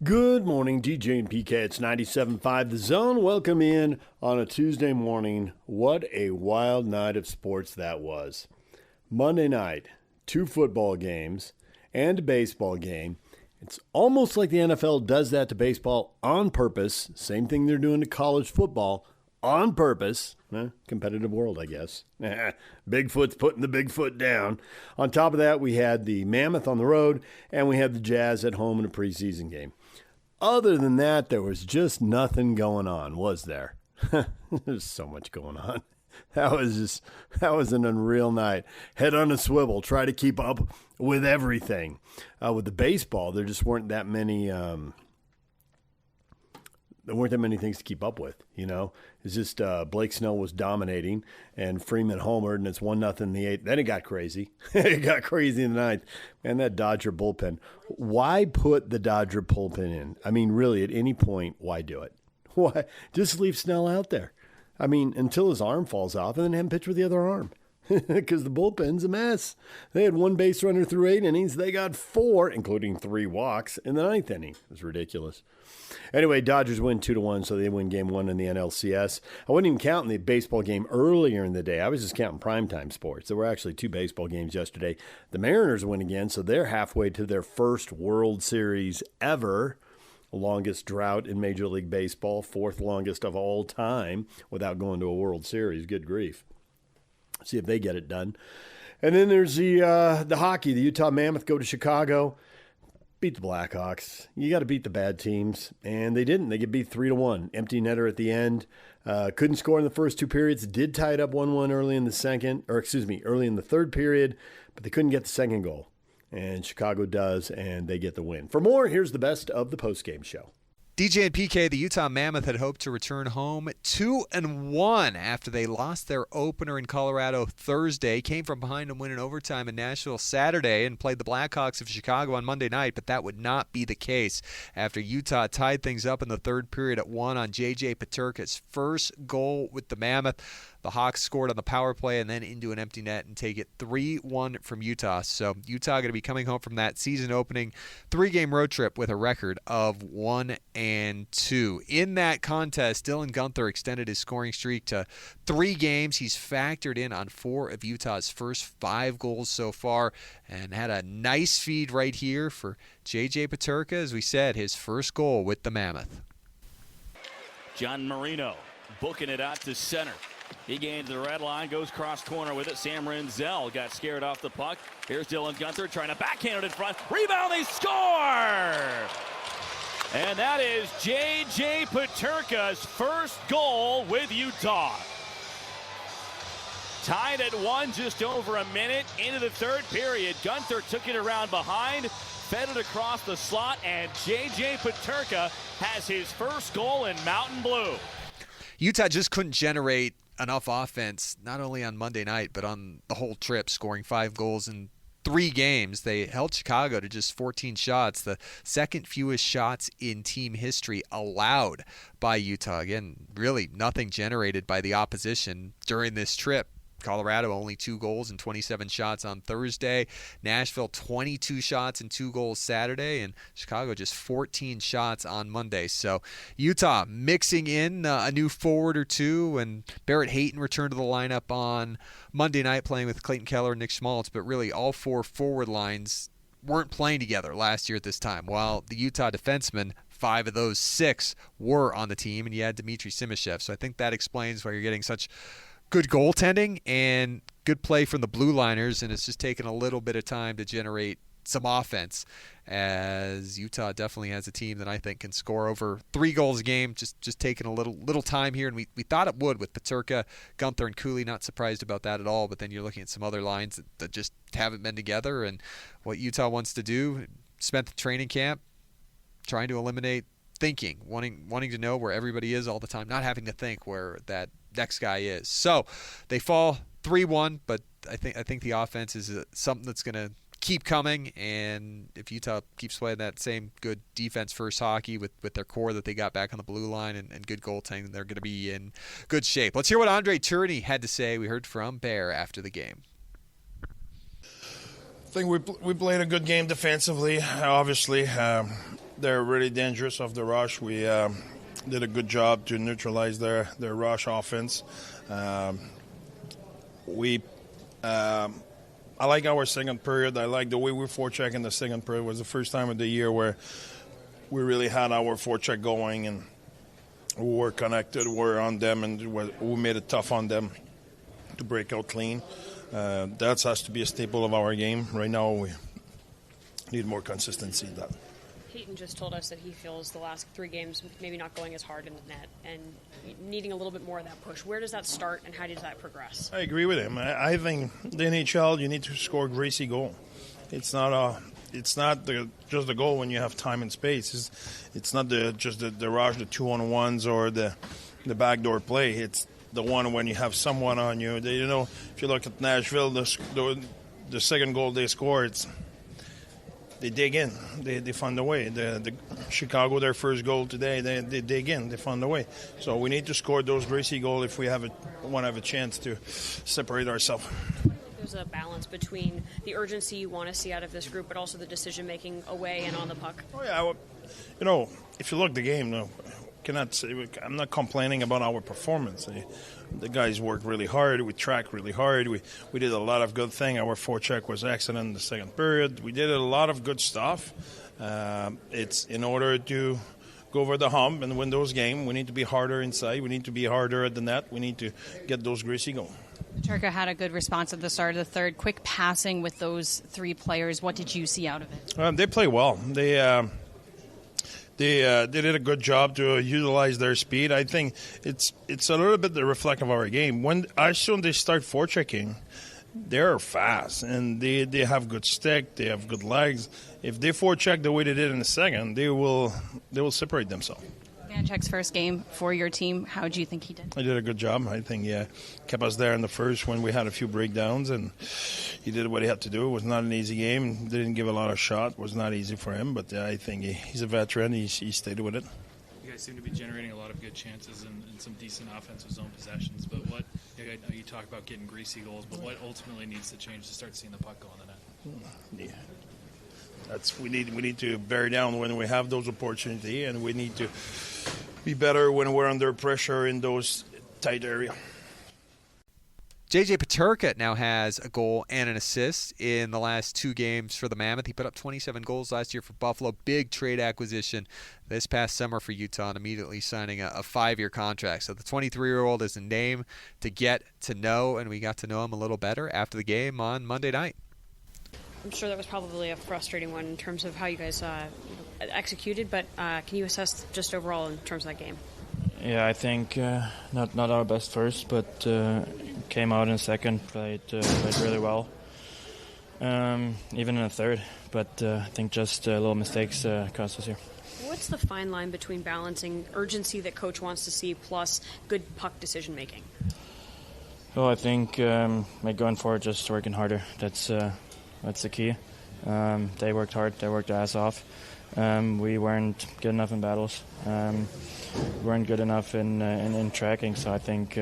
Good morning, DJ and PK. It's 97.5 The Zone. Welcome in on a Tuesday morning. What a wild night of sports that was. Monday night, 2 football games and a baseball game. It's almost like the NFL does that to baseball on purpose. Same thing they're doing to college football on purpose. Competitive world, I guess. Bigfoot's putting the big foot down. On top of that, we had the Mammoth on the road, and we had the Jazz at home in a preseason game. Other than that, there was just nothing going on, was there? There's so much going on. That was an unreal night. Head on a swivel, try to keep up with everything. With the baseball, there just weren't that many. There weren't that many things to keep up with. You know, it's just Blake Snell was dominating, and Freeman homered, and it's 1-0 in the 8th. Then it got crazy. It got crazy in the 9th. And that Dodger bullpen. Why put the Dodger bullpen in? I mean, really, at any point, why do it? Why just leave Snell out there? I mean, until his arm falls off, and then have him pitch with the other arm. Because the bullpen's a mess. They had 1 base runner through 8 innings. They got 4, including 3 walks, in the 9th inning. It was ridiculous. Anyway, Dodgers win 2-1, so they win Game 1 in the NLCS. I wasn't even counting the baseball game earlier in the day. I was just counting primetime sports. There were actually 2 baseball games yesterday. The Mariners win again, so they're halfway to their first World Series ever. Longest drought in Major League Baseball, 4th longest of all time without going to a World Series. Good grief. See if they get it done. And then there's the hockey. The Utah Mammoth go to Chicago, beat the Blackhawks. You got to beat the bad teams, and they didn't. They get beat 3-1. Empty netter at the end. Couldn't score in the first 2 periods. Did tie it up 1-1 early in the third period, but they couldn't get the second goal. And Chicago does, and they get the win. For more, here's the best of the postgame show. DJ and PK, the Utah Mammoth had hoped to return home 2-1 after they lost their opener in Colorado Thursday, came from behind and win in overtime in Nashville Saturday, and played the Blackhawks of Chicago on Monday night, but that would not be the case after Utah tied things up in the third period at 1 on J.J. Peterka's first goal with the Mammoth. The Hawks scored on the power play and then into an empty net and take it 3-1 from Utah. So Utah going to be coming home from that season-opening 3-game road trip with a record of 1-2. In that contest, Dylan Guenther extended his scoring streak to 3 games. He's factored in on 4 of Utah's first 5 goals so far and had a nice feed right here for J.J. Peterka, as we said, his first goal with the Mammoth. John Marino booking it out to center. He gains the red line, goes cross corner with it. Sam Renzel got scared off the puck. Here's Dylan Guenther trying to backhand it in front. Rebound, they score! And that is J.J. Peterka's first goal with Utah. Tied at 1, just over a minute into the third period. Guenther took it around behind, fed it across the slot, and J.J. Peterka has his first goal in Mountain Blue. Utah just couldn't generate enough offense, not only on Monday night, but on the whole trip, scoring 5 goals in 3 games. They held Chicago to just 14 shots, the second fewest shots in team history allowed by Utah. Again, really nothing generated by the opposition during this trip. Colorado only 2 goals and 27 shots on Thursday. Nashville 22 shots and 2 goals Saturday, and Chicago just 14 shots on Monday. So Utah mixing in a new forward or 2, and Barrett Hayton returned to the lineup on Monday night playing with Clayton Keller and Nick Schmaltz, but really all 4 forward lines weren't playing together last year at this time, while the Utah defensemen, 5 of those 6 were on the team, and you had Dmitry Simashev. So I think that explains why you're getting such good goaltending and good play from the Blue Liners, and it's just taken a little bit of time to generate some offense, as Utah definitely has a team that I think can score over 3 goals a game, just taking a little time here, and we thought it would with Peterka, Guenther, and Collie. Not surprised about that at all, but then you're looking at some other lines that just haven't been together, and what Utah wants to do, spent the training camp trying to eliminate thinking, wanting to know where everybody is all the time, not having to think where that next guy is. So they fall 3-1, but I think the offense is something that's going to keep coming, and if Utah keeps playing that same good defense-first hockey with their core that they got back on the blue line and good goaltending, they're going to be in good shape. Let's hear what Andre Tourigny had to say. We heard from Bear after the game. I think we played a good game defensively. Obviously, they're really dangerous off the rush. We did a good job to neutralize their rush offense. I like our second period. I like the way we forecheck in the second period. It was the first time of the year where we really had our forecheck going and we were connected. We were on them and we made it tough on them to break out clean. That has to be a staple of our game. Right now we need more consistency in that. Peyton just told us that he feels the last 3 games maybe not going as hard in the net and needing a little bit more of that push. Where does that start and how does that progress? I agree with him. I think the NHL, you need to score a greasy goal. It's not just the goal when you have time and space. It's not just the rush, the 2-on-1s or the backdoor play. It's the one when you have someone on you. If you look at Nashville, the second goal they score, they dig in. They find a way. The Chicago, their first goal today, they dig in. They find a way. So we need to score those greasy goals if we want to have a chance to separate ourselves. There's a balance between the urgency you want to see out of this group, but also the decision-making away and on the puck. Oh, yeah. If you look at the game, I'm not complaining about our performance. The guys worked really hard. We tracked really hard. We did a lot of good things. Our forecheck was excellent in the second period. We did a lot of good stuff. It's in order to go over the hump and win those games, we need to be harder inside. We need to be harder at the net. We need to get those greasy goals. Turca had a good response at the start of the third. Quick passing with those 3 players. What did you see out of it? They play well. They did a good job to utilize their speed. I think it's a little bit the reflect of our game. As soon as they start forechecking, they're fast and they have good stick. They have good legs. If they forecheck the way they did in the second, they will separate themselves. Vanchek's first game for your team. How do you think he did? He did a good job. I think kept us there in the first when we had a few breakdowns, and he did what he had to do. It was not an easy game. Didn't give a lot of shot. It was not easy for him, but I think he's a veteran. He stayed with it. You guys seem to be generating a lot of good chances and some decent offensive zone possessions, but I know you talk about getting greasy goals, but what ultimately needs to change to start seeing the puck go in the net? We need to bear down when we have those opportunities, and we need to be better when we're under pressure in those tight areas. JJ Peterka now has a goal and an assist in the last 2 games for the Mammoth. He put up 27 goals last year for Buffalo. Big trade acquisition this past summer for Utah, and immediately signing a 5-year contract. So the 23-year-old is a name to get to know, and we got to know him a little better after the game on Monday night. I'm sure that was probably a frustrating one in terms of how you guys executed, but can you assess just overall in terms of that game? Yeah, I think not our best first, but came out in second, played really well, even in the third. But I think just little mistakes cost us here. What's the fine line between balancing urgency that coach wants to see plus good puck decision making? Well, I think going forward, just working harder. That's the key. They worked hard. They worked their ass off. We weren't good enough in battles. Weren't good enough in tracking. So I think,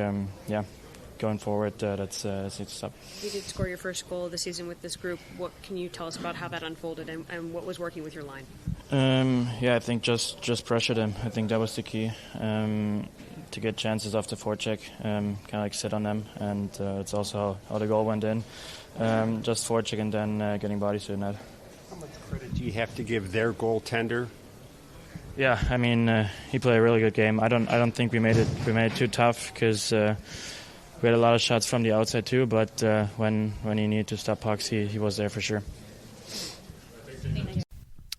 going forward, that's needs to stop. You did score your first goal of the season with this group. What can you tell us about how that unfolded and what was working with your line? I think just pressure them. I think that was the key. To get chances off the forecheck, kind of like sit on them, and it's also how the goal went in. Just forecheck and then getting bodies to the net. How much credit do you have to give their goaltender? Yeah, I mean he played a really good game. I don't think we made it too tough because we had a lot of shots from the outside too. But when he needed to stop pucks, he was there for sure.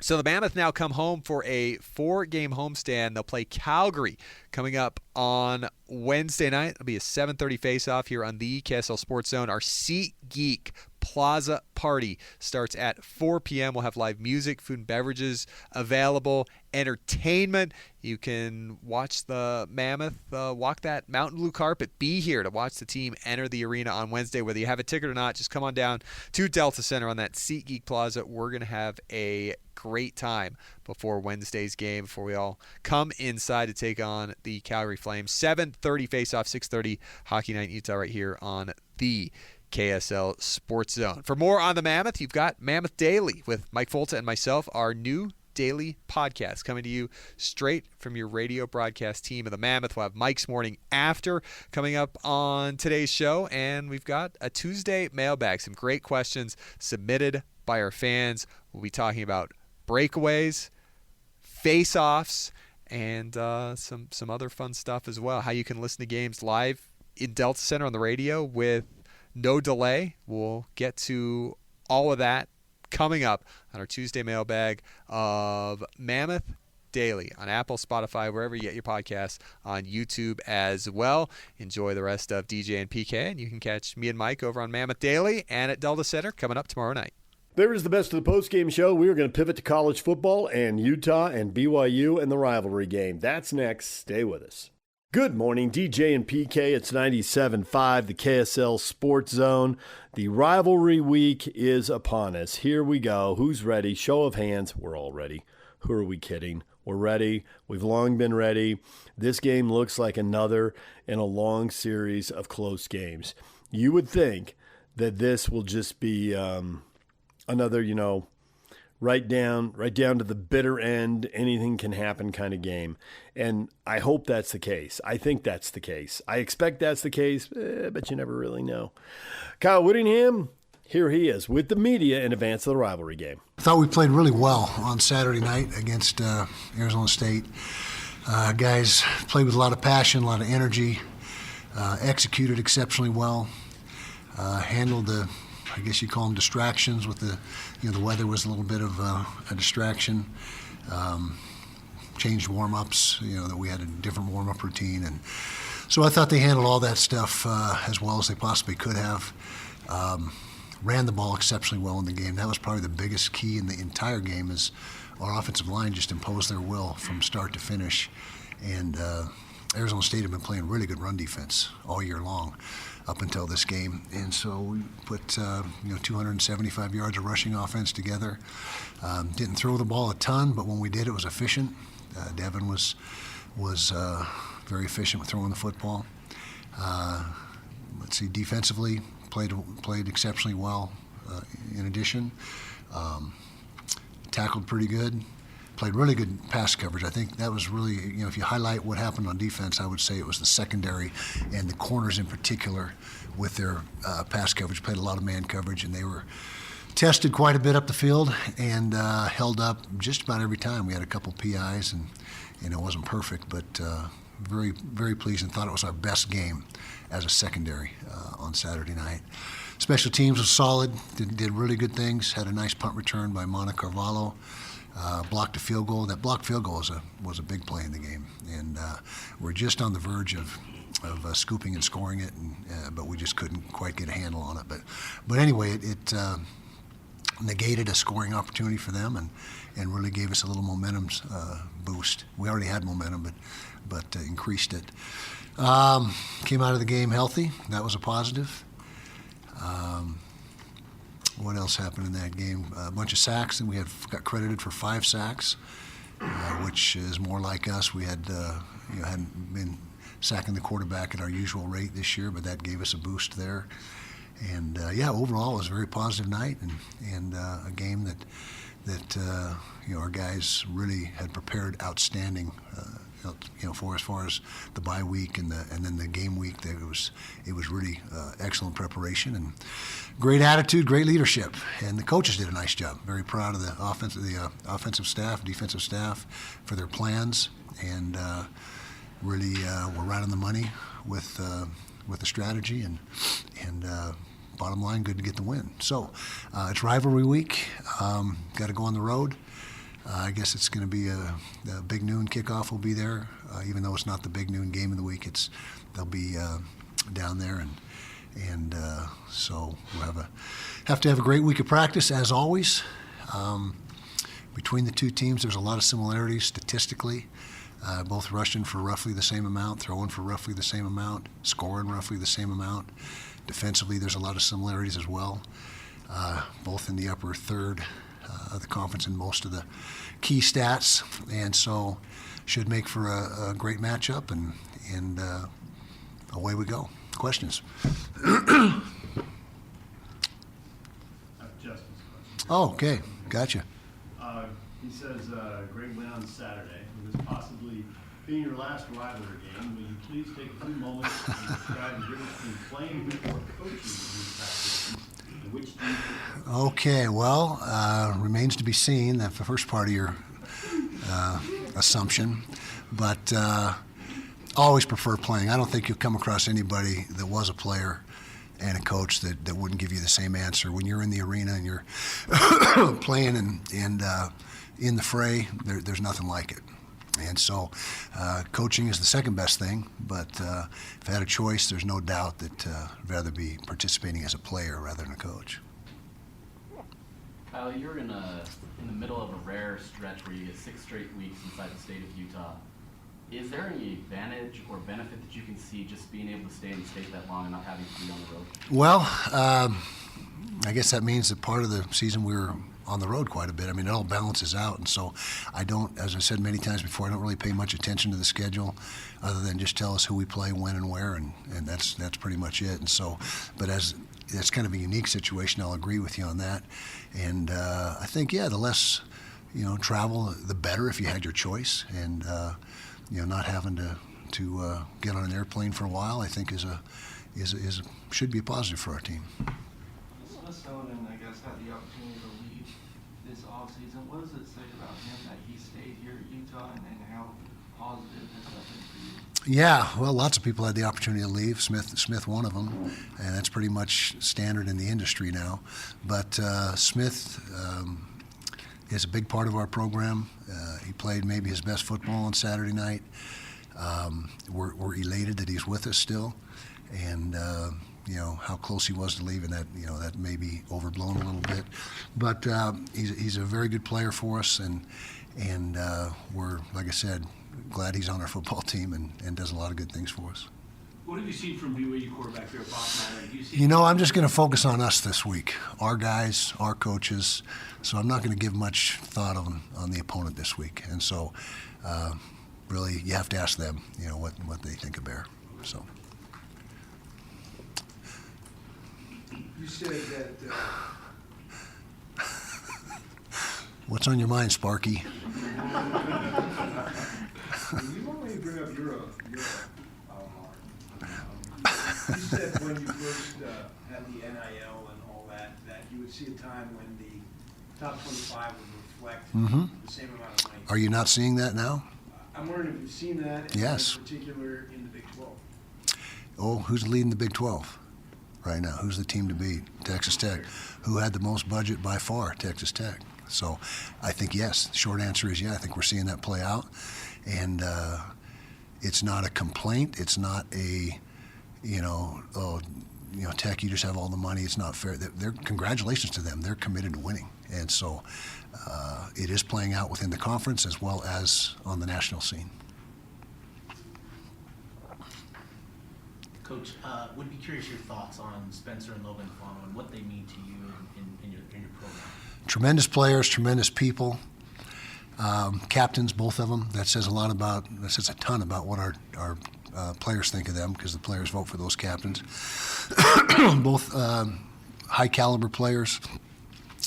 So the Mammoth now come home for a 4-game homestand. They'll play Calgary coming up on Wednesday night. It'll be a 7:30 face-off here on the KSL Sports Zone. Our SeatGeek Plaza party starts at 4 p.m. We'll have live music, food and beverages available, entertainment. You can watch the Mammoth walk that mountain blue carpet. Be here to watch the team enter the arena on Wednesday. Whether you have a ticket or not, just come on down to Delta Center on that SeatGeek Plaza. We're going to have a great time before Wednesday's game, before we all come inside to take on the Calgary Flames. 7:30 face-off, 6:30 Hockey Night in Utah right here on the KSL Sports Zone. For more on the Mammoth, you've got Mammoth Daily with Mike Folta and myself, our new daily podcast coming to you straight from your radio broadcast team of the Mammoth. We'll have Mike's Morning After coming up on today's show, and we've got a Tuesday mailbag. Some great questions submitted by our fans. We'll be talking about breakaways, face-offs, and some other fun stuff as well. How you can listen to games live in Delta Center on the radio with no delay. We'll get to all of that coming up on our Tuesday mailbag of Mammoth Daily on Apple, Spotify, wherever you get your podcasts, on YouTube as well. Enjoy the rest of DJ and PK, and you can catch me and Mike over on Mammoth Daily and at Delta Center coming up tomorrow night. There is the best of the postgame show. We are going to pivot to college football and Utah and BYU and the rivalry game. That's next. Stay with us. Good morning, DJ and PK. It's 97.5, the KSL Sports Zone. The rivalry week is upon us. Here we go. Who's ready? Show of hands. We're all ready. Who are we kidding? We're ready. We've long been ready. This game looks like another in a long series of close games. You would think that this will just be another, right down to the bitter end, anything can happen kind of game. And I hope that's the case. I think that's the case. I expect that's the case, but you never really know. Kyle Whittingham, here he is with the media in advance of the rivalry game. I thought we played really well on Saturday night against Arizona State. Guys played with a lot of passion, a lot of energy, executed exceptionally well, handled the, I guess you call them distractions with the weather was a little bit of a distraction. Changed warm-ups, that we had a different warm-up routine. And so I thought they handled all that stuff as well as they possibly could have. Ran the ball exceptionally well in the game. That was probably the biggest key in the entire game is our offensive line just imposed their will from start to finish. And Arizona State have been playing really good run defense all year long up until this game. And so we put 275 yards of rushing offense together. Didn't throw the ball a ton, but when we did, it was efficient. Devin was very efficient with throwing the football. Defensively, played exceptionally well. In addition, tackled pretty good. Played really good pass coverage. I think that was really, if you highlight what happened on defense, I would say it was the secondary and the corners in particular with their pass coverage. Played a lot of man coverage, and they were tested quite a bit up the field and held up just about every time. We had a couple PIs, and it wasn't perfect, but very, very pleased and thought it was our best game as a secondary on Saturday night. Special teams was solid, did really good things, had a nice punt return by Mana Carvalho. Blocked a field goal. That blocked field goal was a big play in the game, and we're just on the verge of scooping and scoring it, but we just couldn't quite get a handle on it. But anyway, it negated a scoring opportunity for them, and really gave us a little momentum boost. We already had momentum, but increased it. Came out of the game healthy. That was a positive. What else happened in that game? A bunch of sacks, and we got credited for 5 sacks, which is more like us. We had hadn't been sacking the quarterback at our usual rate this year, but that gave us a boost there. And overall, it was a very positive night, and a game that our guys really had prepared outstanding. For as far as the bye week and then the game week, it was really excellent preparation and great attitude, great leadership, and the coaches did a nice job. Very proud of the offensive staff, defensive staff for their plans, and really we're right on the money with the strategy and bottom line, good to get the win. So it's rivalry week. Got to go on the road. I guess it's going to be a big noon kickoff will be there, even though it's not the big noon game of the week. They'll be down there, and so we'll have to have a great week of practice as always. Between the two teams, there's a lot of similarities statistically. Both rushing for roughly the same amount, throwing for roughly the same amount, scoring roughly the same amount. Defensively, there's a lot of similarities as well. Both in the upper third of the conference in most of the key stats, and so should make for a great matchup, and away we go. Questions? Justin's question. Oh, okay, gotcha. He says, great win on Saturday. With this possibly being your last rivalry game, will you please take a few moments and describe the difference between playing or coaching in these past games? And which do you prefer? Okay, well, remains to be seen. That's the first part of your assumption. But always prefer playing. I don't think you'll come across anybody that was a player and a coach that wouldn't give you the same answer. When you're in the arena and you're playing and in the fray, there's nothing like it. And so coaching is the second best thing, but if I had a choice, there's no doubt that I'd rather be participating as a player rather than a coach. Kyle, you're in the middle of a rare stretch where you get 6 straight weeks inside the state of Utah. Is there any advantage or benefit that you can see just being able to stay in the state that long and not having to be on the road? Well, I guess that means that part of the season we were on the road quite a bit. I mean, it all balances out, and so I don't, as I said many times before, I don't really pay much attention to the schedule other than just tell us who we play, when, and where, and that's pretty much it. And so, but as that's kind of a unique situation, I'll agree with you on that. And I think, yeah, the less, travel, the better if you had your choice. And, not having to get on an airplane for a while, I think should be a positive for our team. Smith, I guess, had the opportunity to leave this offseason. What does it say about him that he stayed here at Utah, and how positive has that been for you? Yeah, well, lots of people had the opportunity to leave. Smith one of them, and that's pretty much standard in the industry now. But Smith is a big part of our program. He played maybe his best football on Saturday night. We're elated that he's with us still, and how close he was to leaving, that may be overblown a little bit. But he's a very good player for us, and we're, like I said, glad he's on our football team and does a lot of good things for us. What have you seen from BYU quarterback there, Bob? I'm just going to focus on us this week, our guys, our coaches. So I'm not going to give much thought on the opponent this week. And so, really, you have to ask them, what they think of Bear. So. You said that. What's on your mind, Sparky? You want me to bring up your you said when you first had the NIL and all that you would see a time when the top 25 would reflect the same amount of money. Are you not seeing that now? I'm wondering if you've seen that, yes. In particular in the Big 12. Oh, who's leading the Big 12 right now? Who's the team to beat? Texas Tech. Who had the most budget by far? Texas Tech. So I think yes. The short answer is yeah. I think we're seeing that play out. And it's not a complaint. It's not a Tech, you just have all the money. It's not fair. Congratulations to them. They're committed to winning. And so it is playing out within the conference as well as on the national scene. Coach, would be curious your thoughts on Spencer and Logan Fano and what they mean to you in your program. Tremendous players, tremendous people. Captains, both of them. That says a ton about what our players think of them, because the players vote for those captains. Both high caliber players.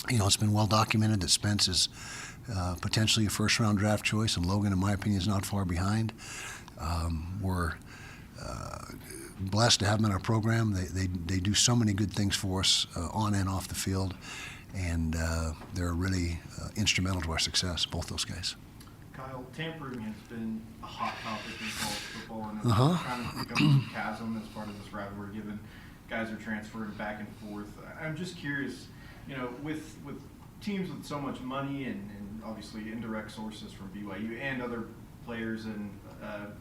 It's been well documented that Spence is potentially a first round draft choice, and Logan, in my opinion, is not far behind. We're blessed to have them in our program. They do so many good things for us on and off the field, and they're really instrumental to our success, both those guys. Kyle, tampering has been a hot topic in college football, and it's kind of become a chasm as part of this rivalry, given guys are transferred back and forth. I'm just curious, with teams with so much money and obviously indirect sources from BYU and other players and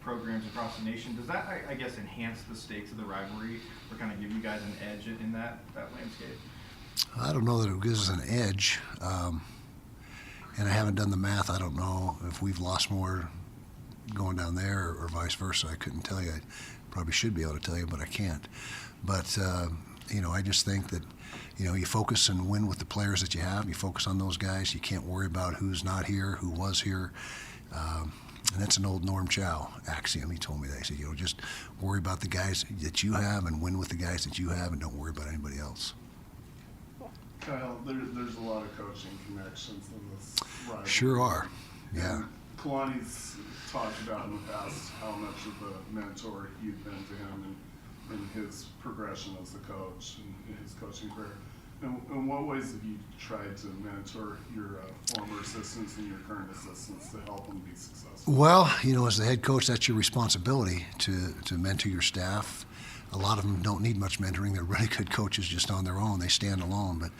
programs across the nation, does that, I guess, enhance the stakes of the rivalry or kind of give you guys an edge in that landscape? I don't know that it gives us an edge. And I haven't done the math. I don't know if we've lost more going down there or vice versa. I couldn't tell you. I probably should be able to tell you, but I can't. But, I just think that, you focus and win with the players that you have. You focus on those guys. You can't worry about who's not here, who was here. And that's an old Norm Chow axiom. He told me that. He said, just worry about the guys that you have and win with the guys that you have and don't worry about anybody else. Kyle, there's a lot of coaching connections in this rivalry. Sure are, yeah. And Kalani's talked about in the past how much of a mentor you've been to him in his progression as a coach and in his coaching career. In what ways have you tried to mentor your former assistants and your current assistants to help them be successful? Well, as the head coach, that's your responsibility to mentor your staff. A lot of them don't need much mentoring. They're really good coaches just on their own. They stand alone.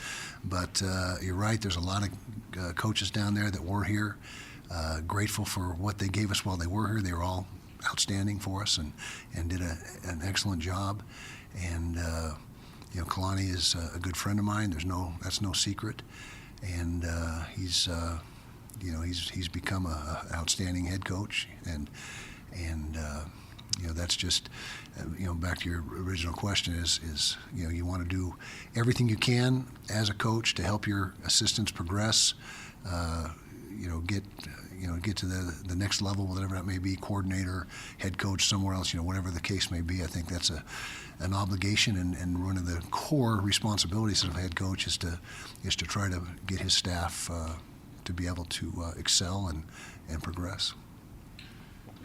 But you're right. There's a lot of coaches down there that were here. Grateful for what they gave us while they were here. They were all outstanding for us and did an excellent job. And Kalani is a good friend of mine. That's no secret. And he's become a outstanding head coach. And that's just, back to your original question is you want to do everything you can as a coach to help your assistants progress, get to the next level, whatever that may be, coordinator, head coach, somewhere else, whatever the case may be. I think that's an obligation, and one of the core responsibilities of a head coach is to try to get his staff to be able to excel and progress.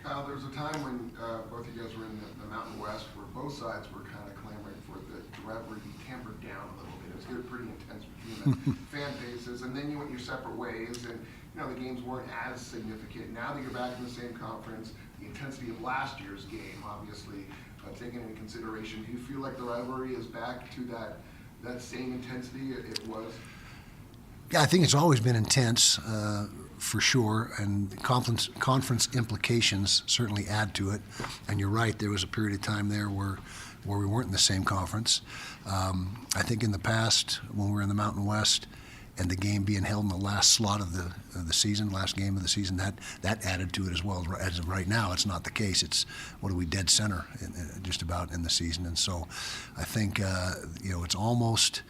Kyle, there was a time when both of you guys were in the Mountain West where both sides were kind of clamoring for the rivalry to be tempered down a little bit. It was getting pretty intense between the fan bases, and then you went your separate ways, and the games weren't as significant. Now that you're back in the same conference, the intensity of last year's game, obviously, taken into consideration, do you feel like the rivalry is back to that same intensity it was? Yeah, I think it's always been intense. For sure, and conference implications certainly add to it. And you're right, there was a period of time there where we weren't in the same conference. I think in the past, when we were in the Mountain West, and the game being held in the last slot of the season, last game of the season, that added to it as well. As of right now, it's not the case. It's dead center just about in the season, and so I think it's almost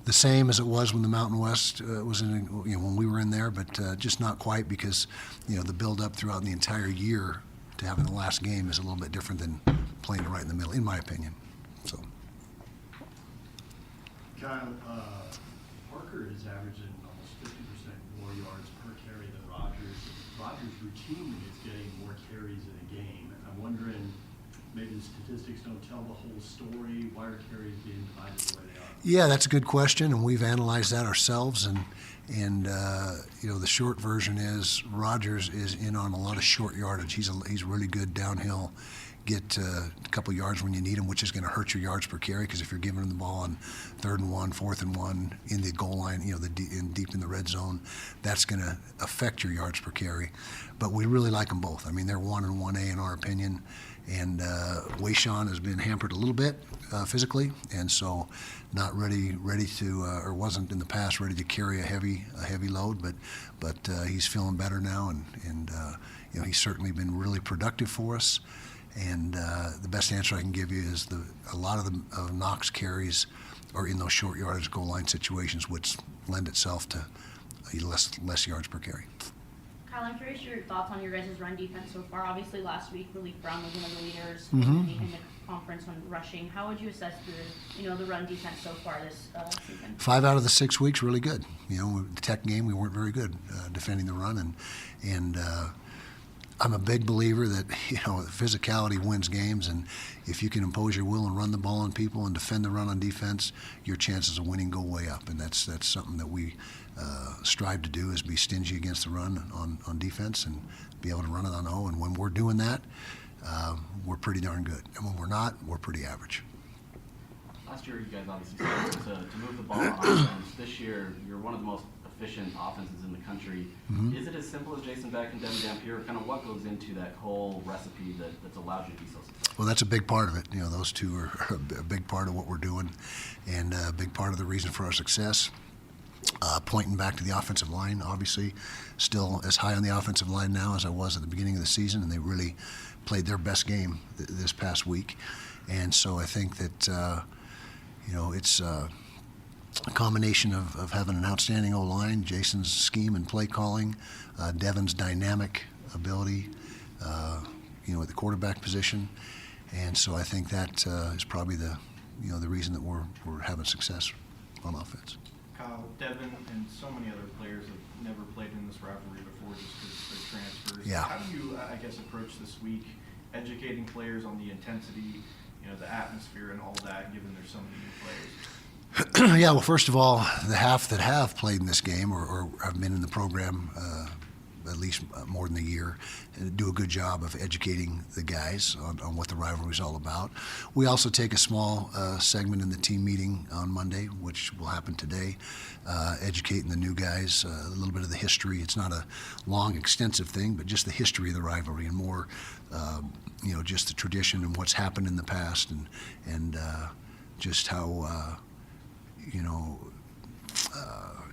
the same as it was when the Mountain West was in, when we were in there, but just not quite, because the build-up throughout the entire year to having the last game is a little bit different than playing it right in the middle, in my opinion. So, Kyle, Parker is averaging almost 50% more yards per carry than Rodgers. Rodgers routinely is getting more carries in a game. I'm wondering, maybe the statistics don't tell the whole story. Why are carries being divided the way they are? Yeah, that's a good question, and we've analyzed that ourselves. And the short version is Rodgers is in on a lot of short yardage. He's really good downhill, get a couple yards when you need him, which is going to hurt your yards per carry, because if you're giving him the ball on 3rd and 1, 4th and 1 in the goal line, deep in the red zone, that's going to affect your yards per carry. But we really like them both. I mean, they're 1 and 1A in our opinion. And Wayshawn has been hampered a little bit physically, and so not ready to, or wasn't in the past ready to carry a heavy load. But he's feeling better now, and he's certainly been really productive for us. And the best answer I can give you is a lot of Knox carries are in those short yardage goal line situations, which lend itself to less yards per carry. Kyle, I'm curious your thoughts on your guys' run defense so far. Obviously, last week, Malik Brown was one of the leaders in the conference on rushing. How would you assess the run defense so far this season? 5 out of the 6 weeks, really good. The Tech game, we weren't very good defending the run, and I'm a big believer that physicality wins games, and if you can impose your will and run the ball on people and defend the run on defense, your chances of winning go way up, and that's something that we strive to do, is be stingy against the run on defense and be able to run it on O. And when we're doing that, we're pretty darn good, and when we're not, we're pretty average. Last year, you guys obviously started to move the ball on offense. This year, you're one of the most efficient offenses in the country. Is it as simple as Jason Beck and Devin Dampier? Kind of what goes into that whole recipe that's allowed you to be so successful? Well, that's a big part of it. Those two are a big part of what we're doing, and a big part of the reason for our success. Pointing back to the offensive line, obviously, still as high on the offensive line now as I was at the beginning of the season, and they really played their best game this past week. And so I think that it's a combination of having an outstanding O-line, Jason's scheme and play calling, Devin's dynamic ability, at the quarterback position, and so I think that is probably the reason that we're having success on offense. Kyle, Devin, and so many other players have never played in this rivalry before just because they're transfers. Yeah. How do you, I guess, approach this week, educating players on the intensity, the atmosphere and all that, given there's so many new players? Yeah, well, first of all, the half that have played in this game or have been in the program at least more than a year, do a good job of educating the guys on what the rivalry is all about. We also take a small segment in the team meeting on Monday, which will happen today, educating the new guys a little bit of the history. It's not a long, extensive thing, but just the history of the rivalry and more, just the tradition and what's happened in the past and just how,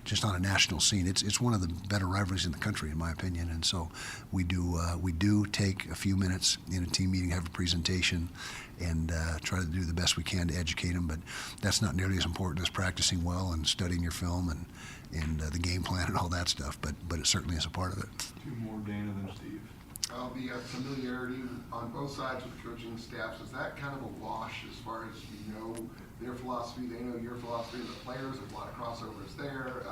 just on a national scene, it's one of the better rivalries in the country, in my opinion. And so we do take a few minutes in a team meeting, have a presentation, and try to do the best we can to educate them. But that's not nearly as important as practicing well and studying your film and the game plan and all that stuff. But it certainly is a part of it. Two more Dana than Steve. The familiarity on both sides with coaching staffs, is that kind of a wash as far as their philosophy, they know your philosophy, the players, there's a lot of crossovers there.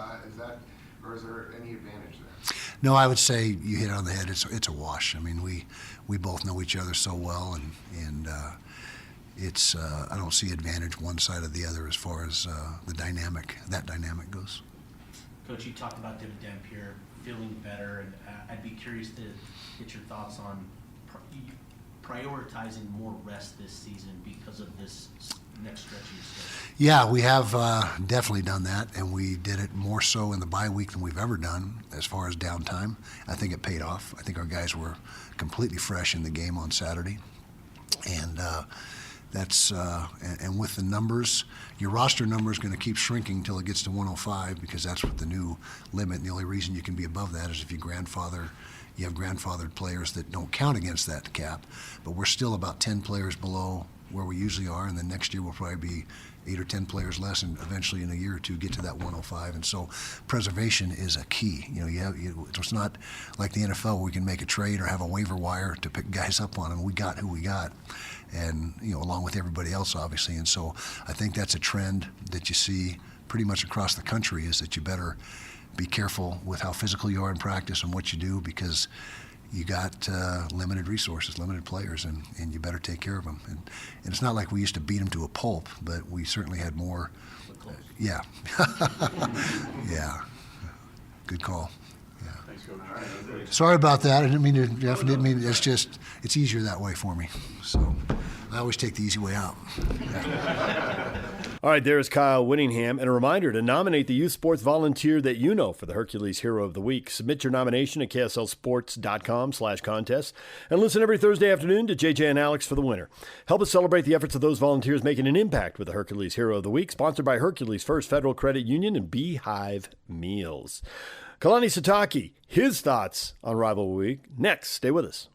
Or is there any advantage there? No, I would say you hit it on the head. It's a wash. I mean, we both know each other so well, and it's I don't see advantage one side or the other as far as that dynamic goes. Coach, you talked about David Dampier feeling better, and I'd be curious to get your thoughts on prioritizing more rest this season because of this next stretch of schedule. Yeah, we have definitely done that, and we did it more so in the bye week than we've ever done as far as downtime. I think it paid off. I think our guys were completely fresh in the game on Saturday, and that's and with the numbers, your roster number is going to keep shrinking until it gets to 105 because that's what the new limit. And the only reason you can be above that is if you have grandfathered players that don't count against that cap. But we're still about 10 players below where we usually are, and then next year we'll probably be 8 or 10 players less, and eventually in a year or two get to that 105. And so preservation is a key. It's not like the NFL where we can make a trade or have a waiver wire to pick guys up on, and we got who we got, and along with everybody else, obviously. And so I think that's a trend that you see pretty much across the country, is that you better be careful with how physical you are in practice and what you do, because you got limited resources, limited players, and you better take care of them. And it's not like we used to beat them to a pulp, but we certainly had more. Yeah. Yeah. Good call. Yeah. Thanks, Coach. Sorry about that. I didn't mean to, Jeff. I didn't mean. It's easier that way for me. So I always take the easy way out. All right, there's Kyle Whittingham. And a reminder to nominate the youth sports volunteer that you know for the Hercules Hero of the Week. Submit your nomination at kslsports.com/contest. And listen every Thursday afternoon to JJ and Alex for the winner. Help us celebrate the efforts of those volunteers making an impact with the Hercules Hero of the Week, sponsored by Hercules First Federal Credit Union and Beehive Meals. Kalani Sitake, his thoughts on Rivalry Week. Next, stay with us.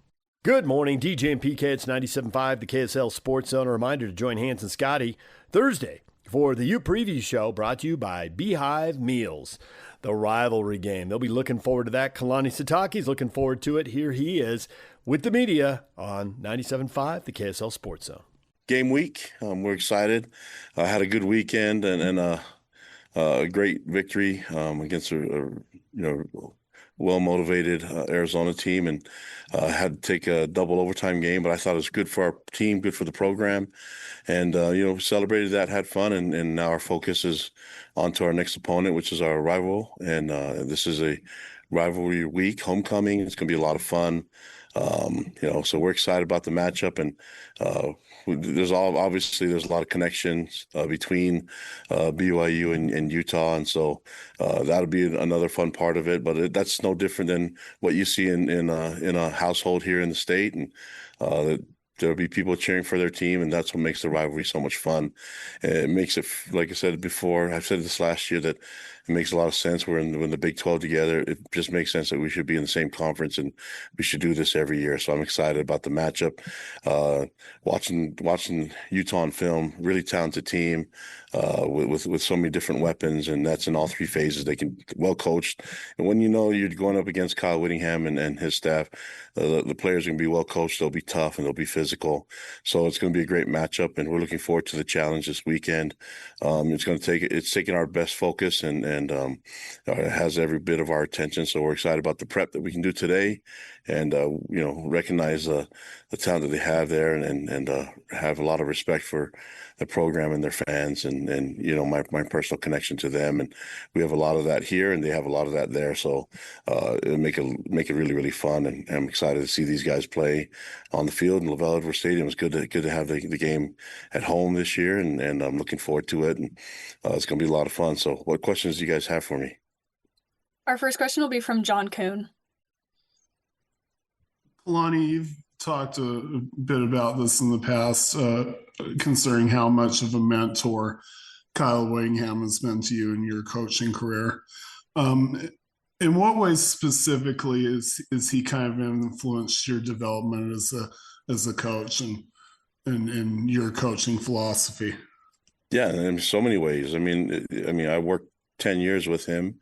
Good morning, DJ and PK. It's 97.5, the KSL Sports Zone. A reminder to join Hans and Scotty Thursday for the U Preview Show, brought to you by Beehive Meals, the rivalry game. They'll be looking forward to that. Kalani Sitake's looking forward to it. Here he is with the media on 97.5, the KSL Sports Zone. Game week. We're excited. Had a good weekend and a great victory against a well-motivated Arizona team, and had to take a double overtime game, but I thought it was good for our team, good for the program, and celebrated that, had fun, and now our focus is on to our next opponent, which is our rival, and this is a rivalry week, homecoming. It's going to be a lot of fun, so we're excited about the matchup, and there's a lot of connections between BYU and Utah, and so that'll be another fun part of it. But that's no different than what you see in a household here in the state, and there'll be people cheering for their team, and that's what makes the rivalry so much fun. It makes it, like I said before, I've said this last year, that It makes a lot of sense. We're in the Big 12 together. It just makes sense that we should be in the same conference, and we should do this every year. So I'm excited about the matchup. Watching Utah on film, really talented team with so many different weapons, and that's in all three phases. They can well coached, and when you know you're going up against Kyle Whittingham and his staff, the players are going to be well coached. They'll be tough and they'll be physical. So it's going to be a great matchup, and we're looking forward to the challenge this weekend. It's taking our best focus and it has every bit of our attention. So we're excited about the prep that we can do today, and recognize the talent that they have there, and have a lot of respect for the program and their fans, and my personal connection to them. And we have a lot of that here, and they have a lot of that there. So it'll make it really, really fun, and I'm excited to see these guys play on the field in LaVell Edwards Stadium. It's good to have the game at home this year, and I'm looking forward to it, and it's going to be a lot of fun. So what questions do you guys have for me? Our first question will be from John Coon. Kalani, you've talked a bit about this in the past, considering how much of a mentor Kyle Whittingham has been to you in your coaching career. In what ways specifically is he kind of influenced your development as a coach and your coaching philosophy? Yeah, in so many ways. I mean, I worked 10 years with him.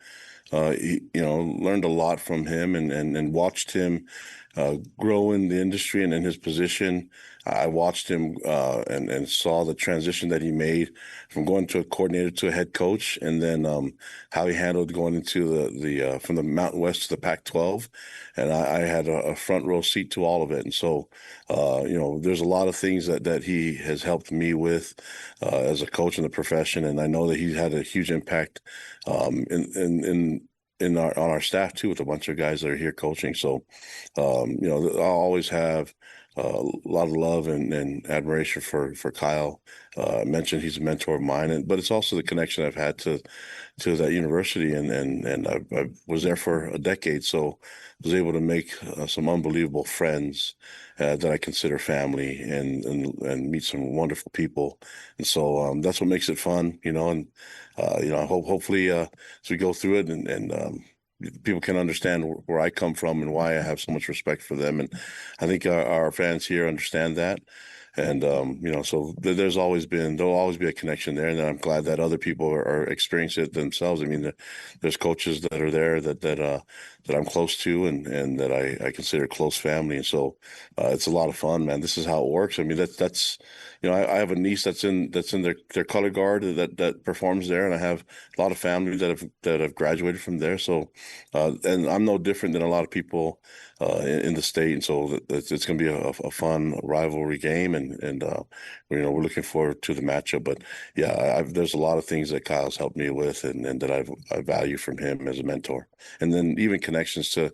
Learned a lot from him, and watched him grow in the industry and in his position. I watched him and saw the transition that he made from going to a coordinator to a head coach, and then how he handled going into the from the Mountain West to the Pac-12. And I had a front row seat to all of it. And so, there's a lot of things that he has helped me with as a coach in the profession. And I know that he's had a huge impact on our staff too, with a bunch of guys that are here coaching. So, I'll always have a lot of love and admiration for Kyle. I mentioned he's a mentor of mine, but it's also the connection I've had to that university, and I was there for a decade, so I was able to make some unbelievable friends that I consider family, and meet some wonderful people. And so that's what makes it fun, and hopefully as we go through it, and people can understand where I come from and why I have so much respect for them. And I think our fans here understand that. And, so there'll always be a connection there. And I'm glad that other people are experiencing it themselves. I mean, there's coaches that are there that I'm close to, and that I consider close family. And so it's a lot of fun, man. This is how it works. I mean, that's I have a niece that's in their color guard that performs there, and I have a lot of family that have graduated from there. So, and I'm no different than a lot of people in the state, and so it's going to be a fun rivalry game, and we're looking forward to the matchup. But yeah, there's a lot of things that Kyle's helped me with, and that I value from him as a mentor, and then even connections to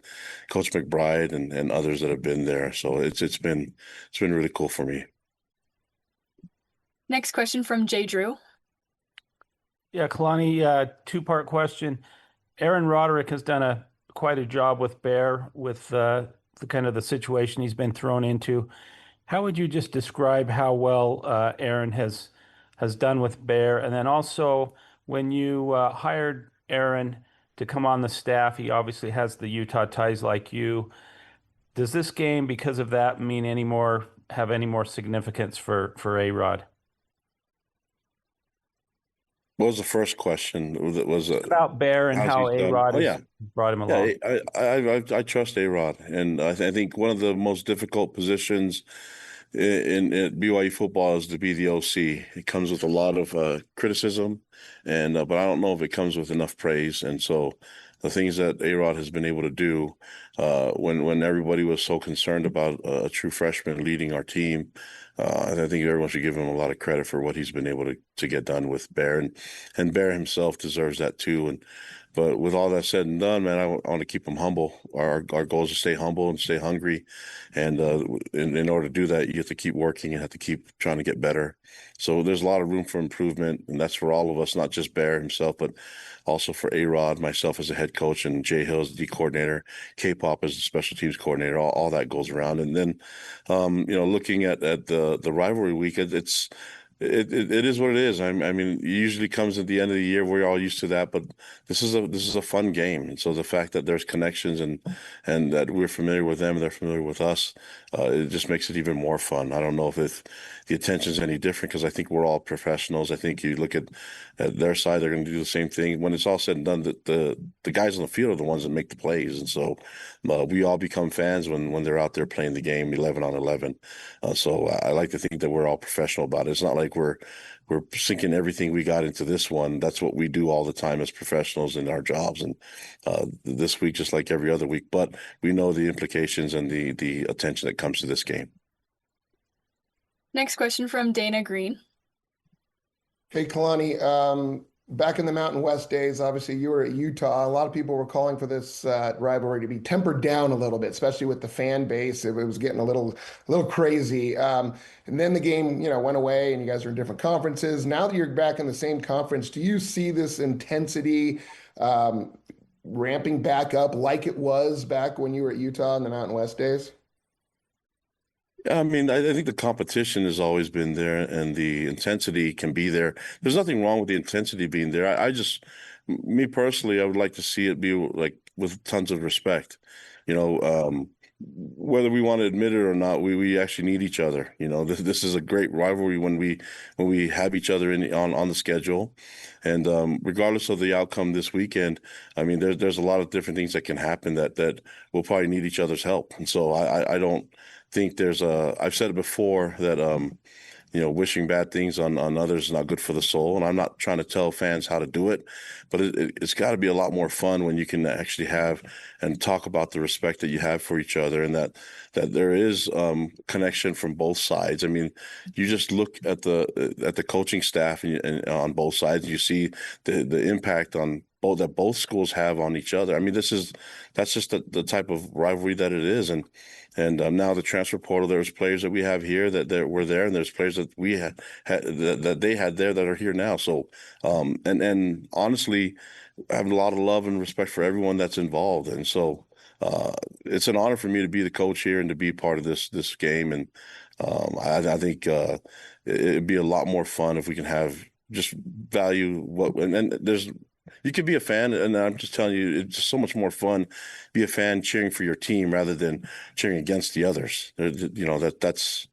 Coach McBride and others that have been there. So it's been really cool for me. Next question from Jay Drew. Yeah, Kalani, two-part question. Aaron Roderick has done quite a job with Bear, with the kind of the situation he's been thrown into. How would you just describe how well Aaron has done with Bear? And then also, when you hired Aaron to come on the staff, he obviously has the Utah ties like you. Does this game, because of that, have any more significance for A-Rod? What was the first question? Was about Bear and how A-Rod brought him along? Yeah, I trust A-Rod, and I think one of the most difficult positions in BYU football is to be the OC. It comes with a lot of criticism, but I don't know if it comes with enough praise. And so the things that A-Rod has been able to do when everybody was so concerned about a true freshman leading our team, I think everyone should give him a lot of credit for what he's been able to get done with Bear, and Bear himself deserves that too. But with all that said and done, man, I want to keep him humble. Our goal is to stay humble and stay hungry, and in order to do that, you have to keep working and have to keep trying to get better. So there's a lot of room for improvement, and that's for all of us, not just Bear himself, but also for A-Rod, myself as a head coach, and Jay Hill as the D coordinator, K-Pop as the special teams coordinator. All that goes around. And then, looking at the rivalry week, it's It is what it is. I mean, it usually comes at the end of the year. We're all used to that, but this is a fun game, and so the fact that there's connections and that we're familiar with them, and they're familiar with us, it just makes it even more fun. I don't know if the attention's any different because I think we're all professionals. I think you look at their side, they're going to do the same thing. When it's all said and done, the guys on the field are the ones that make the plays, and so we all become fans when they're out there playing the game 11 on 11. So I like to think that we're all professional about it. It's not like we're sinking everything we got into this one. That's what we do all the time as professionals in our jobs, and this week just like every other week. But we know the implications and the attention that comes to this game. Next question from Dana Green. Hey, Kalani, back in the Mountain West days, obviously you were at Utah. A lot of people were calling for this rivalry to be tempered down a little bit, especially with the fan base. It was getting a little crazy. And then the game, went away, and you guys are in different conferences. Now that you're back in the same conference, do you see this intensity ramping back up like it was back when you were at Utah in the Mountain West days? I mean, I think the competition has always been there, and the intensity can be there. There's nothing wrong with the intensity being there. Me personally, I would like to see it be like with tons of respect. Whether we want to admit it or not, we actually need each other. This is a great rivalry when we have each other on the schedule, and regardless of the outcome this weekend, I mean, there's a lot of different things that can happen that we'll probably need each other's help. And so I don't think I've said it before that wishing bad things on others is not good for the soul. And I'm not trying to tell fans how to do it, but it's got to be a lot more fun when you can actually have and talk about the respect that you have for each other, and that there is connection from both sides. I mean, you just look at the coaching staff and on both sides, you see the impact on that both schools have on each other. I mean, that's just the type of rivalry that it is. And now the transfer portal, there's players that we have here that were there, and there's players that we had that they had there that are here now. So, and honestly, I have a lot of love and respect for everyone that's involved. And so, it's an honor for me to be the coach here and to be part of this game. And I think it'd be a lot more fun if we can have just value you could be a fan, and I'm just telling you, it's just so much more fun be a fan cheering for your team rather than cheering against the others. That's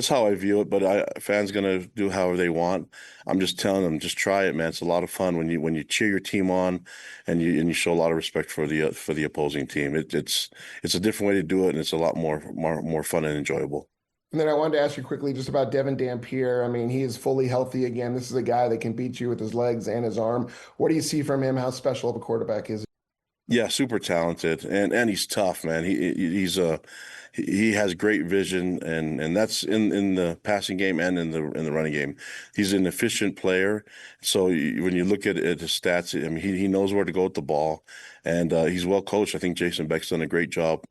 how I view it. But fans gonna do however they want. I'm just telling them, just try it, man. It's a lot of fun when you cheer your team on, and you show a lot of respect for the opposing team. It's a different way to do it, and it's a lot more fun and enjoyable. And then I wanted to ask you quickly just about Devin Dampier. I mean, he is fully healthy again. This is a guy that can beat you with his legs and his arm. What do you see from him? How special of a quarterback is he? Yeah, super talented, and he's tough, man. He has great vision, and that's in the passing game and in the running game. He's an efficient player. So when you look at his stats, I mean, he knows where to go with the ball, and he's well coached. I think Jason Beck's done a great job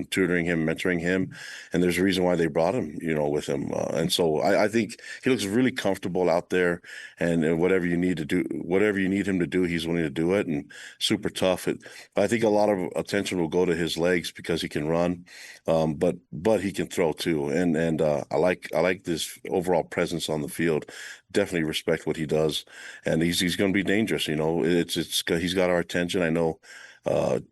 tutoring him, mentoring him, and there's a reason why they brought him, with him. And so I think he looks really comfortable out there, and whatever you need him to do, he's willing to do it, and super tough. I think a lot of attention will go to his legs because he can run, but he can throw too, and I like this overall presence on the field. Definitely respect what he does, and he's going to be dangerous. He's got our attention. I know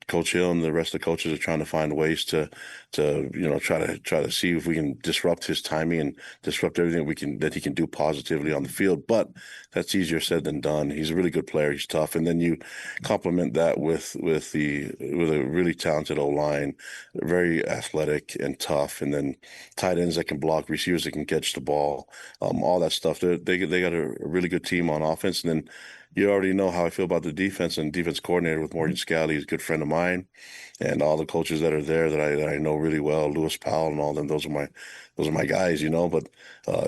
Coach Hill and the rest of the coaches are trying to find ways to try to see if we can disrupt his timing and disrupt everything that he can do positively on the field. But that's easier said than done. He's a really good player. He's tough, and then you complement that with a really talented O-line, very athletic and tough, and then tight ends that can block, receivers that can catch the ball, all that stuff. They got a really good team on offense, and then you already know how I feel about the defense and defense coordinator with Morgan Scally. He's a good friend of mine, and all the coaches that are there that I know really well, Lewis Powell and all them. Those are my guys, But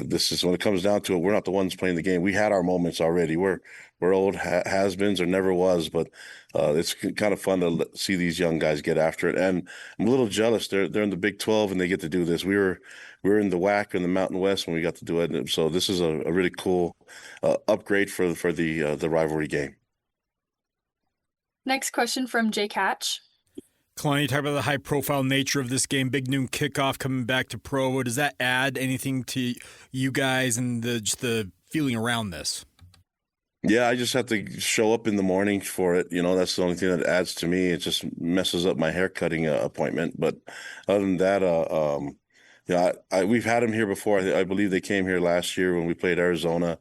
this is when it comes down to it. We're not the ones playing the game. We had our moments already. We're old has-beens or never was, but it's kind of fun to see these young guys get after it. And I'm a little jealous. They're in the Big 12 and they get to do this. We were in the WAC in the Mountain West when we got to do it. So this is a really cool upgrade for the rivalry game. Next question from Jake Hatch. Kalani, you talk about the high-profile nature of this game, big noon kickoff coming back to Provo. Does that add anything to you guys and just the feeling around this? Yeah, I just have to show up in the morning for it. That's the only thing that adds to me. It just messes up my hair cutting appointment. But other than that, yeah, we've had them here before. I believe they came here last year when we played Arizona,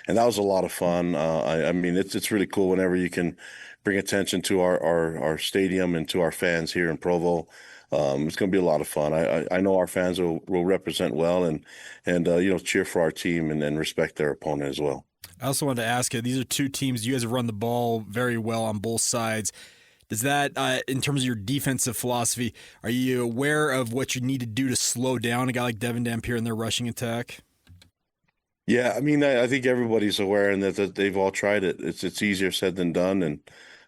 and that was a lot of fun. I mean, it's really cool whenever you can bring attention to our stadium and to our fans here in Provo. It's going to be a lot of fun. I know our fans will represent well and cheer for our team and respect their opponent as well. I also wanted to ask you, these are two teams, you guys have run the ball very well on both sides. Does that, in terms of your defensive philosophy, are you aware of what you need to do to slow down a guy like Devin Dampier in their rushing attack? Yeah, I mean, I think everybody's aware and that they've all tried it. It's easier said than done, and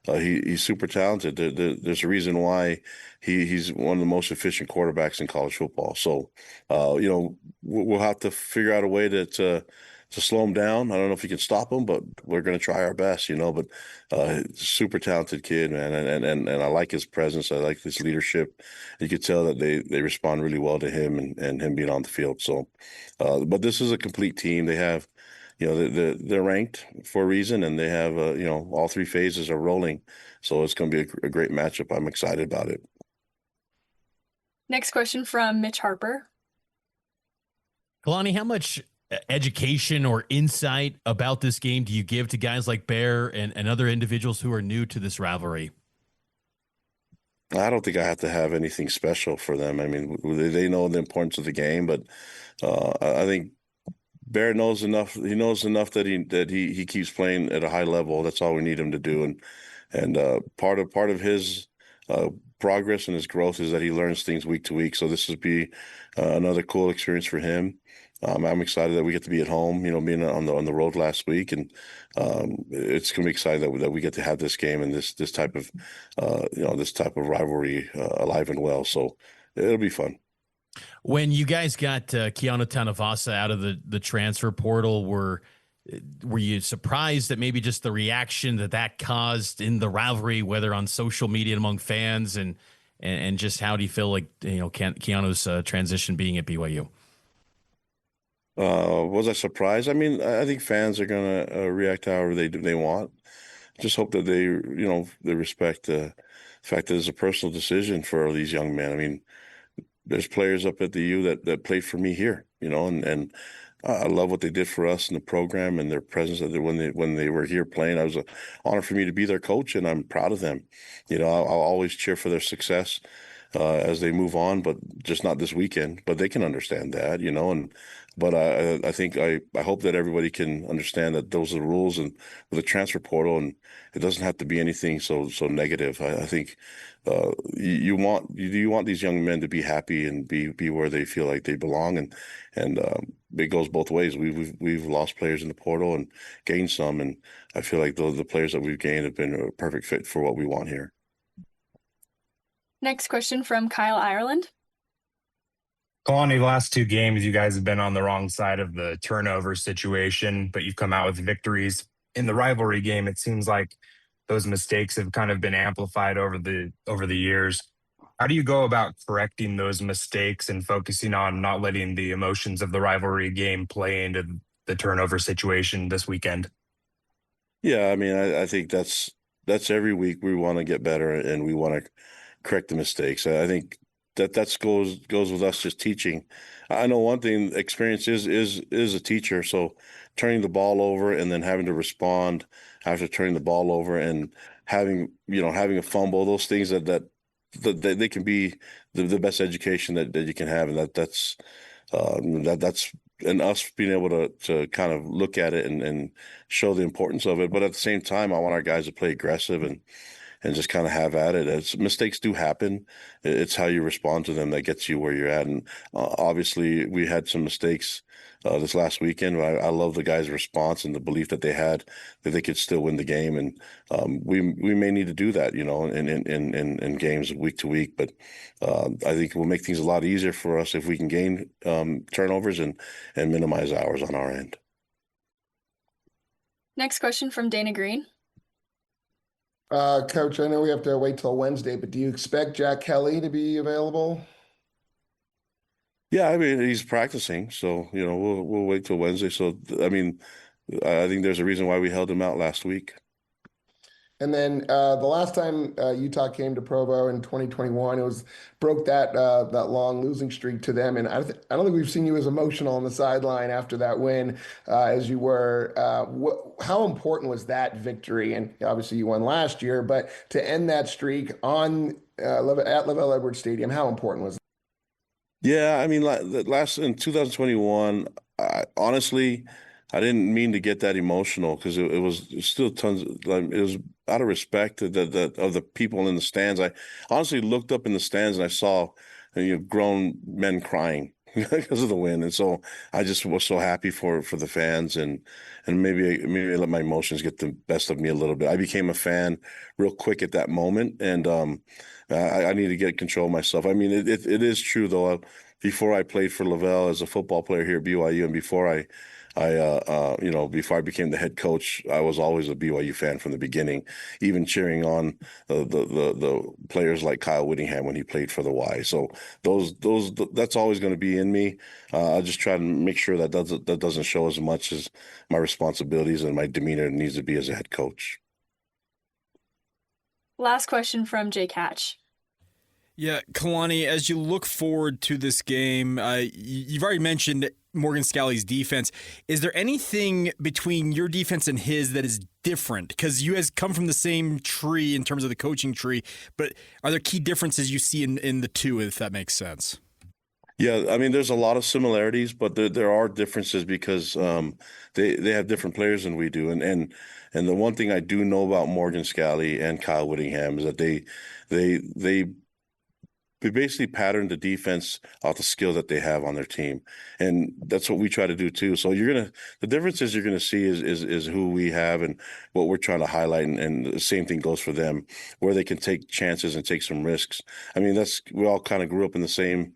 he's super talented. There's a reason why he's one of the most efficient quarterbacks in college football. So, we'll have to figure out a way to slow him down. I don't know if you can stop him, but we're going to try our best, But super talented kid, man, and I like his presence. I like his leadership. You could tell that they respond really well to him and him being on the field. So, but this is a complete team. They have, they're ranked for a reason, and they have, all three phases are rolling. So it's going to be a great matchup. I'm excited about it. Next question from Mitch Harper. Kalani, how much education or insight about this game do you give to guys like Bear and other individuals who are new to this rivalry? I don't think I have to have anything special for them. I mean, they know the importance of the game, but I think Bear knows enough. He knows enough that he keeps playing at a high level. That's all we need him to do. And part of his progress and his growth is that he learns things week to week. So this would be another cool experience for him. I'm excited that we get to be at home, being on the road last week, and it's going to be exciting that we get to have this game and this type of rivalry alive and well. So it'll be fun. When you guys got Keanu Tanavasa out of the transfer portal, were you surprised at maybe just the reaction that caused in the rivalry, whether on social media and among fans, and just how do you feel like Keanu's transition being at BYU? Was I surprised? I mean, I think fans are going to react however they want. Just hope that they respect the fact that it's a personal decision for these young men. I mean, there's players up at the U that played for me here, and I love what they did for us in the program and their presence when they were here playing. It was an honor for me to be their coach, and I'm proud of them. I'll always cheer for their success as they move on, but just not this weekend. But they can understand that, But I think I hope that everybody can understand that those are the rules and with the transfer portal, and it doesn't have to be anything so negative. I think you want these young men to be happy and be where they feel like they belong, and it goes both ways. We've lost players in the portal and gained some, and I feel like the players that we've gained have been a perfect fit for what we want here. Next question from Kyle Ireland. Kalani, the last two games, you guys have been on the wrong side of the turnover situation, but you've come out with victories. In the rivalry game, it seems like those mistakes have kind of been amplified over the years. How do you go about correcting those mistakes and focusing on not letting the emotions of the rivalry game play into the turnover situation this weekend? Yeah, I mean, I think that's every week we want to get better and we want to correct the mistakes. I think that goes with us just teaching. I know one thing, experience is a teacher. So turning the ball over and then having to respond after turning the ball over and having a fumble, those things that they can be the best education that you can have, and that's and us being able to kind of look at it and show the importance of it. But at the same time, I want our guys to play aggressive and just kind of have at it. Mistakes do happen. It's how you respond to them that gets you where you're at. And obviously, we had some mistakes this last weekend. I love the guys' response and the belief that they had that they could still win the game. And we may need to do that, in games week to week. But I think it will make things a lot easier for us if we can gain turnovers and minimize hours on our end. Next question from Dana Green. Coach, I know we have to wait till Wednesday, but do you expect Jack Kelly to be available? Yeah, I mean, he's practicing, so we'll wait till Wednesday. So I mean, I think there's a reason why we held him out last week. And then the last time Utah came to Provo in 2021, it broke that long losing streak to them. And I don't think we've seen you as emotional on the sideline after that win as you were. How important was that victory? And obviously you won last year, but to end that streak at Lavelle Edwards Stadium, how important was that? Yeah, I mean, in 2021, honestly, I didn't mean to get that emotional because it was still tons. It was out of respect of the people in the stands. I honestly looked up in the stands and I saw grown men crying because of the win, and so I just was so happy for the fans, and maybe I let my emotions get the best of me a little bit. I became a fan real quick at that moment, and I need to get control of myself. I mean, it is true though. Before I played for Lavelle as a football player here at BYU, and before I became the head coach, I was always a BYU fan from the beginning, even cheering on the players like Kyle Whittingham when he played for the Y. So that's always going to be in me. I just try to make sure that doesn't show as much as my responsibilities and my demeanor needs to be as a head coach. Last question from Jake Hatch. Yeah, Kalani, as you look forward to this game, you've already mentioned Morgan Scalley's defense. Is there anything between your defense and his that is different? Because you guys come from the same tree in terms of the coaching tree, but are there key differences you see in the two, if that makes sense? Yeah, I mean, there's a lot of similarities, but there are differences because they have different players than we do. And the one thing I do know about Morgan Scalley and Kyle Whittingham is that they basically pattern the defense off the skill that they have on their team. And that's what we try to do too. So the differences you're gonna see is who we have and what we're trying to highlight. And the same thing goes for them, where they can take chances and take some risks. I mean, we all kind of grew up in the same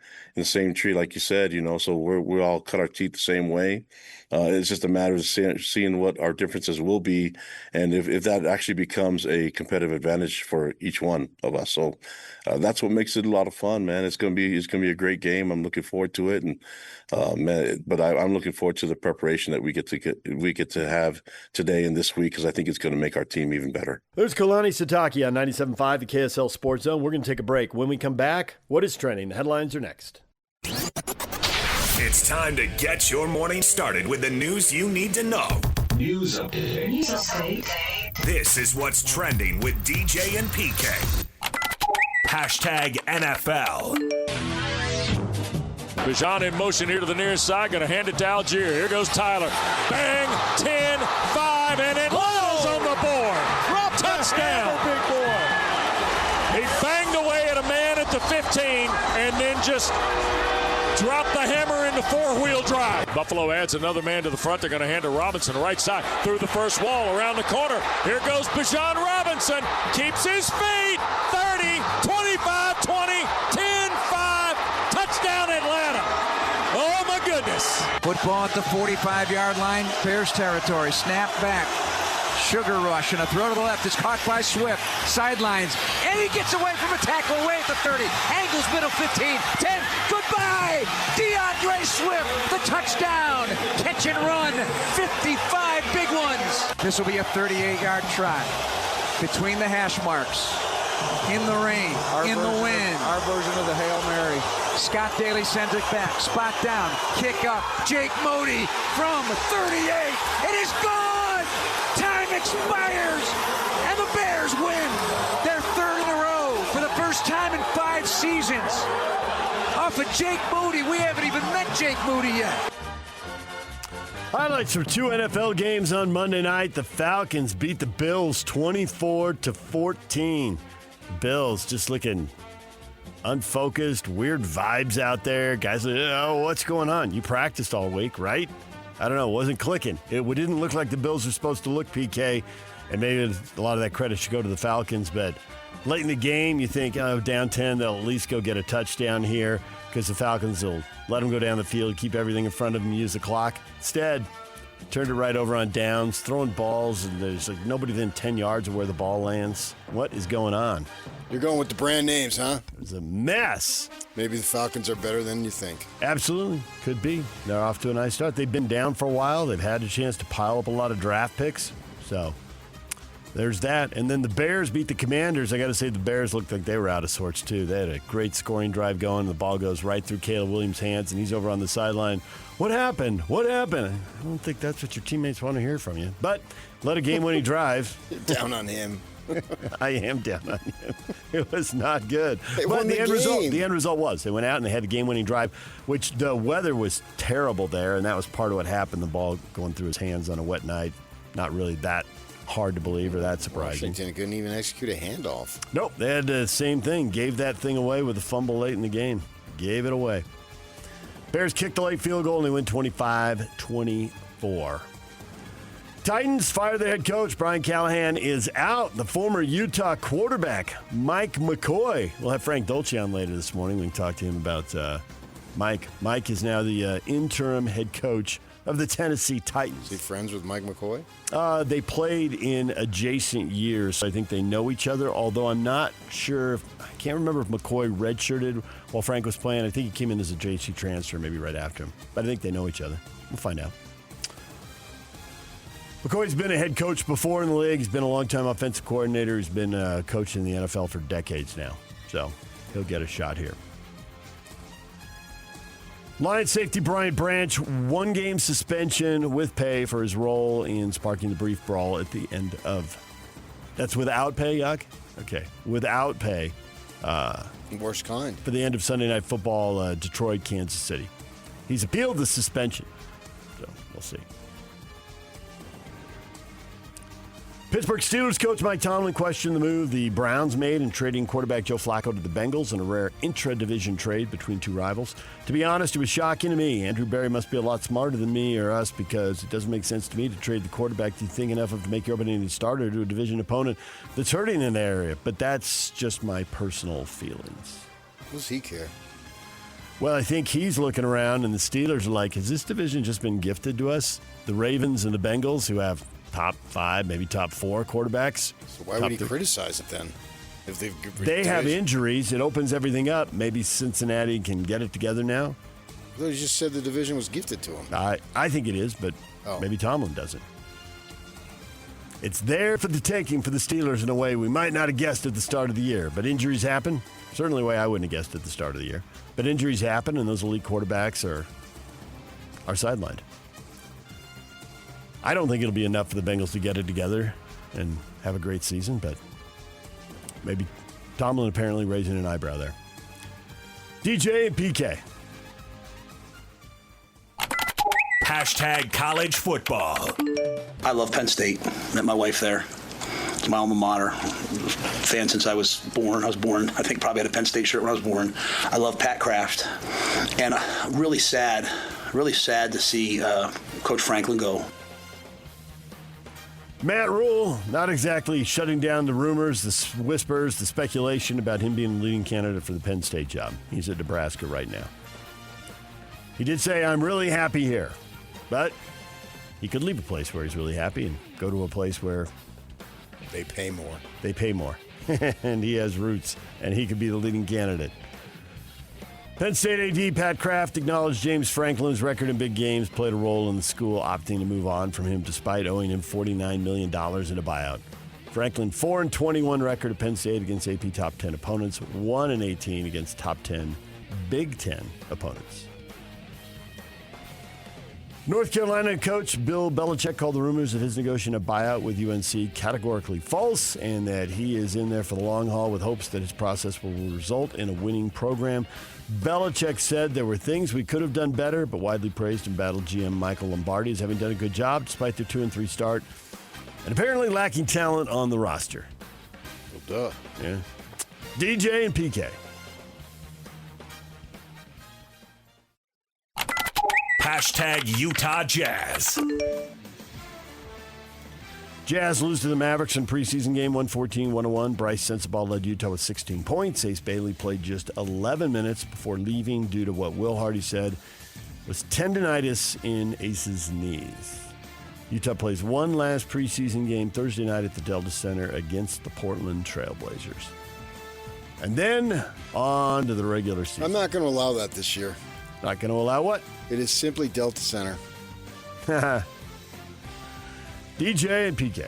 tree, like you said, so we all cut our teeth the same way. It's just a matter of seeing what our differences will be, and if that actually becomes a competitive advantage for each one of us. So that's what makes it a lot of fun, man. It's gonna be a great game. I'm looking forward to it, and but I'm looking forward to the preparation that we get to have today and this week, because I think it's going to make our team even better. There's Kalani Sitake on 97.5, the KSL Sports Zone. We're going to take a break. When we come back, what is trending? The headlines are next. It's time to get your morning started with the news you need to know. News update. This is what's trending with DJ and PK. Hashtag NFL. Bijan in motion here to the near side, going to hand it to Algier. Here goes Tyler. Bang, 10, 5, and it lands on the board. Touchdown. Big boy. He banged away at a man at the 15 and then just dropped the hammer into four-wheel drive. Buffalo adds another man to the front. They're going to hand to Robinson, right side, through the first wall, around the corner. Here goes Bijan Robinson. Keeps his feet. 30, 25, 20, 10, 5. Touchdown Atlanta. Oh, my goodness. Football at the 45-yard line. Bears territory. Snap back. Sugar rush and a throw to the left is caught by Swift. Sidelines. And he gets away from a tackle away at the 30. Angles middle 15. 10. Goodbye. DeAndre Swift. The touchdown. Catch and run. 55 big ones. This will be a 38-yard trot between the hash marks. In the rain. In the wind. Our version of the Hail Mary. Scott Daly sends it back. Spot down. Kick up. Jake Modi from 38. It is gone. Time expires. And the Bears win. Their third in a row for the first time in 5 seasons. Off of Jake Moody. We haven't even met Jake Moody yet. Highlights for 2 NFL games on Monday night. The Falcons beat the Bills 24-14. Bills just looking unfocused, weird vibes out there. Guys like, oh, what's going on? You practiced all week, right? I don't know. It wasn't clicking. It didn't look like the Bills were supposed to look, PK. And maybe a lot of that credit should go to the Falcons. But late in the game, you think, oh, down 10, they'll at least go get a touchdown here because the Falcons will let them go down the field, keep everything in front of them, use the clock. Instead, Turned it right over on downs, throwing balls, and there's like nobody within 10 yards of where the ball lands. What is going on? You're going with the brand names, huh? It's a mess. Maybe the Falcons are better than you think. Absolutely. Could be. They're off to a nice start. They've been down for a while. They've had a chance to pile up a lot of draft picks. So there's that. And then the Bears beat the Commanders. I got to say, the Bears looked like they were out of sorts, too. They had a great scoring drive going. The ball goes right through Caleb Williams' hands, and he's over on the sideline. What happened? What happened? I don't think that's what your teammates want to hear from you. But let a game-winning drive. Down on him. I am down on him. It was not good. They but won the the end result was they went out and they had the game-winning drive, which the weather was terrible there, and that was part of what happened. The ball going through his hands on a wet night. Not really that hard to believe or that surprising. Washington couldn't even execute a handoff. Nope, they had the same thing. Gave that thing away with a fumble late in the game. Gave it away. Bears kicked the late field goal and they win 25-24. Titans fire their head coach. Brian Callahan is out. The former Utah quarterback, Mike McCoy. We'll have Frank Dolce on later this morning. We can talk to him about Mike. Mike is now the interim head coach of the Tennessee Titans. Is he friends with Mike McCoy? They played in adjacent years, so I think they know each other, although I'm not sure. I can't remember if McCoy redshirted while Frank was playing. I think he came in as a JC transfer maybe right after him. But I think they know each other. We'll find out. McCoy's been a head coach before in the league. He's been a long-time offensive coordinator. He's been a coach in the NFL for decades now. So he'll get a shot here. Lions safety Brian Branch, 1-game suspension with pay for his role in sparking the brief brawl at the end of. That's without pay, Yuck? Okay. Without pay. Worst kind. For the end of Sunday Night Football, Detroit, Kansas City. He's appealed the suspension. So we'll see. Pittsburgh Steelers coach Mike Tomlin questioned the move the Browns made in trading quarterback Joe Flacco to the Bengals in a rare intra-division trade between two rivals. To be honest, it was shocking to me. Andrew Berry must be a lot smarter than me or us because it doesn't make sense to me to trade the quarterback you think enough of to make your opening starter to a division opponent that's hurting in the area. But that's just my personal feelings. What does he care? Well, I think he's looking around and the Steelers are like, has this division just been gifted to us? The Ravens and the Bengals, who have top 5, maybe top 4 quarterbacks. So why would he criticize it then? If they have injuries, it opens everything up. Maybe Cincinnati can get it together now. Well, you just said the division was gifted to him. I think it is, but maybe Tomlin doesn't. It's there for the taking for the Steelers in a way we might not have guessed at the start of the year. But injuries happen. Certainly a way I wouldn't have guessed at the start of the year. But injuries happen, and those elite quarterbacks are sidelined. I don't think it'll be enough for the Bengals to get it together and have a great season, but maybe Tomlin apparently raising an eyebrow there. DJ and PK. Hashtag college football. I love Penn State. Met my wife there. It's my alma mater. Fan since I was born. I think probably had a Penn State shirt when I was born. I love Pat Kraft. And really sad to see Coach Franklin go. Matt Rule, not exactly shutting down the rumors, the whispers, the speculation about him being the leading candidate for the Penn State job. He's at Nebraska right now. He did say, I'm really happy here. But he could leave a place where he's really happy and go to a place where they pay more. And he has roots, and he could be the leading candidate. Penn State AD Pat Kraft acknowledged James Franklin's record in big games played a role in the school opting to move on from him despite owing him $49 million in a buyout. Franklin 4-21 record at Penn State against AP top 10 opponents, 1-18 against top 10 Big Ten opponents. North Carolina coach Bill Belichick called the rumors of his negotiating a buyout with UNC categorically false and that he is in there for the long haul with hopes that his process will result in a winning program. Belichick said there were things we could have done better, but widely praised and battled GM Michael Lombardi as having done a good job despite their 2-3 start and apparently lacking talent on the roster. Well, duh. Yeah. DJ and PK. Hashtag Utah Jazz. Jazz lose to the Mavericks in preseason game 114-101. Bryce Sensabaugh led Utah with 16 points. Ace Bailey played just 11 minutes before leaving due to what Will Hardy said was tendinitis in Ace's knees. Utah plays one last preseason game Thursday night at the Delta Center against the Portland Trailblazers. And then on to the regular season. I'm not going to allow that this year. Not going to allow what? It is simply Delta Center. DJ and PK.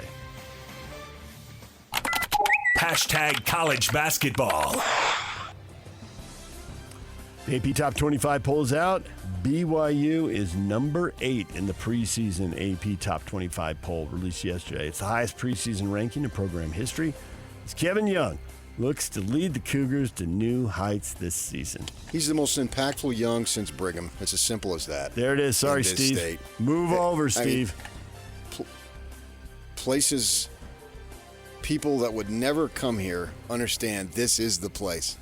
Hashtag college basketball. The AP Top 25 polls out. BYU is number 8 in the preseason AP Top 25 poll released yesterday. It's the highest preseason ranking in program history. As Kevin Young looks to lead the Cougars to new heights this season. He's the most impactful Young since Brigham. It's as simple as that. There it is. Sorry, Steve. State. Move over, Steve. Places, people that would never come here understand this is the place.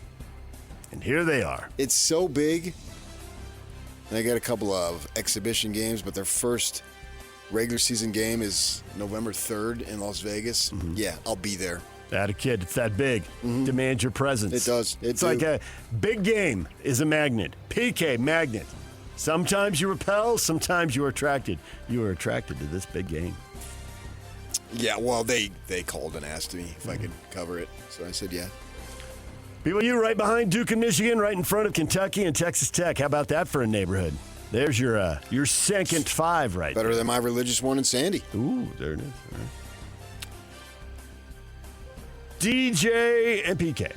And here they are. It's so big. They got a couple of exhibition games, but their first regular season game is November 3rd in Las Vegas. Mm-hmm. Yeah, I'll be there. That a kid. It's that big. Mm-hmm. Demand your presence. It does. It's like a big game is a magnet. PK, magnet. Sometimes you repel, sometimes you are attracted. You are attracted to this big game. Yeah, well, they called and asked me if I could cover it, so I said yeah. BYU right behind Duke and Michigan, right in front of Kentucky and Texas Tech. How about that for a neighborhood? There's your second 5 right Better there. than my religious one in Sandy. Ooh, there it is. All right. DJ and PK.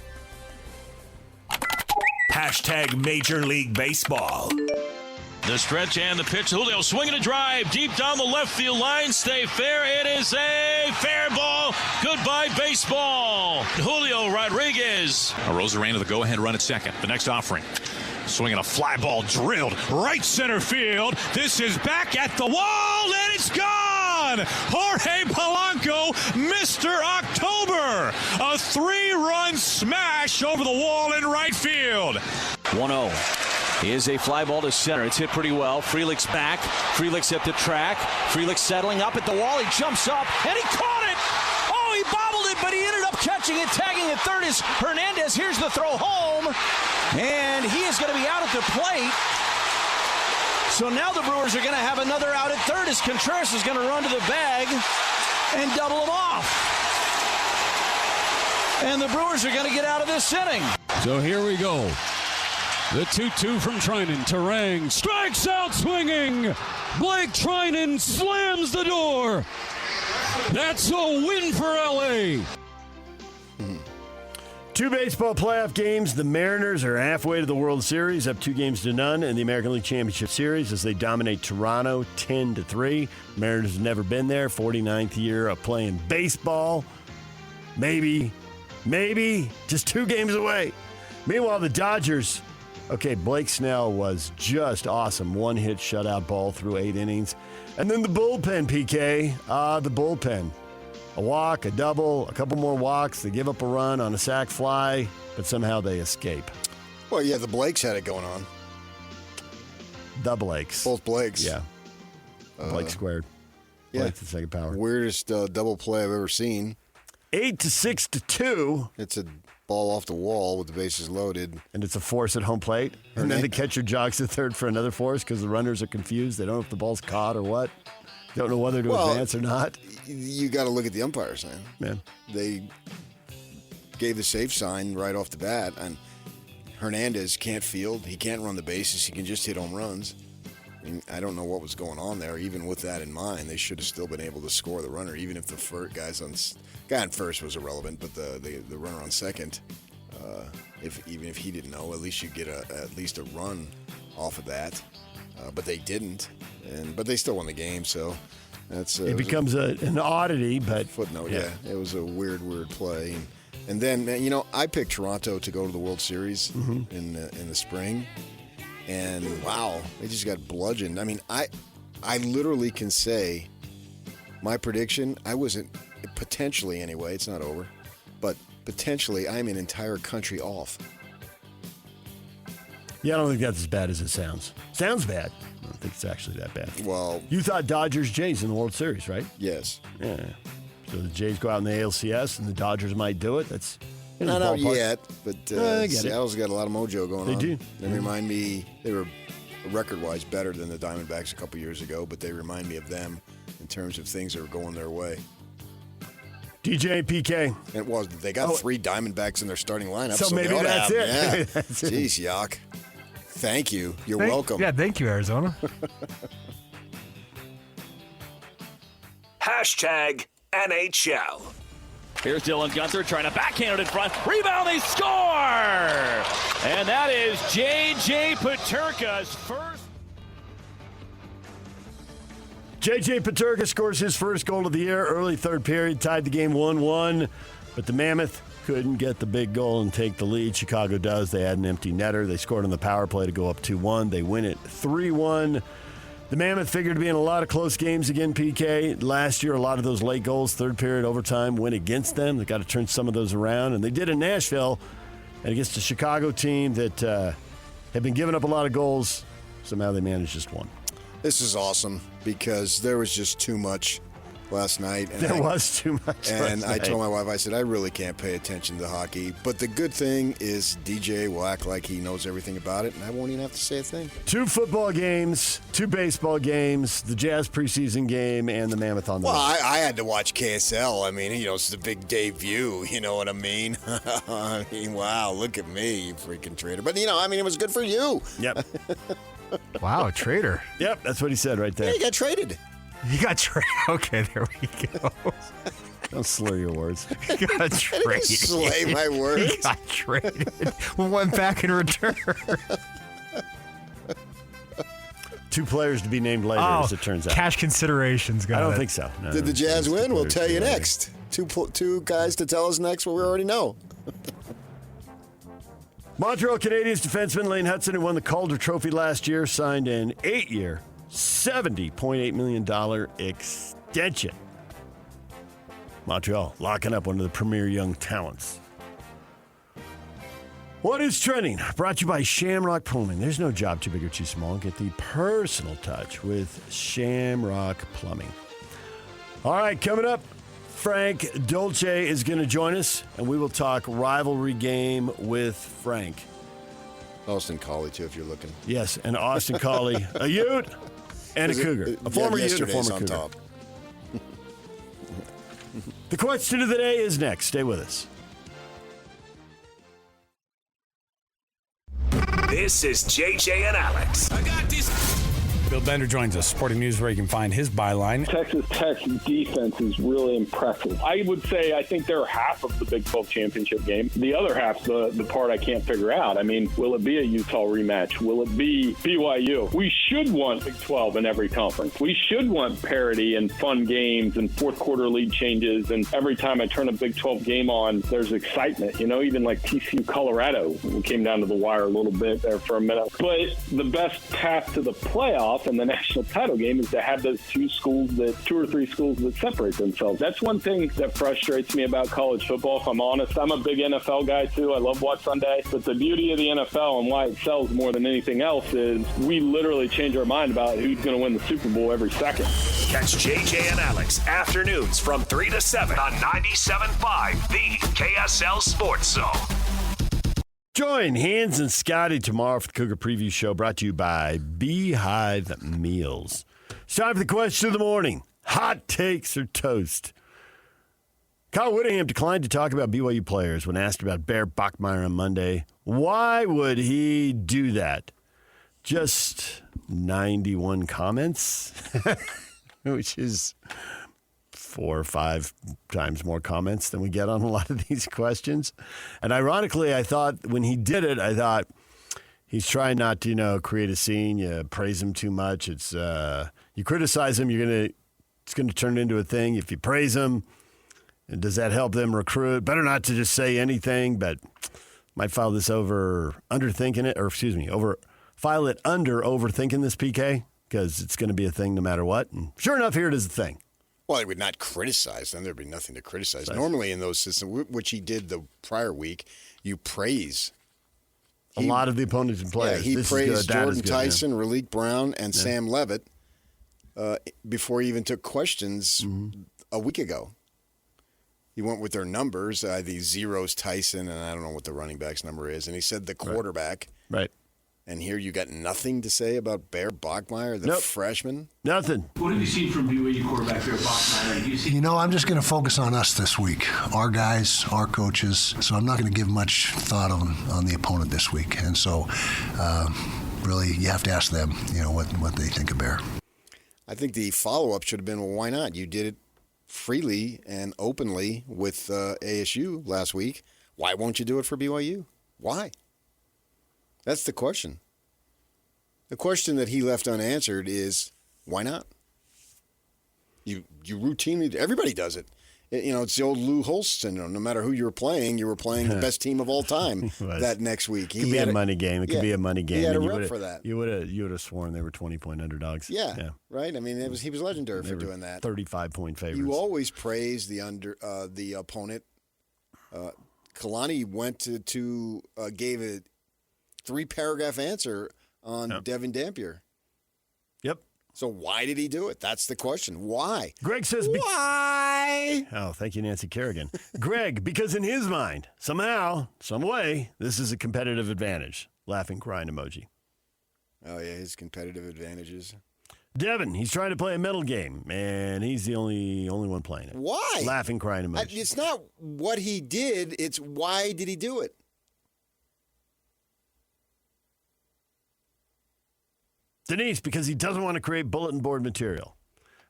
Hashtag Major League Baseball. The stretch and the pitch. Julio swinging a drive deep down the left field line. Stay fair. It is a fair ball. Goodbye, baseball. Julio Rodriguez. Rosarena, the go-ahead run at second. The next offering. Swinging a fly ball drilled right center field. This is back at the wall, and it's gone. Jorge Polanco, Mr. October. A 3-run smash over the wall in right field. 1-0. Is a fly ball to center. It's hit pretty well. Frelick's back. Frelick's at the track. Frelick settling up at the wall. He jumps up, and he caught it. Oh, he bobbled it, but he ended up catching it. Tagging at third is Hernandez. Here's the throw home, and he is going to be out at the plate. So now the Brewers are going to have another out at third as Contreras is going to run to the bag and double him off. And the Brewers are going to get out of this inning. So here we go. The 2-2 from Trinan. Terang strikes out swinging. Blake Trinan slams the door. That's a win for LA. 2 baseball playoff games. The Mariners are halfway to the World Series, up 2-0 in the American League Championship Series as they dominate Toronto 10-3. Mariners have never been there. 49th year of playing baseball. Maybe, just 2 games away. Meanwhile, the Dodgers. Okay, Blake Snell was just awesome. 1-hit shutout ball through 8 innings. And then the bullpen, PK. The bullpen. A walk, a double, a couple more walks. They give up a run on a sac fly, but somehow they escape. Well, yeah, the Blakes had it going on. The Blakes. Both Blakes. Yeah. Blake squared. Yeah. Blake's the second power. Weirdest double play I've ever seen. 8-6-2. It's a ball off the wall with the bases loaded. And it's a force at home plate. And then the catcher jogs to third for another force because the runners are confused. They don't know if the ball's caught or what. Don't know whether to advance or not. You got to look at the umpires, man. Yeah. They gave the safe sign right off the bat, and Hernandez can't field. He can't run the bases. He can just hit home runs. I mean, I don't know what was going on there. Even with that in mind, they should have still been able to score the runner, even if the guy on first was irrelevant, but the runner on second, even if he didn't know, at least you get at least a run off of that. But they didn't, but they still won the game. So that's it becomes an oddity. But footnote, yeah, it was a weird play. And then I picked Toronto to go to the World Series in the spring, and wow, they just got bludgeoned. I mean, I literally can say my prediction. I wasn't potentially anyway. It's not over, but potentially I'm an entire country off. Yeah, I don't think that's as bad as it sounds. Sounds bad. I don't think it's actually that bad. Well, you thought Dodgers-Jays in the World Series, right? Yes. Yeah. So the Jays go out in the ALCS, and the Dodgers might do it. That's not out yet, but Seattle's got a lot of mojo going on. They do. They remind me they were record-wise better than the Diamondbacks a couple years ago, but they remind me of them in terms of things that are going their way. DJ PK. It was. They got 3 Diamondbacks in their starting lineup. So maybe that's it. Yeah. That's it. Jeez, Yak. Thank you. You're welcome. Yeah, thank you, Arizona. #NHL. Here's Dylan Gunther trying to backhand it in front. Rebound, they score! And that is J.J. Peterka's first. J.J. Peterka scores his first goal of the year. Early third period, tied the game 1-1. But the Mammoth couldn't get the big goal and take the lead. Chicago does. They had an empty netter. They scored on the power play to go up 2-1. They win it 3-1. The Mammoth figured to be in a lot of close games again, PK. Last year, a lot of those late goals, third period, overtime, went against them. They got to turn some of those around, and they did in Nashville. And against a Chicago team that had been giving up a lot of goals, somehow they managed just one. This is awesome because there was just too much last night. And there was too much And last I night. told my wife, I said, I really can't pay attention to hockey. But the good thing is DJ will act like he knows everything about it, and I won't even have to say a thing. 2 football games, 2 baseball games, the Jazz preseason game, and the Mammoth on the Well, road. I had to watch KSL. I mean, it's the big debut. You know what I mean? I mean, wow, look at me, you freaking traitor. But, it was good for you. Yep. Wow, a traitor. Yep, that's what he said right there. Yeah, you got traded. You got traded. Okay, there we go. Don't slur your words. You got traded. Slay my words. He got traded. We went back in return. 2 players to be named later, as it turns out. Cash considerations, got I don't it. think so. No, Did the Jazz win? We'll tell you next. Two guys to tell us next what we already know. Montreal Canadiens defenseman Lane Hudson, who won the Calder Trophy last year, signed an 8-year, $70.8 million extension. Montreal locking up one of the premier young talents. What is trending? Brought to you by Shamrock Plumbing. There's no job too big or too small. Get the personal touch with Shamrock Plumbing. All right, coming up, Frank Dolce is going to join us, and we will talk rivalry game with Frank. Austin Collie, too, if you're looking. Yes, and Austin Collie, a Ute and a Cougar. A former Ute and a former Cougar. Top. The question of the day is next. Stay with us. This is JJ and Alex. I got this. Bill Bender joins us. Sporting News, where you can find his byline. Texas Tech's defense is really impressive. I would say I think they're half of the Big 12 championship game. The other half's the part I can't figure out. I mean, will it be a Utah rematch? Will it be BYU? We should want Big 12 in every conference. We should want parity and fun games and fourth quarter lead changes. And every time I turn a Big 12 game on, there's excitement. Even like TCU Colorado. We came down to the wire a little bit there for a minute. But the best path to the playoff and the national title game is to have those 2 or 3 schools that separate themselves. That's one thing that frustrates me about college football, if I'm honest. I'm a big NFL guy too. I love Watch Sunday. But the beauty of the NFL and why it sells more than anything else is we literally change our mind about who's going to win the Super Bowl every second. Catch JJ and Alex afternoons from 3 to 7 on 97.5, the KSL Sports Zone. Join Hans and Scotty tomorrow for the Cougar Preview Show, brought to you by Beehive Meals. It's time for the question of the morning. Hot takes or toast? Kyle Whittingham declined to talk about BYU players when asked about Bear Bachmeier on Monday. Why would he do that? Just 91 comments, which is 4 or 5 times more comments than we get on a lot of these questions. And ironically, I thought when he did it, I thought he's trying not to, create a scene. You praise him too much. It's you criticize him, it's going to turn into a thing. If you praise him, does that help them recruit? Better not to just say anything, but might file this over underthinking it, file it under overthinking this, PK, because it's going to be a thing no matter what. And sure enough, here it is a thing. Well, he would not criticize them. There'd be nothing to criticize. Normally in those systems, which he did the prior week, you praise. A lot of the opponents and players. Yeah, he praised Jordan Tyson, Raleek Brown, and Sam Levitt before he even took questions a week ago. He went with their numbers, the zeros Tyson, and I don't know what the running back's number is, and he said the quarterback. Right. And here you got nothing to say about Bear Bachmeier, the freshman? Nothing. What have you seen from BYU quarterback Bear Bachmeier? I'm just going to focus on us this week, our guys, our coaches. So I'm not going to give much thought on the opponent this week. And so, really, you have to ask them, what they think of Bear. I think the follow-up should have been, well, why not? You did it freely and openly with ASU last week. Why won't you do it for BYU? Why? That's the question. The question that he left unanswered is, why not? You routinely, everybody does it. It's the old Lou Holtz syndrome. No matter who you were playing the best team of all time that next week. It could be a money game. It could be a money game. He had a and rep for that. You would have sworn they were 20-point underdogs. Yeah, right? I mean, he was legendary for doing that. 35-point favorites. You always praise the opponent. Kalani went to gave a 3-paragraph answer on Devin Dampier. Yep. So why did he do it? That's the question. Why? Greg says why? Oh, thank you, Nancy Kerrigan. Greg, because in his mind, somehow, some way, this is a competitive advantage. Laughing, crying emoji. Oh, yeah, his competitive advantages. Devin, he's trying to play a mental game, and he's the only one playing it. Why? Laughing, crying emoji. It's not what he did. It's why did he do it? Denise, because he doesn't want to create bulletin board material,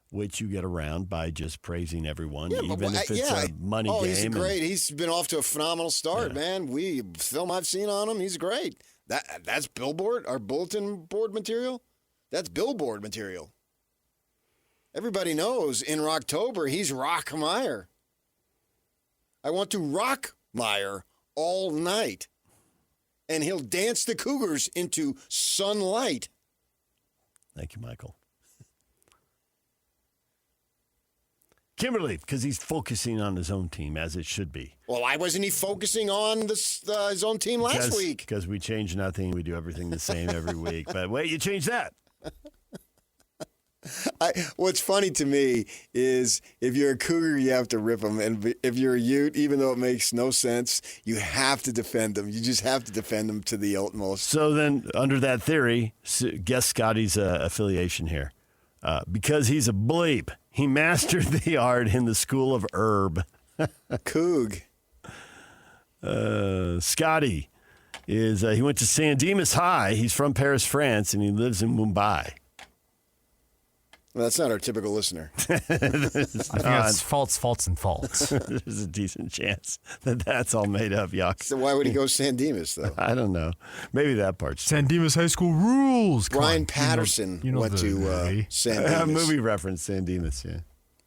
which you get around by just praising everyone, even if it's a money game. Oh, he's great. He's been off to a phenomenal start, man. Film I've seen on him, he's great. That's billboard, our bulletin board material. That's billboard material. Everybody knows in Rocktober, he's Rock Meyer. I want to rock Meyer all night. And he'll dance the Cougars into sunlight. Thank you, Michael. Kimberly, because he's focusing on his own team, as it should be. Well, why wasn't he focusing on his own team last week? Because we change nothing. We do everything the same every week. But wait, you change that. What's funny to me is if you're a Cougar, you have to rip them. And if you're a Ute, even though it makes no sense, you have to defend them. You just have to defend them to the utmost. So then, under that theory, guess Scotty's affiliation here. Because he's a bleep, he mastered the art in the school of herb. Coug. Scotty he went to San Dimas High. He's from Paris, France, and he lives in Mumbai. Well, that's not our typical listener. I think that's faults, and faults. There's a decent chance that that's all made up, yuck. So why would he go San Dimas, though? I don't know. Maybe that part's San Dimas High School rules. Brian Patterson went to San Dimas. Movie reference, San Dimas, yeah.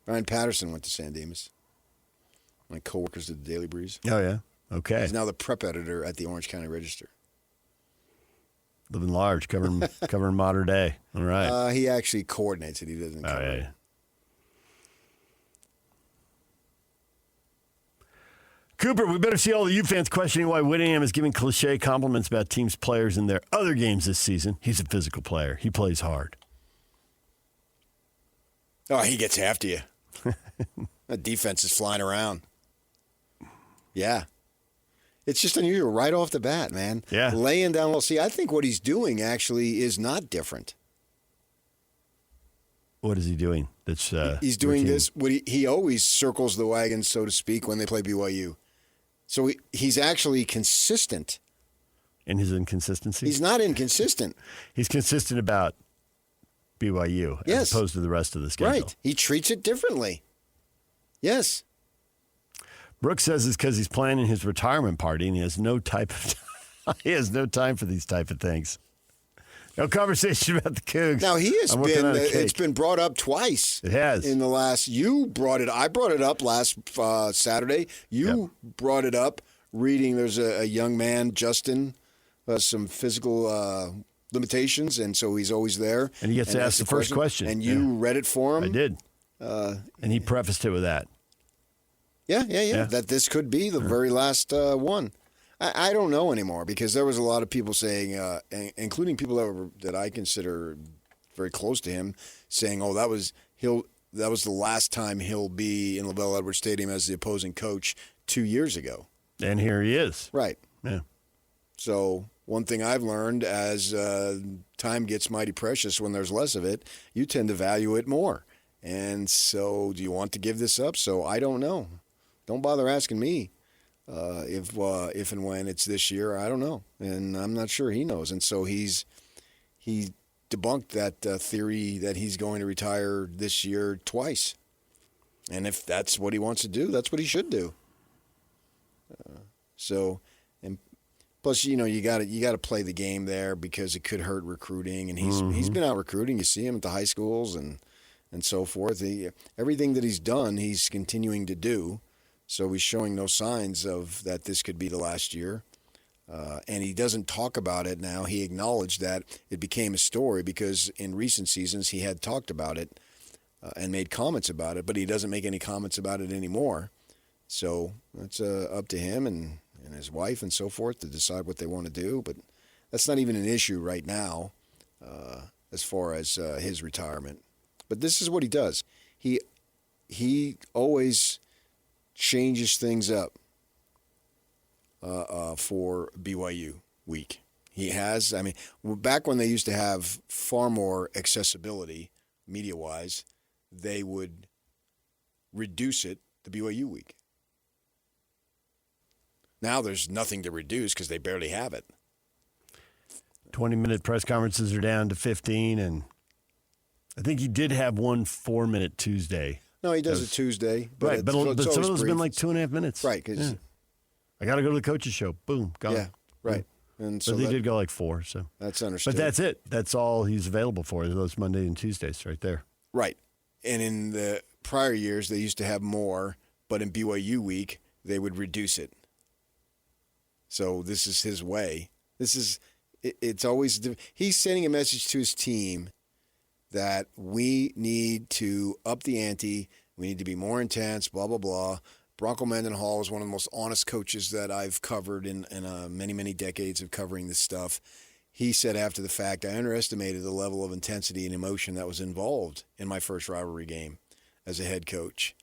Brian Patterson went to San Dimas. My coworkers at the Daily Breeze. Oh, yeah? Okay. He's now the prep editor at the Orange County Register. Living large, covering modern day. All right. He actually coordinates it. He doesn't cover it. Cooper, we better see all the U fans questioning why Whittingham is giving cliche compliments about teams' players in their other games this season. He's a physical player. He plays hard. Oh, he gets after you. The defense is flying around. Yeah. It's just unusual right off the bat, man. Yeah. Laying down low. See, I think what he's doing actually is not different. What is he doing? That's he's doing this. He always circles the wagon, so to speak, when they play BYU. So he's actually consistent. In his inconsistency? He's not inconsistent. He's consistent about BYU as opposed to the rest of the schedule. Right. He treats it differently. Yes. Brooks says it's because he's planning his retirement party and he has no time for these type of things. No conversation about the Cougs. Now it's been brought up twice. It has. In the last, I brought it up last Saturday. You brought it up reading, there's a young man, Justin, some physical limitations, and so he's always there. And he gets to ask the first question. And you read it for him. I did. And he prefaced it with that. Yeah. That this could be the very last one. I don't know anymore because there was a lot of people saying, including people that I consider very close to him, saying, "Oh, that was the last time he'll be in LaBelle Edwards Stadium as the opposing coach 2 years ago." And here he is. Right. Yeah. So one thing I've learned as time gets mighty precious when there's less of it, you tend to value it more. And so do you want to give this up? So I don't know. Don't bother asking me if and when it's this year. I don't know. And I'm not sure he knows. And so he debunked that theory that he's going to retire this year twice. And if that's what he wants to do, that's what he should do. And plus, you got to play the game there because it could hurt recruiting. And he's been out recruiting. You see him at the high schools and so forth. Everything that he's done, he's continuing to do. So he's showing no signs of that this could be the last year. And he doesn't talk about it now. He acknowledged that it became a story because in recent seasons he had talked about it and made comments about it, but he doesn't make any comments about it anymore. So it's up to him and his wife and so forth to decide what they want to do. But that's not even an issue right now as far as his retirement. But this is what he does. He always changes things up for BYU week. He has. I mean, back when they used to have far more accessibility media-wise, they would reduce it the BYU week. Now there's nothing to reduce because they barely have it. 20-minute press conferences are down to 15, and I think he did have one 4-minute Tuesday. No, he does it Tuesday. But right, but some of those have been like 2.5 minutes. Right. Yeah. I got to go to the coach's show. Boom, gone. Yeah, right. And so but they did go like 4. So that's understood. But that's it. That's all he's available for, those Monday and Tuesdays right there. Right. And in the prior years, they used to have more, but in BYU week, they would reduce it. So this is his way. It's always, he's sending a message to his team that we need to up the ante. We need to be more intense, blah, blah, blah. Bronco Mendenhall is one of the most honest coaches that I've covered in many, many decades of covering this stuff. He said after the fact, I underestimated the level of intensity and emotion that was involved in my first rivalry game as a head coach.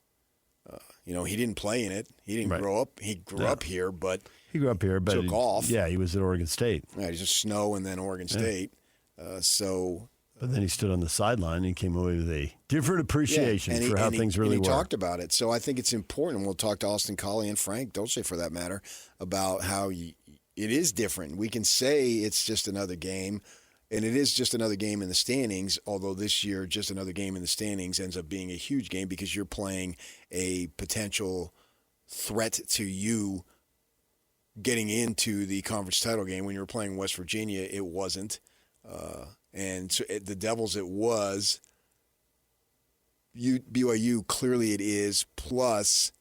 He didn't play in it. He didn't grow up. He grew up here, but he grew up here, but took off. Yeah, he was at Oregon State. Right, he's just Snow and then Oregon State. But then he stood on the sideline and came away with a different appreciation for how things really were. He talked about it. So I think it's important. We'll talk to Austin Collie and Frank Dolce, for that matter, about how it is different. We can say it's just another game, and it is just another game in the standings, although this year just another game in the standings ends up being a huge game because you're playing a potential threat to you getting into the conference title game. When you were playing West Virginia, it wasn't. And so the Devils, it was. BYU, clearly it is, plus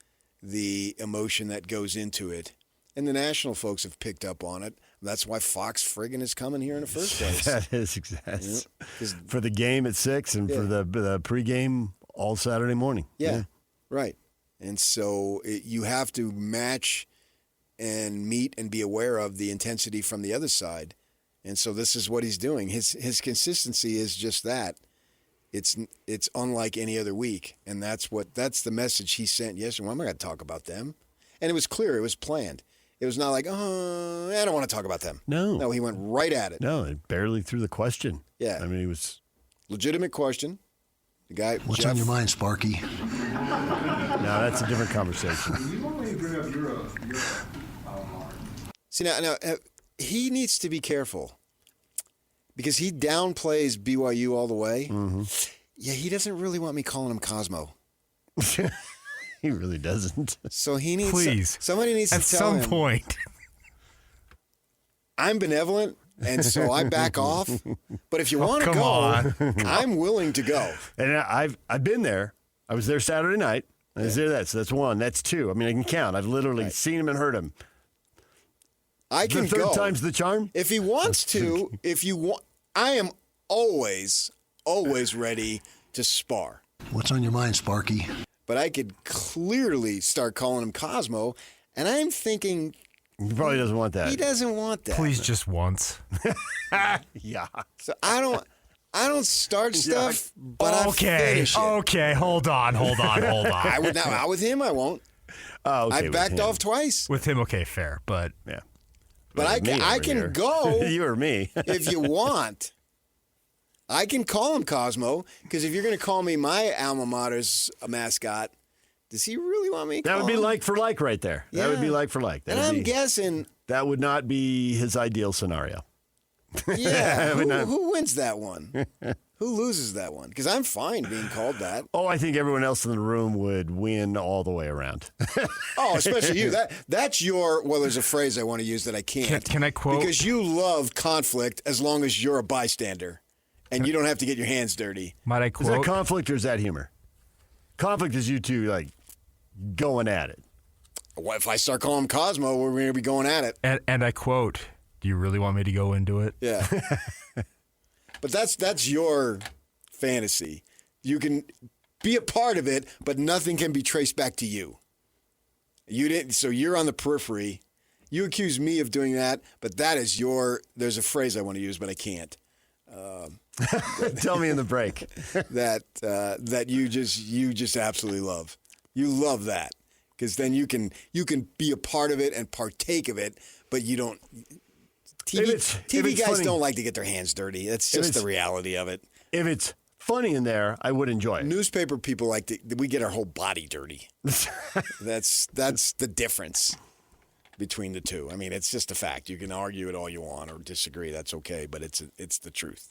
the emotion that goes into it. And the national folks have picked up on it. That's why Fox friggin' is coming here in the first place. That is exactly. For the game at 6 and for the pregame all Saturday morning. Yeah, right. And so you have to match and meet and be aware of the intensity from the other side. And so this is what he's doing. His consistency is just that. It's unlike any other week, and that's the message he sent yesterday. Well, I'm not going to talk about them, and it was clear. It was planned. It was not like, I don't want to talk about them. No, he went right at it. No, it barely threw the question. Yeah, I mean, it was legitimate question. The guy. What's on your mind, Sparky? No, that's a different conversation. You want me to bring up your See now. He needs to be careful because he downplays BYU all the way. Mm-hmm. Yeah, he doesn't really want me calling him Cosmo. He really doesn't. So he needs Please. Somebody needs to tell him. At some point. I'm benevolent, and so I back off. But if you want to go, I'm willing to go. And I've been there. I was there Saturday night. I was there so that's 1. That's 2. I mean, I can count. I've literally seen him and heard him. I can go. The third time's the charm? If he wants to, I am always ready to spar. What's on your mind, Sparky? But I could clearly start calling him Cosmo, and I'm thinking he probably doesn't want that. He doesn't want that. Please, just once. Yeah. So I don't start stuff, but I finish it. Okay, hold on. I would not with him. I won't. Oh, okay. I backed off twice. With him, okay, fair, but yeah. But I can go. You or me. If you want. I can call him Cosmo, because if you're going to call me my alma mater's mascot, does he really want me to That call would be him? like for like right there. Yeah. That would be like for like. And I'm guessing. That would not be his ideal scenario. Yeah. Who wins that one? Who loses that one? Because I'm fine being called that. Oh, I think everyone else in the room would win all the way around. Oh, especially you. That's your, well, there's a phrase I want to use that I can't. Can I quote? Because you love conflict as long as you're a bystander and you don't have to get your hands dirty. Might I Is quote? that conflict or is that humor? Conflict is you two, like, going at it. What if I start calling him Cosmo, we're going to be going at it. And I quote, do you really want me to go into it? Yeah. But that's your fantasy. You can be a part of it, but nothing can be traced back to you. You didn't, so you're on the periphery. You accuse me of doing that, but that is there's a phrase I want to use, but I can't. Tell me in the break. that you just absolutely love. You love that. Because then you can be a part of it and partake of it, but you don't. TV guys don't like to get their hands dirty. That's just the reality of it. If it's funny in there, I would enjoy it. Newspaper people we get our whole body dirty. That's the difference between the two. I mean, it's just a fact. You can argue it all you want or disagree. That's okay, but it's the truth.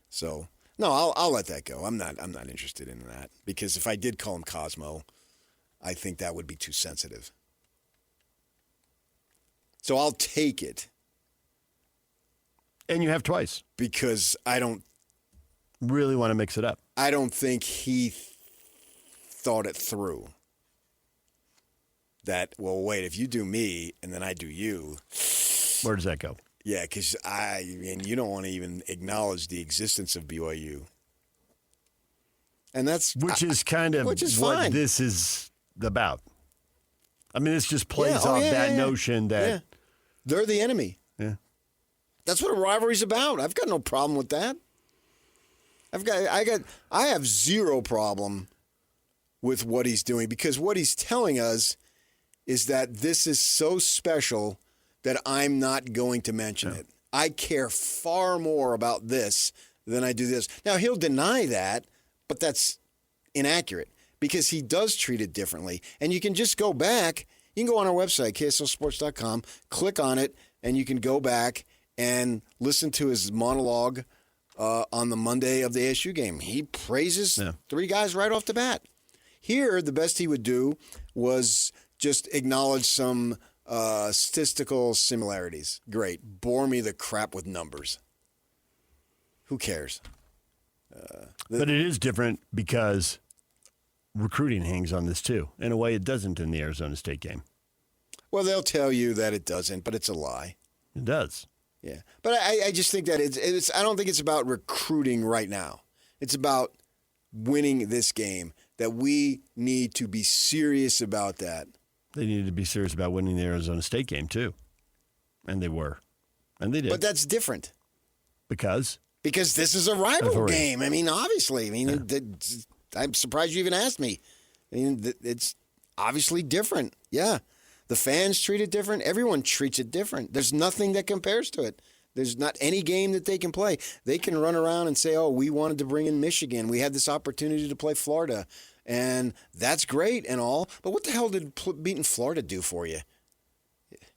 So no, I'll let that go. I'm not interested in that, because if I did call him Cosmo, I think that would be too sensitive. So I'll take it. And you have twice. Because I don't really want to mix it up. I don't think he thought it through. That, well, wait, if you do me and then I do you. Where does that go? Yeah, because you don't want to even acknowledge the existence of BYU. And which is kind of what fine. This is about. I mean, this just plays off that notion that they're the enemy. Yeah. That's what a rivalry's about. I've got no problem with that. I have zero problem with what he's doing, because what he's telling us is that this is so special that I'm not going to mention it. I care far more about this than I do this. Now, he'll deny that, but that's inaccurate, because he does treat it differently. And you can just go back. You can go on our website, kslsports.com, click on it, and you can go back and listen to his monologue on the Monday of the ASU game. He praises three guys right off the bat. Here, the best he would do was just acknowledge some statistical similarities. Great. Bore me the crap with numbers. Who cares? But it is different because recruiting hangs on this too. In a way, it doesn't in the Arizona State game. Well, they'll tell you that it doesn't, but it's a lie. It does. Yeah. But I just think that I don't think it's about recruiting right now. It's about winning this game, that we need to be serious about that. They needed to be serious about winning the Arizona State game too. And they were. And they did. But that's different. Because? Because this is a rival game. I mean, obviously. I mean, I'm surprised you even asked me. I mean, it's obviously different. Yeah. The fans treat it different. Everyone treats it different. There's nothing that compares to it. There's not any game that they can play. They can run around and say, oh, we wanted to bring in Michigan. We had this opportunity to play Florida. And that's great and all. But what the hell did beating Florida do for you?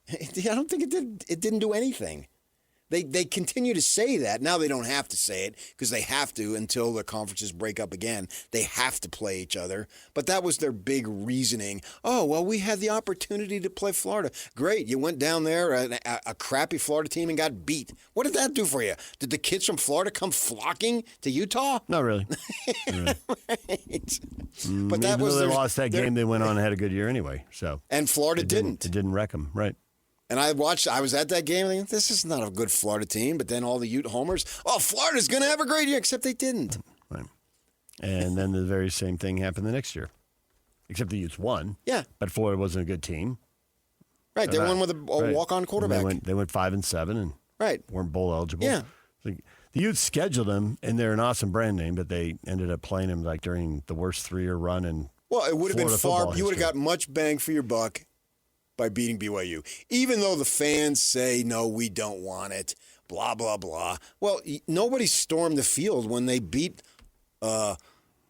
I don't think it did. It didn't do anything. They continue to say that. Now they don't have to say it, because they have to until the conferences break up again. They have to play each other. But that was their big reasoning. Oh, well, we had the opportunity to play Florida. Great. You went down there, a crappy Florida team, and got beat. What did that do for you? Did the kids from Florida come flocking to Utah? Not really. Right. But that was they lost that game. They went on and had a good year anyway. So and Florida didn't. It didn't wreck them. Right. And I was at that game, and this is not a good Florida team. But then all the Ute homers, oh, Florida's going to have a great year, except they didn't. Right. And then the very same thing happened the next year, except the Utes won. Yeah. But Florida wasn't a good team. Right. They won with a walk-on quarterback. They went 5-7 and weren't bowl eligible. Yeah. The Utes scheduled them, and they're an awesome brand name, but they ended up playing them like during the worst 3-year run in Well, it would have been far. You would have got much bang for your buck by beating BYU. Even though the fans say, no, we don't want it, blah, blah, blah. Well, nobody stormed the field when they beat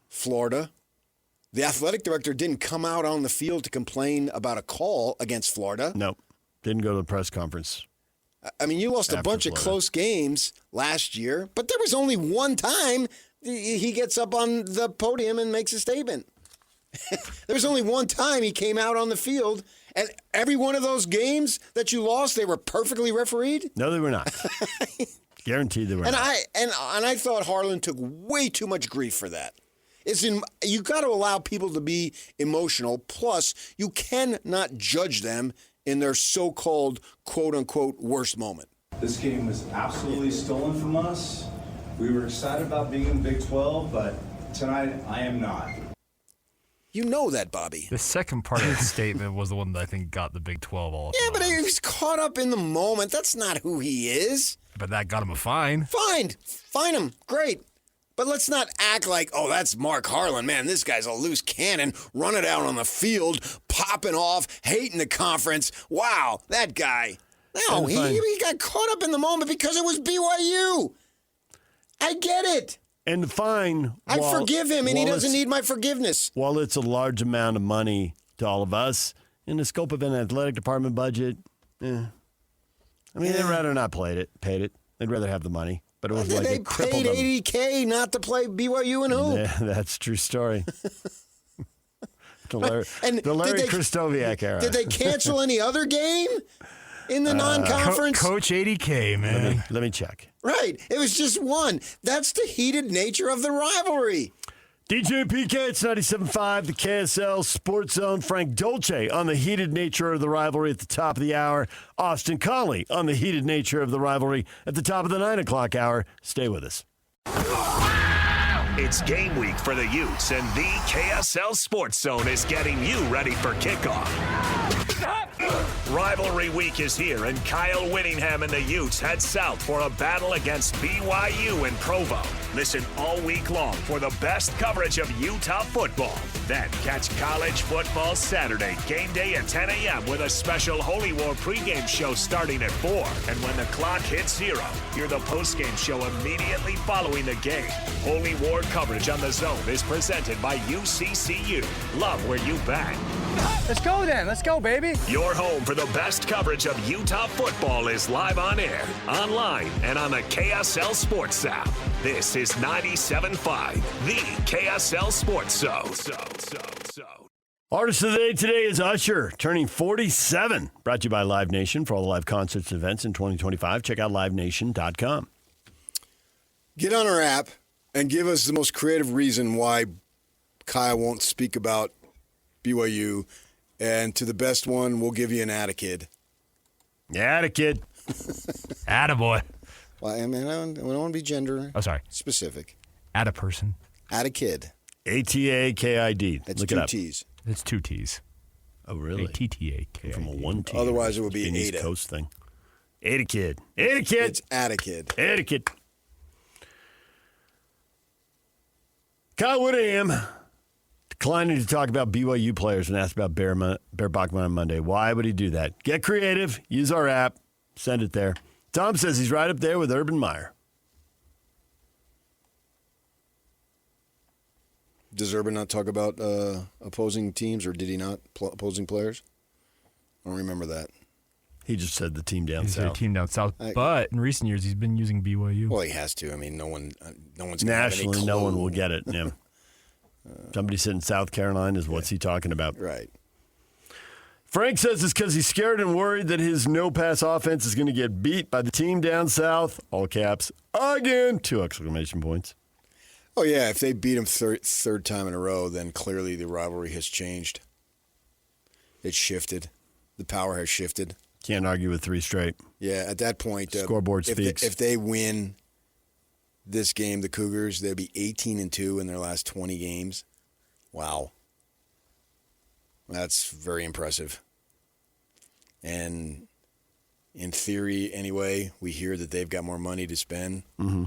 Florida. The athletic director didn't come out on the field to complain about a call against Florida. Nope. Didn't go to the press conference. I mean, you lost a bunch of close games last year, but there was only one time he gets up on the podium and makes a statement. There was only one time he came out on the field, and every one of those games that you lost, they were perfectly refereed. No, they were not. Guaranteed they were and not. I thought Harlan took way too much grief for that. You got to allow people to be emotional. Plus, you cannot judge them in their so-called quote-unquote worst moment. This game was absolutely stolen from us. We were excited about being in the Big 12, but tonight I am not. You know that, Bobby. The second part of the statement was the one that I think got the Big 12 all. Yeah, but he was caught up in the moment. That's not who he is. But that got him a fine. Fine him. Great. But let's not act like, oh, that's Mark Harlan. Man, this guy's a loose cannon, running out on the field, popping off, hating the conference. Wow, that guy. No, he got caught up in the moment because it was BYU. I get it. And the fine. I forgive him, and he doesn't need my forgiveness. While it's a large amount of money to all of us, in the scope of an athletic department budget, I mean, they'd rather not paid it. They'd rather have the money. But it was like they paid $80K not to play BYU and who? Yeah, that's a true story. the Larry Kristoviak era. Did they cancel any other game in the non-conference? Coach $80K, man. Let me check. Right. It was just one. That's the heated nature of the rivalry. DJ and PK, it's 97.5, the KSL Sports Zone. Frank Dolce on the heated nature of the rivalry at the top of the hour. Austin Collie on the heated nature of the rivalry at the top of the 9 o'clock hour. Stay with us. It's game week for the Utes, and the KSL Sports Zone is getting you ready for kickoff. Rivalry week is here, and Kyle Whittingham and the Utes head south for a battle against BYU in Provo. Listen all week long for the best coverage of Utah football. Then catch college football Saturday, game day at 10 a.m. with a special Holy War pregame show starting at 4. And when the clock hits 0, hear the postgame show immediately following the game. Holy War coverage on the Zone is presented by UCCU. Love where you bang. Let's go then. Let's go, baby. Your home for the best coverage of Utah football is live on air, online, and on the KSL Sports app. This is 97.5, the KSL Sports Zone. Artist of the day today is Usher, turning 47. Brought to you by Live Nation. For all the live concerts and events in 2025, check out livenation.com. Get on our app and give us the most creative reason why Kyle won't speak about BYU. And to the best one, we'll give you an Attakid. Yeah, Attakid. Attaboy. Well, I mean, I don't want to be gender specific. Add a person. Attakid. ATAKID. That's Look two it up. T's. It's 2 T's. Oh, really? ATTAKID. From a 1 T. Otherwise, it would be an East Ada. Coast thing. Attakid. Attakid. It's Attakid. Attakid. Kyle Whittingham declining to talk about BYU players when asked about Bear Bachman on Monday. Why would he do that? Get creative. Use our app. Send it there. Tom says he's right up there with Urban Meyer. Does Urban not talk about opposing teams, or did he not? Opposing players? I don't remember that. He just said the team down He said south. team down south. But in recent years, he's been using BYU. Well, he has to. I mean, no one's gonna have any Nationally, no clue. one will get it. Yeah. Somebody said in South Carolina is what's he talking about? Right. Frank says it's because he's scared and worried that his no-pass offense is going to get beat by the team down south. All caps. Again. 2 exclamation points. Oh, yeah. If they beat him third time in a row, then clearly the rivalry has changed. It's shifted. The power has shifted. Can't argue with 3 straight. Yeah, at that point, Scoreboard speaks. If they win this game, the Cougars, they'll be 18-2 in their last 20 games. Wow. That's very impressive. And in theory, anyway, we hear that they've got more money to spend. Mm-hmm.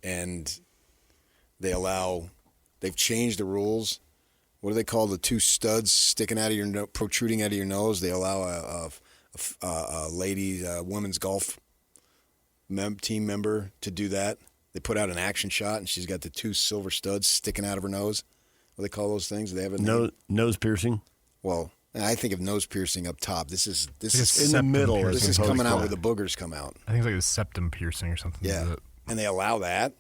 And they've changed the rules what do they call the two studs sticking out of your protruding out of your nose? They allow a lady, women's golf team member to do that. They put out an action shot, and she's got the two silver studs sticking out of her nose. What do they call those things? Do they have a name? Nose piercing? Well, I think of nose piercing up top. This is in the middle. This is coming out where the boogers come out. I think it's like a septum piercing or something. Yeah, and they allow that.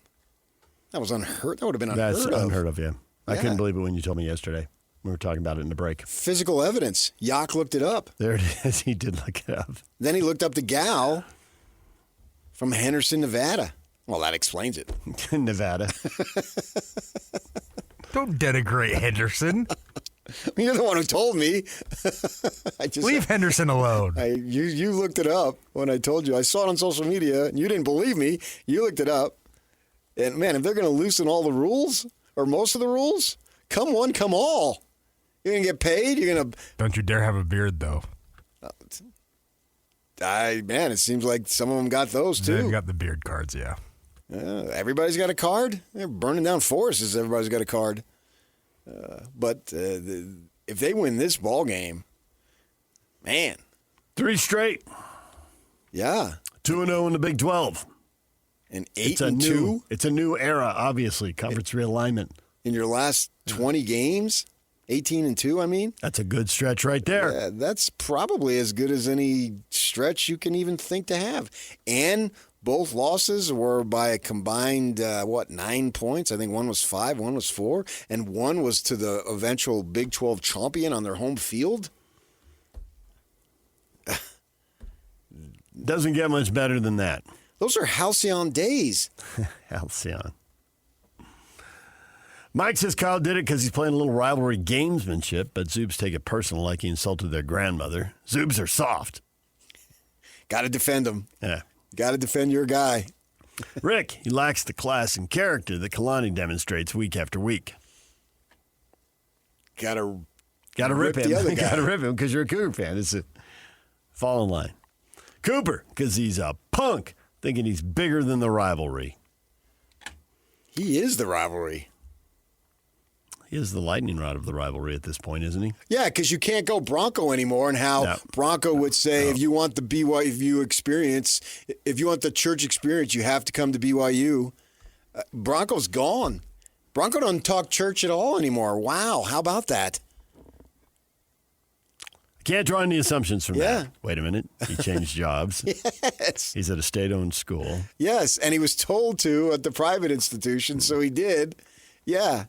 That was unheard. That would have been unheard That's of. unheard of, yeah. I couldn't believe it when you told me yesterday. We were talking about it in the break. Physical evidence. Yak looked it up. There it is. He did look it up. Then he looked up the gal from Henderson, Nevada. Well, that explains it. Nevada. Don't denigrate Henderson. You're the one who told me. Leave Henderson alone. You looked it up when I told you. I saw it on social media, and you didn't believe me. You looked it up. And, man, if they're going to loosen all the rules, or most of the rules, come one, come all. You're going to get paid. You're going to... Don't you dare have a beard, though. Man, it seems like some of them got those, too. They've got the beard cards, yeah. Everybody's got a card. They're burning down forests. Everybody's got a card. But if they win this ball game, man. 3 straight. Yeah. 2-0 in the Big 12. And 8-2. It's a new era, obviously. Conference realignment. In your last 20 games, 18-2, I mean. That's a good stretch right there. Yeah, that's probably as good as any stretch you can even think to have. And both losses were by a combined, 9 points? I think one was 5, one was 4, and one was to the eventual Big 12 champion on their home field. Doesn't get much better than that. Those are halcyon days. Halcyon. Mike says Kyle did it because he's playing a little rivalry gamesmanship, but Zoobs take it personal like he insulted their grandmother. Zoobs are soft. Got to defend them. Yeah. Got to defend your guy. Rick, he lacks the class and character that Kalani demonstrates week after week. Got to rip him. The other guy. Got to rip him because you're a Cougar fan. It's a fall in line. Cooper, because he's a punk, thinking he's bigger than the rivalry. He is the rivalry. He is the lightning rod of the rivalry at this point, isn't he? Yeah, because you can't go Bronco anymore, and how Bronco would say, if you want the BYU experience, if you want the church experience, you have to come to BYU. Bronco's gone. Bronco doesn't talk church at all anymore. Wow, how about that? Can't draw any assumptions from that. Wait a minute. He changed jobs. Yes. He's at a state-owned school. Yes, and he was told to at the private institution, so he did. Yeah,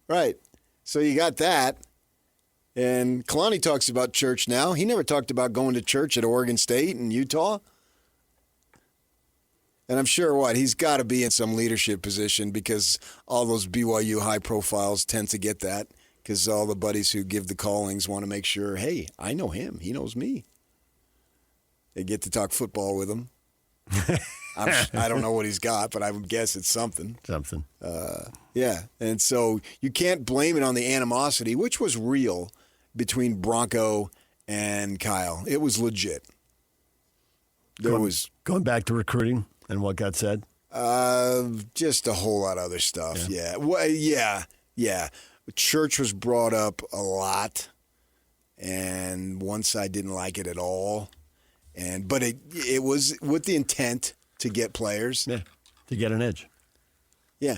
right. So you got that. And Kalani talks about church now. He never talked about going to church at Oregon State and Utah. And I'm sure he's got to be in some leadership position because all those BYU high profiles tend to get that. Because all the buddies who give the callings want to make sure, hey, I know him. He knows me. They get to talk football with him. I don't know what he's got, but I would guess it's something. Something. Yeah. And so you can't blame it on the animosity, which was real, between Bronco and Kyle. It was legit. Going back to recruiting and what got said? Just a whole lot of other stuff. Yeah. Well, yeah. Church was brought up a lot, and one side didn't like it at all. But it was with the intent to get players. Yeah, to get an edge. Yeah.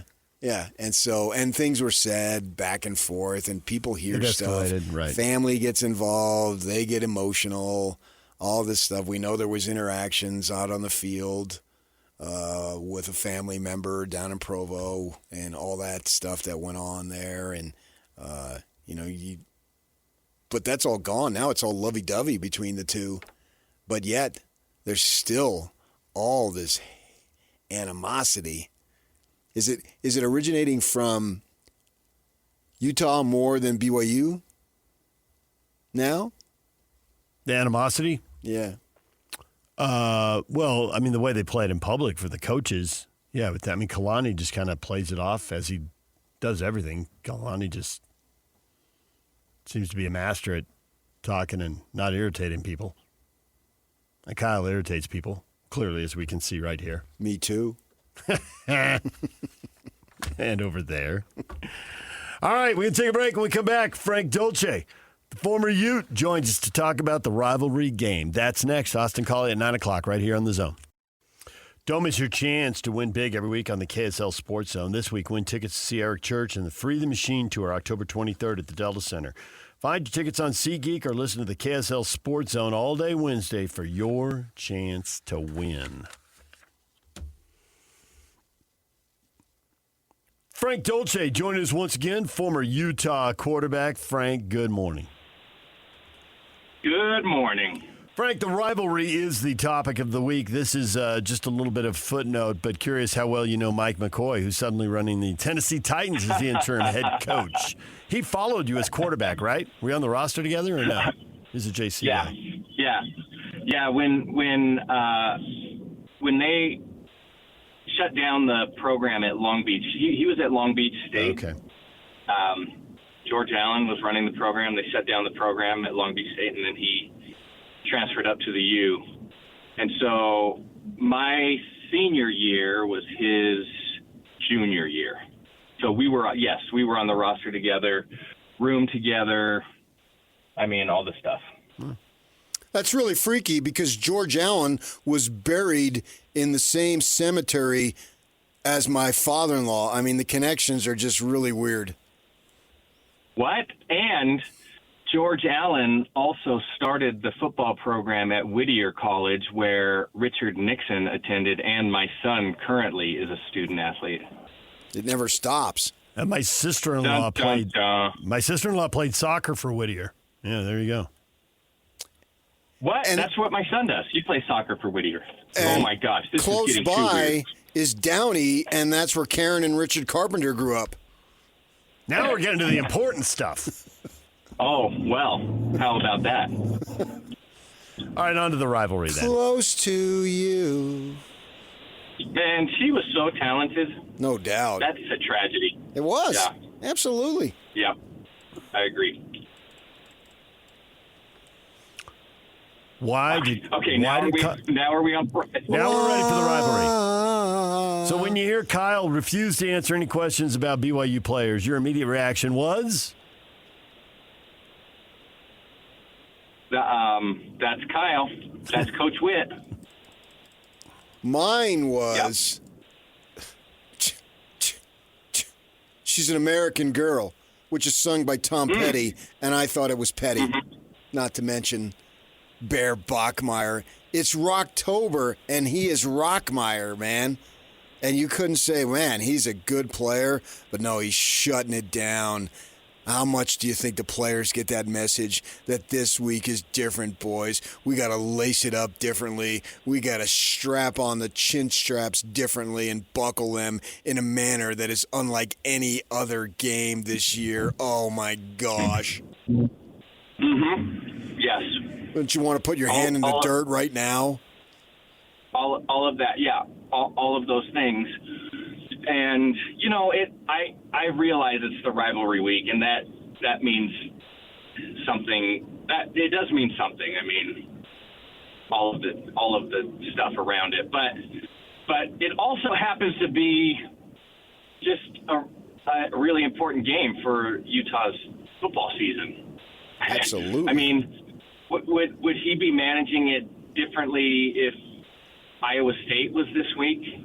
And things were said back and forth, and people hear stuff. Right. Family gets involved. They get emotional. All this stuff. We know there was interactions out on the field with a family member down in Provo and all that stuff that went on there. And, but that's all gone. Now it's all lovey-dovey between the two. But yet there's still all this animosity. Is it originating from Utah more than BYU now? The animosity? Yeah. Well, I mean, the way they play it in public for the coaches, yeah. But Kalani just kind of plays it off as he does everything. Kalani just seems to be a master at talking and not irritating people. And Kyle irritates people, clearly, as we can see right here. Me too. And over there. All right, we're going to take a break. When we come back, Frank Dolce, the former Ute, joins us to talk about the rivalry game. That's next. Austin Collie at 9 o'clock right here on The Zone. Don't miss your chance to win big every week on the KSL Sports Zone. This week, win tickets to see Eric Church and the Free the Machine Tour October 23rd at the Delta Center. Find your tickets on SeatGeek or listen to the KSL Sports Zone all day Wednesday for your chance to win. Frank Dolce joining us once again, former Utah quarterback. Frank, good morning. Good morning. Frank, the rivalry is the topic of the week. This is just a little bit of footnote, but curious how well you know Mike McCoy, who's suddenly running the Tennessee Titans as the interim head coach. He followed you as quarterback, right? Were you on the roster together or no? He's a JC guy. Yeah. When they shut down the program at Long Beach, he was at Long Beach State. Okay. George Allen was running the program. They shut down the program at Long Beach State, and then he transferred up to the U. And so my senior year was his junior year. So we were on the roster together, room together. I mean, all the stuff. That's really freaky because George Allen was buried in the same cemetery as my father-in-law. I mean, the connections are just really weird. What? And George Allen also started the football program at Whittier College, where Richard Nixon attended, and my son currently is a student athlete. It never stops. And my sister-in-law played soccer for Whittier. Yeah, there you go. What? And that's what my son does. He plays soccer for Whittier. Oh my gosh, this is getting too weird. Close by is Downey, and that's where Karen and Richard Carpenter grew up. Now we're getting to the important stuff. Oh, well, how about that? All right, on to the rivalry then. Close to you. Man, she was so talented. No doubt. That's a tragedy. It was. Yeah. Absolutely. Yeah, I agree. Why? Now are we on? Now we're ready for the rivalry. So when you hear Kyle refuse to answer any questions about BYU players, your immediate reaction was? That's Kyle. That's Coach Witt. Mine was, She's an American Girl, which is sung by Tom Petty, and I thought it was petty. Not to mention Bear Bachmeier. It's Rocktober, and he is Rockmeier, man. And you couldn't say, man, he's a good player, but no, he's shutting it down. How much do you think the players get that message that this week is different, boys? We got to lace it up differently. We got to strap on the chin straps differently and buckle them in a manner that is unlike any other game this year. Oh, my gosh. Mm-hmm. Yes. Don't you want to put your hand in the dirt right now? All of that, yeah. All of those things. And, you know, I realize it's the rivalry week, and that means something. That it does mean something. I mean, all of the stuff around it. But it also happens to be just a really important game for Utah's football season. Absolutely. I mean, would he be managing it differently if Iowa State was this week?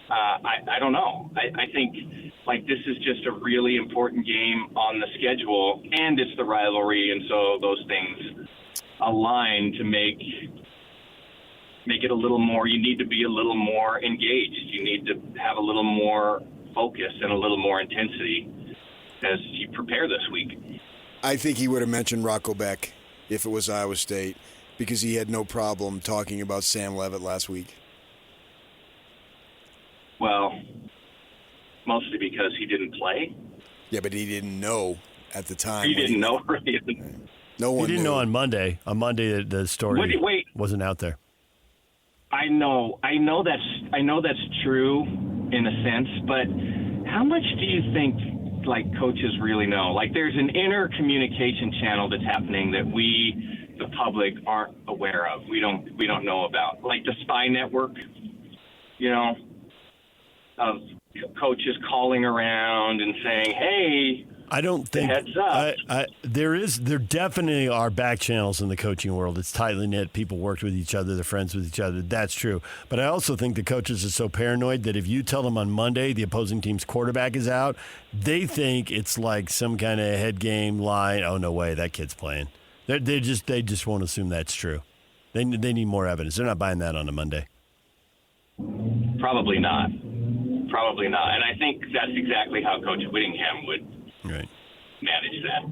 I don't know. I think, like, this is just a really important game on the schedule, and it's the rivalry, and so those things align to make it a little more. You need to be a little more engaged. You need to have a little more focus and a little more intensity as you prepare this week. I think he would have mentioned Rocco Beck if it was Iowa State, because he had no problem talking about Sam Leavitt last week. Well, mostly because he didn't play. Yeah, but he didn't know at the time. He didn't know. No one He didn't knew. know on Monday. On Monday, the story wasn't out there. I know that's true in a sense, but how much do you think, like, coaches really know? Like, there's an inner communication channel that's happening that we, the public, aren't aware of. We don't know about, like the spy network, you know, of coaches calling around and saying, hey, I don't think heads up. There definitely are back channels in the coaching world. It's tightly knit. People worked with each other. They're friends with each other. That's true. But I also think the coaches are so paranoid that if you tell them on Monday the opposing team's quarterback is out, they think it's like some kind of head game line. Oh, no way, that kid's playing. They just won't assume that's true. They need more evidence. They're not buying that on a Monday. Probably not. And I think that's exactly how Coach Whittingham would manage that.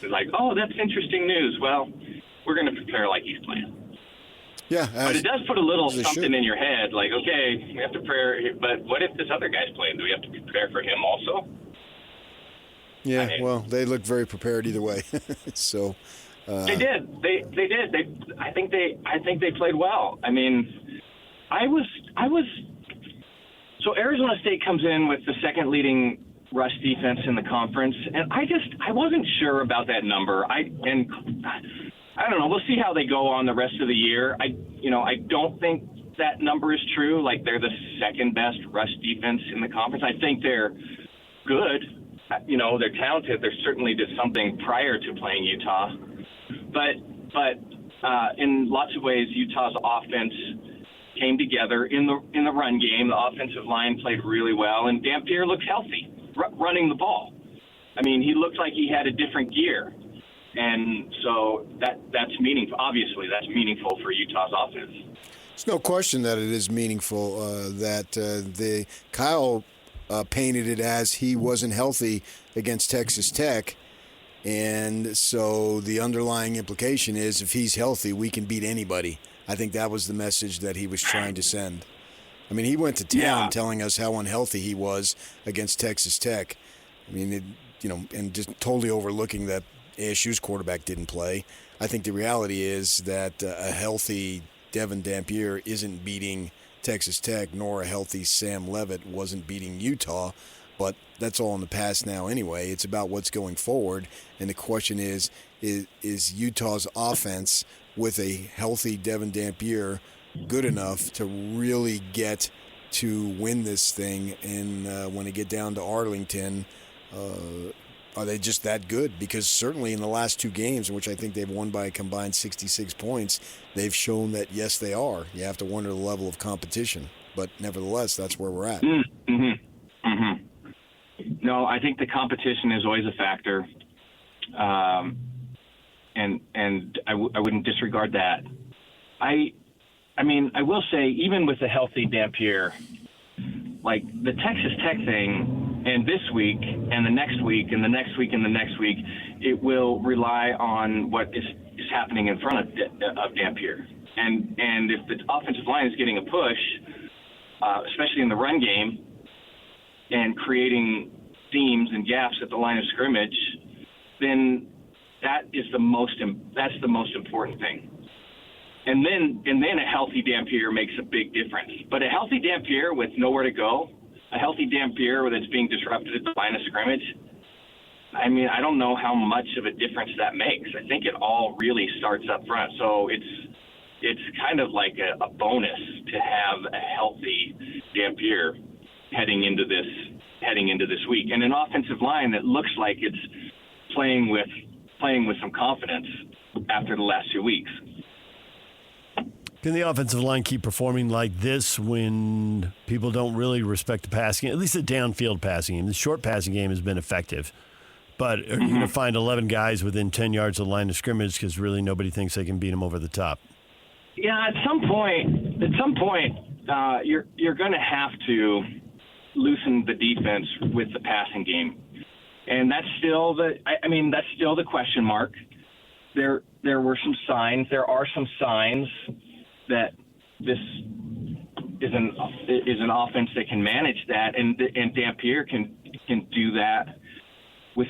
It's like, oh, that's interesting news. Well, we're going to prepare like he's playing. Yeah. But it does put a little something in your head, like, okay, we have to prepare, but what if this other guy's playing? Do we have to prepare for him also? Yeah, well, they looked very prepared either way. So they did. They did. I think they played well. I mean, I was so Arizona State comes in with the second leading rush defense in the conference, and I wasn't sure about that number. I don't know. We'll see how they go on the rest of the year. I don't think that number is true. Like, they're the second best rush defense in the conference. I think they're good. They're talented. They certainly did something prior to playing Utah, but in lots of ways, Utah's offense came together in the run game. The offensive line played really well, and Dampier looks healthy running the ball. I mean, he looked like he had a different gear, and so that's meaningful. Obviously, that's meaningful for Utah's offense. There's no question that it is meaningful. Kyle painted it as he wasn't healthy against Texas Tech, and so the underlying implication is if he's healthy, we can beat anybody. I think that was the message that he was trying to send. I mean, he went to town telling us how unhealthy he was against Texas Tech. I mean, and just totally overlooking that ASU's quarterback didn't play. I think the reality is that a healthy Devin Dampier isn't beating Texas Tech, nor a healthy Sam Leavitt wasn't beating Utah. But that's all in the past now anyway. It's about what's going forward. And the question is Utah's offense with a healthy Devin Dampier good enough to really get to win this thing? And when they get down to Arlington, are they just that good? Because certainly in the last two games, in which I think they've won by a combined 66 points, they've shown that, yes, they are. You have to wonder the level of competition. But nevertheless, that's where we're at. No, I think the competition is always a factor. And I wouldn't disregard that. I mean, I will say, even with a healthy Dampier, like the Texas Tech thing, and this week, and the next week, and the next week, and the next week, it will rely on what is happening in front of Dampier. And if the offensive line is getting a push, especially in the run game, and creating seams and gaps at the line of scrimmage, then that's the most important thing. And then a healthy Dampier makes a big difference. But a healthy Dampier with nowhere to go, a healthy Dampier that's being disrupted at the line of scrimmage, I mean, I don't know how much of a difference that makes. I think it all really starts up front. So it's kind of like a bonus to have a healthy Dampier heading into this week, and an offensive line that looks like it's playing with some confidence after the last 2 weeks. Can the offensive line keep performing like this when people don't really respect the passing, at least the downfield passing game? The short passing game has been effective, but are you going to find 11 guys within 10 yards of the line of scrimmage because really nobody thinks they can beat them over the top? Yeah, at some point, you're going to have to loosen the defense with the passing game, and that's still the question mark. There were some signs. There are some signs that this is an offense that can manage that, and Dampier can do that with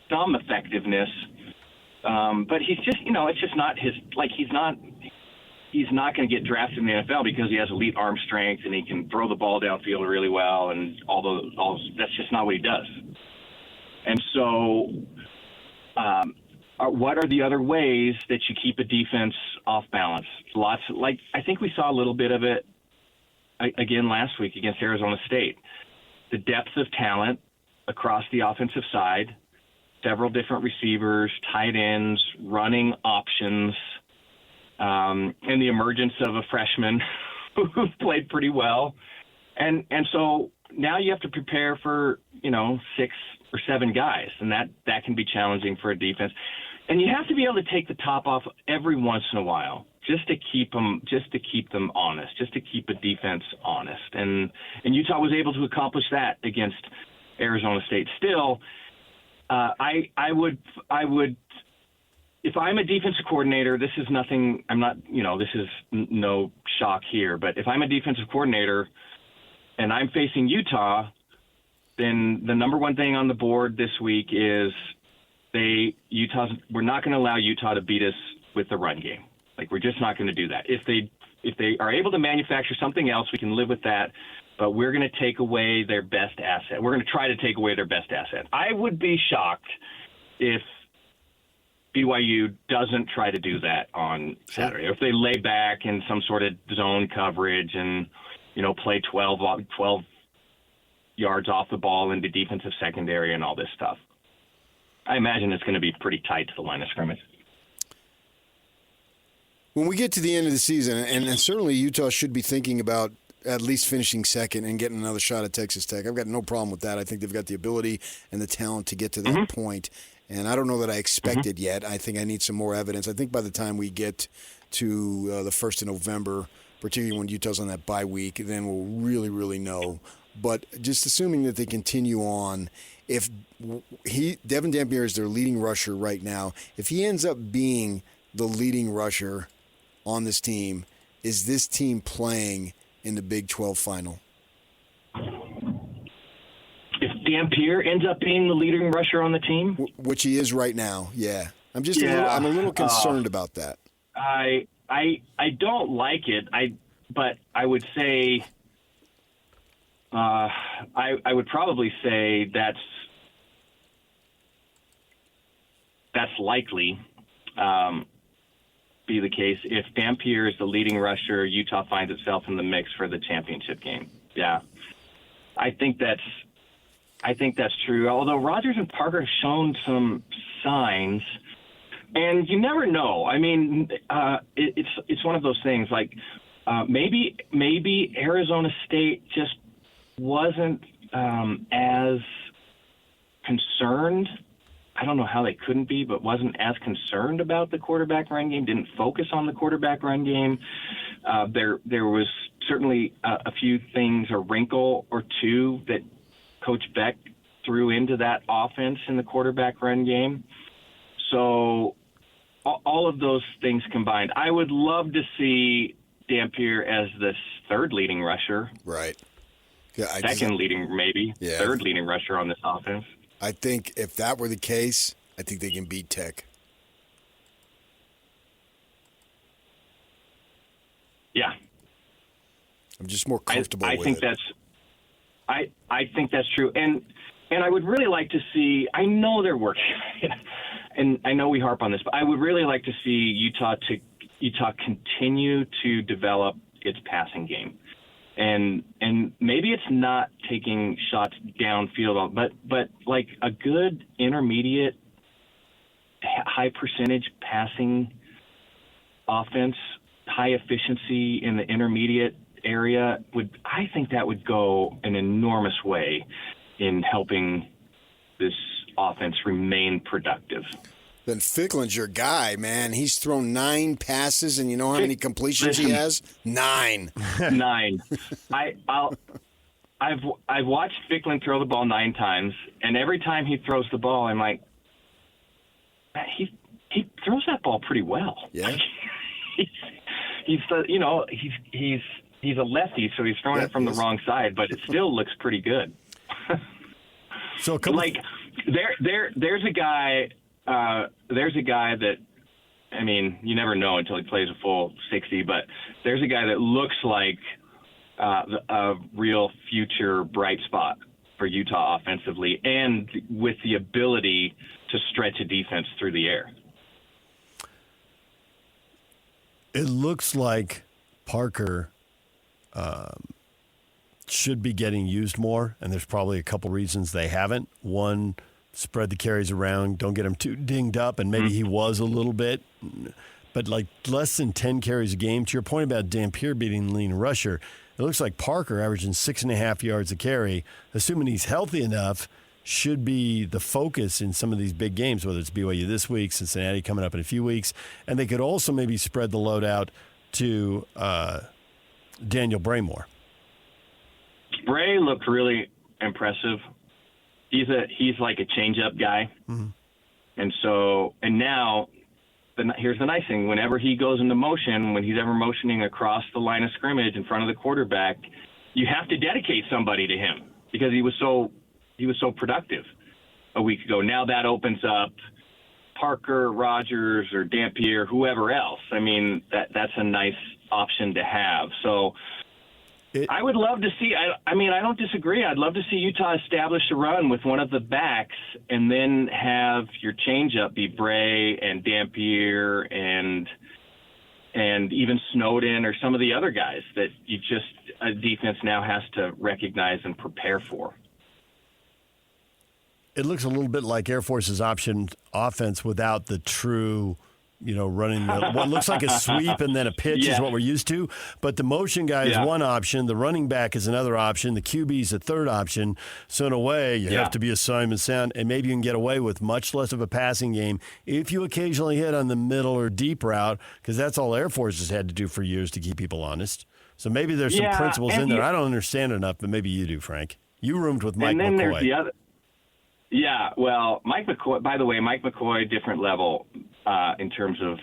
some effectiveness. But he's just, it's just not his, like, he's not going to get drafted in the NFL because he has elite arm strength and he can throw the ball downfield really well, and that's just not what he does. And so, what are the other ways that you keep a defense off balance? I think we saw a little bit of it again last week against Arizona State. The depth of talent across the offensive side, several different receivers, tight ends, running options, and the emergence of a freshman who played pretty well. And so now you have to prepare for, 6 or 7 guys, and that can be challenging for a defense. And you have to be able to take the top off every once in a while, just to keep them honest, just to keep a defense honest. And Utah was able to accomplish that against Arizona State. Still, I would, if I'm a defensive coordinator, this is nothing. I'm not, this is no shock here. But if I'm a defensive coordinator and I'm facing Utah, then the number one thing on the board this week is we're not going to allow Utah to beat us with the run game. Like, we're just not going to do that. If they are able to manufacture something else, we can live with that. But we're going to take away their best asset. We're going to try to take away their best asset. I would be shocked if BYU doesn't try to do that on Saturday. If they lay back in some sort of zone coverage and, play 12 yards off the ball into defensive secondary and all this stuff. I imagine it's going to be pretty tight to the line of scrimmage. When we get to the end of the season, and certainly Utah should be thinking about at least finishing second and getting another shot at Texas Tech. I've got no problem with that. I think they've got the ability and the talent to get to that point. And I don't know that I expect it yet. I think I need some more evidence. I think by the time we get to the 1st of November, particularly when Utah's on that bye week, then we'll really, really know. But just assuming that they continue on, if Devin Dampier is their leading rusher right now, if he ends up being the leading rusher on this team, is this team playing in the Big 12 final? If Dampier ends up being the leading rusher on the team, which he is right now, yeah. I'm a little concerned about that. I don't like it. But I would say I would probably say that's likely be the case if Dampier is the leading rusher. Utah finds itself in the mix for the championship game. Yeah, I think that's true. Although Rodgers and Parker have shown some signs, and you never know. I mean, it's one of those things. Like maybe Arizona State just wasn't as concerned. I don't know how they couldn't be, but wasn't as concerned about the quarterback run game, didn't focus on the quarterback run game. There was certainly a few things, a wrinkle or two that Coach Beck threw into that offense in the quarterback run game. So all of those things combined, I would love to see Dampier as the third leading rusher. Right. Yeah, third leading rusher on this offense. I think if that were the case, I think they can beat Tech. Yeah. I'm just more comfortable with it. I think that's true. And I would really like to see, I know they're working, and I know we harp on this, but I would really like to see Utah continue to develop its passing game. And maybe it's not taking shots downfield, but like a good intermediate, high percentage passing offense, high efficiency in the intermediate area I think that would go an enormous way in helping this offense remain productive. Then Ficklen's your guy, man. He's thrown 9 passes, and you know how many completions he has? 9. 9. I've watched Ficklin throw the ball 9 times, and every time he throws the ball, I'm like, he throws that ball pretty well. Yeah. he's a lefty, so he's throwing it from the wrong side, but it still looks pretty good. So there's a guy. There's a guy that, I mean, you never know until he plays a full 60, but there's a guy that looks like a real future bright spot for Utah offensively and with the ability to stretch a defense through the air. It looks like Parker should be getting used more, and there's probably a couple reasons they haven't. One, spread the carries around, don't get him too dinged up, and maybe he was a little bit. But like less than 10 carries a game. To your point about Dampier being lean rusher, it looks like Parker averaging 6.5 yards a carry, assuming he's healthy enough, should be the focus in some of these big games, whether it's BYU this week, Cincinnati coming up in a few weeks. And they could also maybe spread the load out to Daniel Braymore. Bray looked really impressive. He's like a change-up guy. Mm-hmm. And now here's the nice thing. Whenever he goes into motion, when he's ever motioning across the line of scrimmage in front of the quarterback, you have to dedicate somebody to him because he was so productive a week ago. Now that opens up Parker, Rogers, or Dampier, whoever else. I mean, that's a nice option to have. So I would love to see – I mean, I don't disagree. I'd love to see Utah establish a run with one of the backs and then have your changeup be Bray and Dampier and even Snowden or some of the other guys that a defense now has to recognize and prepare for. It looks a little bit like Air Force's option offense without the true – running what looks like a sweep and then a pitch is what we're used to. But the motion guy is one option. The running back is another option. The QB is a third option. So in a way, you have to be assignment sound, and maybe you can get away with much less of a passing game if you occasionally hit on the middle or deep route, because that's all Air Force has had to do for years to keep people honest. So maybe there's some principles in there. I don't understand enough, but maybe you do, Frank. You roomed with Mike McCoy. There's the other. Yeah, well, Mike McCoy, by the way, different level in terms of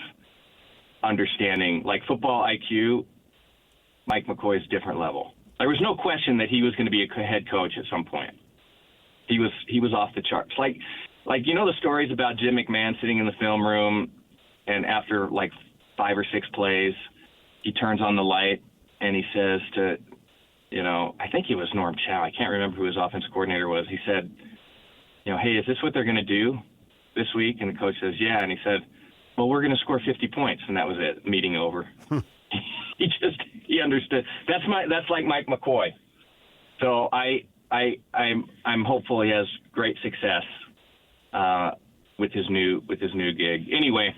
understanding. Like football IQ, Mike McCoy's different level. There was no question that he was going to be a head coach at some point. He was off the charts. Like the stories about Jim McMahon sitting in the film room, and after like 5 or 6 plays, he turns on the light and he says to, I think it was Norm Chow. I can't remember who his offensive coordinator was. He said, hey, is this what they're going to do this week? And the coach says, yeah. And he said, well, we're going to score 50 points. And that was it. Meeting over. He understood. That's like Mike McCoy. So I'm hopeful he has great success with his new gig. Anyway,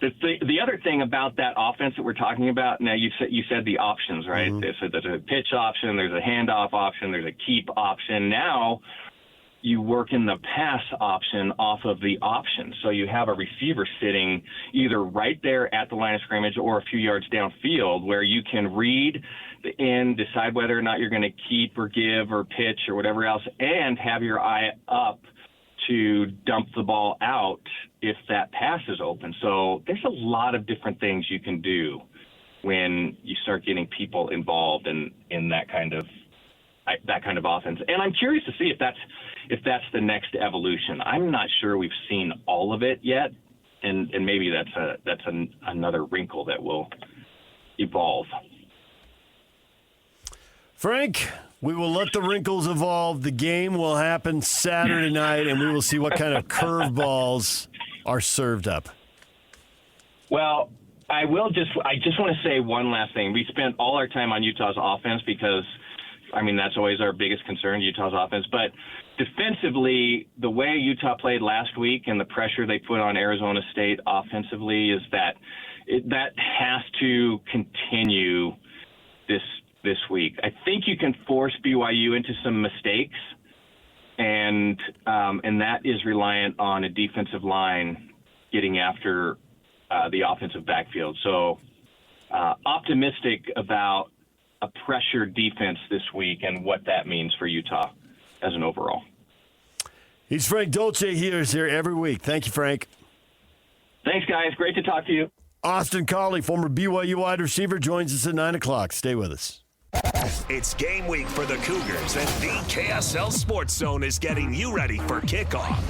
the other thing about that offense that we're talking about, now you said the options, right? Mm-hmm. There's a pitch option, there's a handoff option, there's a keep option. Now you work in the pass option off of the option. So you have a receiver sitting either right there at the line of scrimmage or a few yards downfield where you can read the end, decide whether or not you're going to keep or give or pitch or whatever else, and have your eye up to dump the ball out if that pass is open. So there's a lot of different things you can do when you start getting people involved in that kind of offense. And I'm curious to see if that's the next evolution. I'm not sure we've seen all of it yet, and maybe that's another wrinkle that will evolve. Frank, we will let the wrinkles evolve. The game will happen Saturday night, and we will see what kind of curveballs are served up. Well, I just want to say one last thing. We spent all our time on Utah's offense because, that's always our biggest concern, Utah's offense. But defensively, the way Utah played last week and the pressure they put on Arizona State offensively is that has to continue this week. I think you can force BYU into some mistakes, and that is reliant on a defensive line getting after the offensive backfield. So optimistic about a pressure defense this week and what that means for Utah as an overall. He's Frank Dolce. He is here every week. Thank you, Frank. Thanks, guys. Great to talk to you. Austin Collie, former BYU wide receiver, joins us at 9 o'clock. Stay with us. It's game week for the Cougars, and the KSL Sports Zone is getting you ready for kickoff.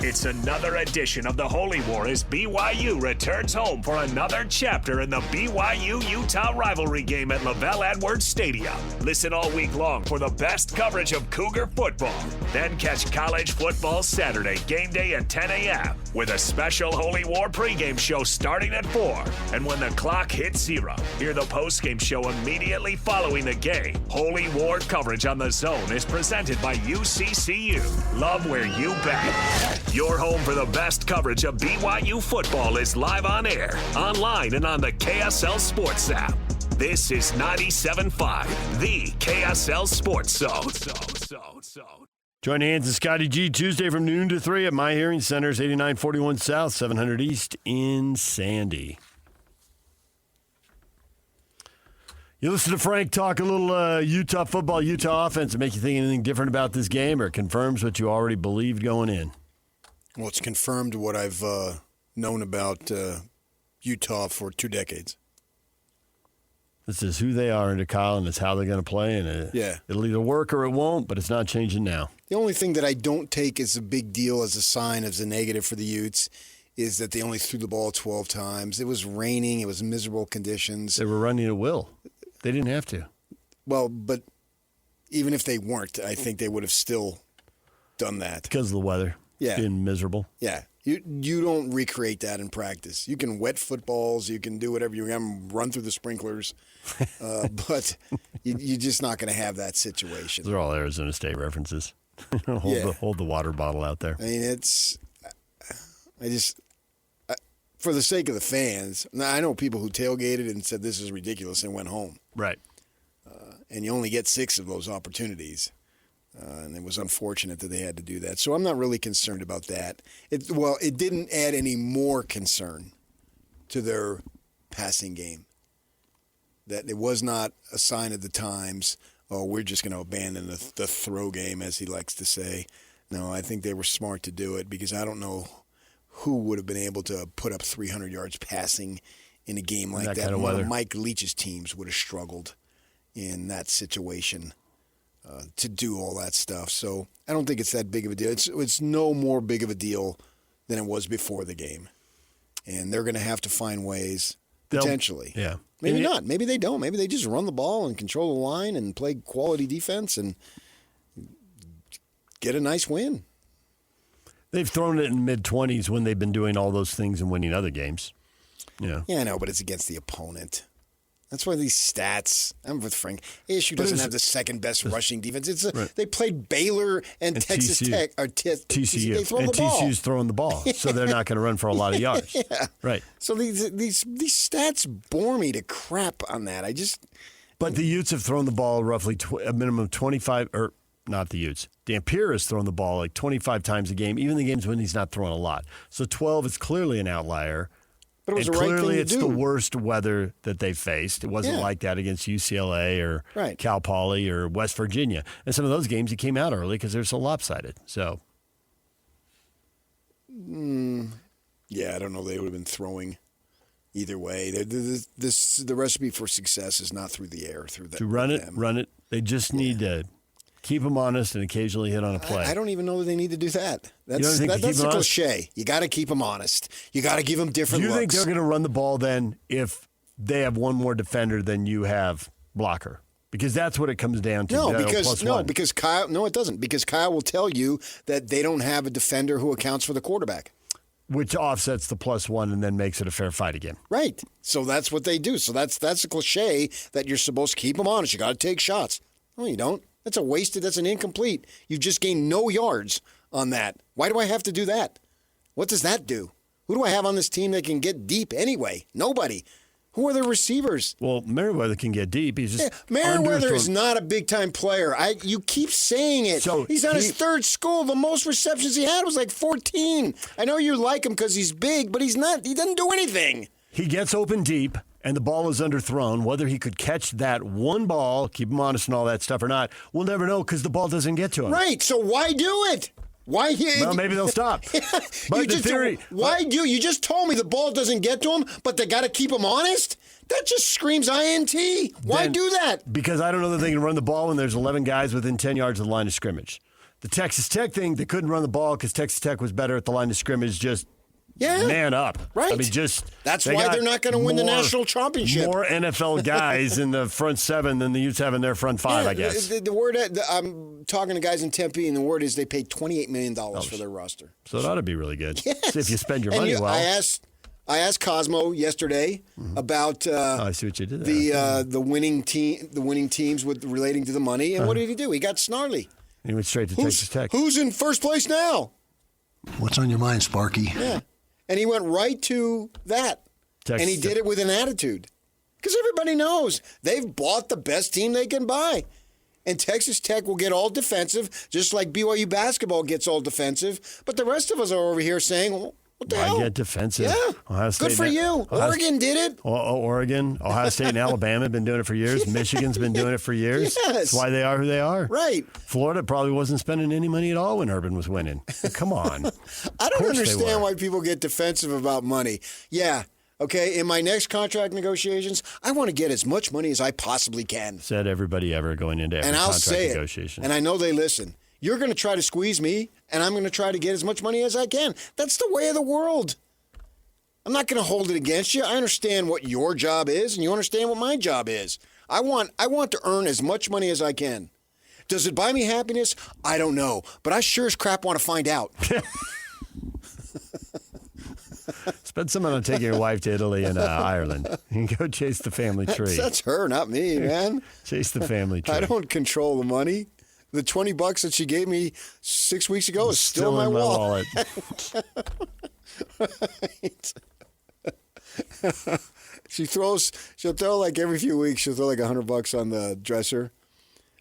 It's another edition of the Holy War as BYU returns home for another chapter in the BYU-Utah rivalry game at Lavelle Edwards Stadium. Listen all week long for the best coverage of Cougar football. Then catch college football Saturday, game day at 10 a.m. with a special Holy War pregame show starting at 4. And when the clock hits 0, hear the postgame show immediately following Following the game, Holy War coverage on The Zone is presented by UCCU. Love where you bet. Your home for the best coverage of BYU football is live on air, online, and on the KSL Sports app. This is 97.5, the KSL Sports Zone. Join Hans and Scotty G Tuesday from noon to 3 at My Hearing Centers, 8941 South, 700 East in Sandy. You listen to Frank talk a little Utah football, Utah offense, and make you think anything different about this game, or it confirms what you already believed going in? Well, it's confirmed what I've known about Utah for 2 decades. This is who they are under Kyle, and it's how they're going to play, and it'll either work or it won't, but it's not changing now. The only thing that I don't take as a big deal, as a sign, as a negative for the Utes, is that they only threw the ball 12 times. It was raining. It was miserable conditions. They were running at will. They didn't have to. Well, but even if they weren't, I think they would have still done that. Because of the weather. Yeah. Being miserable. Yeah. You don't recreate that in practice. You can wet footballs. You can do whatever you can, run through the sprinklers. But you're just not going to have that situation. They're all Arizona State references. Hold the water bottle out there. I mean, for the sake of the fans, now I know people who tailgated and said this is ridiculous and went home. Right. And you only get 6 of those opportunities. And it was unfortunate that they had to do that. So I'm not really concerned about that. It didn't add any more concern to their passing game. That it was not a sign of the times, we're just going to abandon the throw game, as he likes to say. No, I think they were smart to do it because I don't know who would have been able to put up 300 yards passing in a game like that. Kind of one weather. of Mike Leach's teams would have struggled in that situation. To do all that stuff. So I don't think it's that big of a deal. It's no more big of a deal than it was before the game. And they're going to have to find ways, potentially. Yeah. Maybe not. Maybe they don't. Maybe they just run the ball and control the line and play quality defense and get a nice win. They've thrown it in mid-20s when they've been doing all those things and winning other games. Yeah, I know, but it's against the opponent. That's why these stats. I'm with Frank. ASU doesn't have the second best rushing defense. Right. They played Baylor and Texas TCU. Tech or TCU. They throw and the ball. TCU's throwing the ball, so they're not going to run for a lot of yards. Yeah. Right. So these stats bore me to crap on that. But the Utes have thrown the ball roughly a minimum of 25, or not the Utes. Dampier has thrown the ball like 25 times a game, even the games when he's not throwing a lot. So 12 is clearly an outlier. But it was and the right clearly thing it's to do. the worst weather that they faced. It wasn't like that against UCLA or Cal Poly or West Virginia. And some of those games he came out early because they're so lopsided. So, yeah, I don't know. They would have been throwing either way. The recipe for success is not through the air. To run it. They just need to keep them honest and occasionally hit on a play. I don't even know that they need to do that. That's a cliche. You got to keep them honest. You got to give them different looks. Do you think looks. they're going to run the ball then if they have one more defender than you have blocker? Because that's what it comes down to. Because Kyle. No, it doesn't. Because Kyle will tell you that they don't have a defender who accounts for the quarterback. Which offsets the +1 and then makes it a fair fight again. Right. So that's what they do. So that's a cliche that you're supposed to keep them honest. You got to take shots. No, you don't. That's an incomplete. You've just gained no yards on that. Why do I have to do that? What does that do? Who do I have on this team that can get deep anyway? Nobody. Who are the receivers? Well, Merriweather can get deep. He's just Merriweather is not a big-time player. You keep saying it. So he's on his third school. The most receptions he had was like 14. I know you like him because he's big, but he's not. He doesn't do anything. He gets open deep, and the ball is underthrown. Whether he could catch that one ball, keep him honest and all that stuff or not, we'll never know because the ball doesn't get to him. Right, so why do it? Why? Well, maybe they'll stop. But you just told me the ball doesn't get to him, but they got to keep him honest? That just screams INT. Why do that? Because I don't know that they can run the ball when there's 11 guys within 10 yards of the line of scrimmage. The Texas Tech thing, they couldn't run the ball because Texas Tech was better at the line of scrimmage, just man up. Right. I mean, that's why they're not going to win the national championship. More NFL guys in the front 7 than the Utes have in their front 5, I guess. The word, I'm talking to guys in Tempe, and the word is they paid $28 million for their roster. So it ought to be really good. Yes. If you spend your money well. I asked I asked Cosmo yesterday about I see what you did there. the winning teams with relating to the money, and what did he do? He got snarly. He went straight to Texas Tech. Who's in first place now? What's on your mind, Sparky? Yeah, and he went right to that, and he did it with an attitude, because everybody knows they've bought the best team they can buy. And Texas Tech will get all defensive, just like BYU basketball gets all defensive. But the rest of us are over here saying, well, what the hell? Get defensive. Yeah. Ohio State Good for you. Oregon did it. Oregon, Ohio State, and Alabama have been doing it for years. Michigan's been doing it for years. Yes. That's why they are who they are. Right. Florida probably wasn't spending any money at all when Urban was winning. Come on. I don't understand why people get defensive about money. Yeah. Okay, in my next contract negotiations, I want to get as much money as I possibly can. Said everybody ever going into every and I'll contract say negotiation. It, and I know they listen. You're going to try to squeeze me, and I'm going to try to get as much money as I can. That's the way of the world. I'm not going to hold it against you. I understand what your job is, and you understand what my job is. I want to earn as much money as I can. Does it buy me happiness? I don't know, but I sure as crap want to find out. Spend some money on taking your wife to Italy and Ireland. You can go chase the family tree. That's her, not me, man. Chase the family tree. I don't control the money. The $20 that she gave me 6 weeks ago is still in my wallet. Right. She'll throw like every few weeks, she'll throw like $100 on the dresser.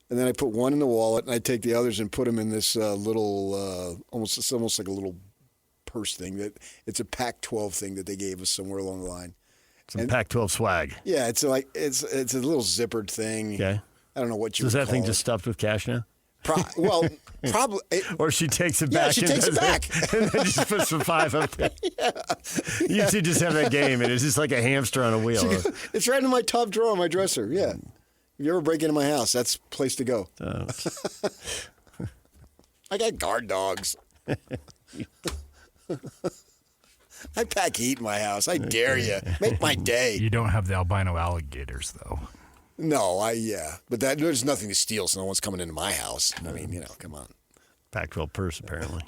And then I put one in the wallet, and I take the others and put them in this little, it's almost like a little purse thing. It's a Pac-12 thing that they gave us somewhere along the line. Some Pac-12 swag. Yeah, it's a little zippered thing. Okay. I don't know what you would call it. Is that thing just stuffed with cash now? Probably. Or she takes it back. Yeah, she takes it back. And then just puts some 5 up there. Yeah. You two just have that game, and it's just like a hamster on a wheel. It's right in my top drawer of my dresser, yeah. If you ever break into my house, that's the place to go. I got guard dogs. I pack heat in my house. I dare you. Make my day. You don't have the albino alligators, though. No, but there's nothing to steal, so no one's coming into my house. I mean, come on. Pac-12 purse, apparently.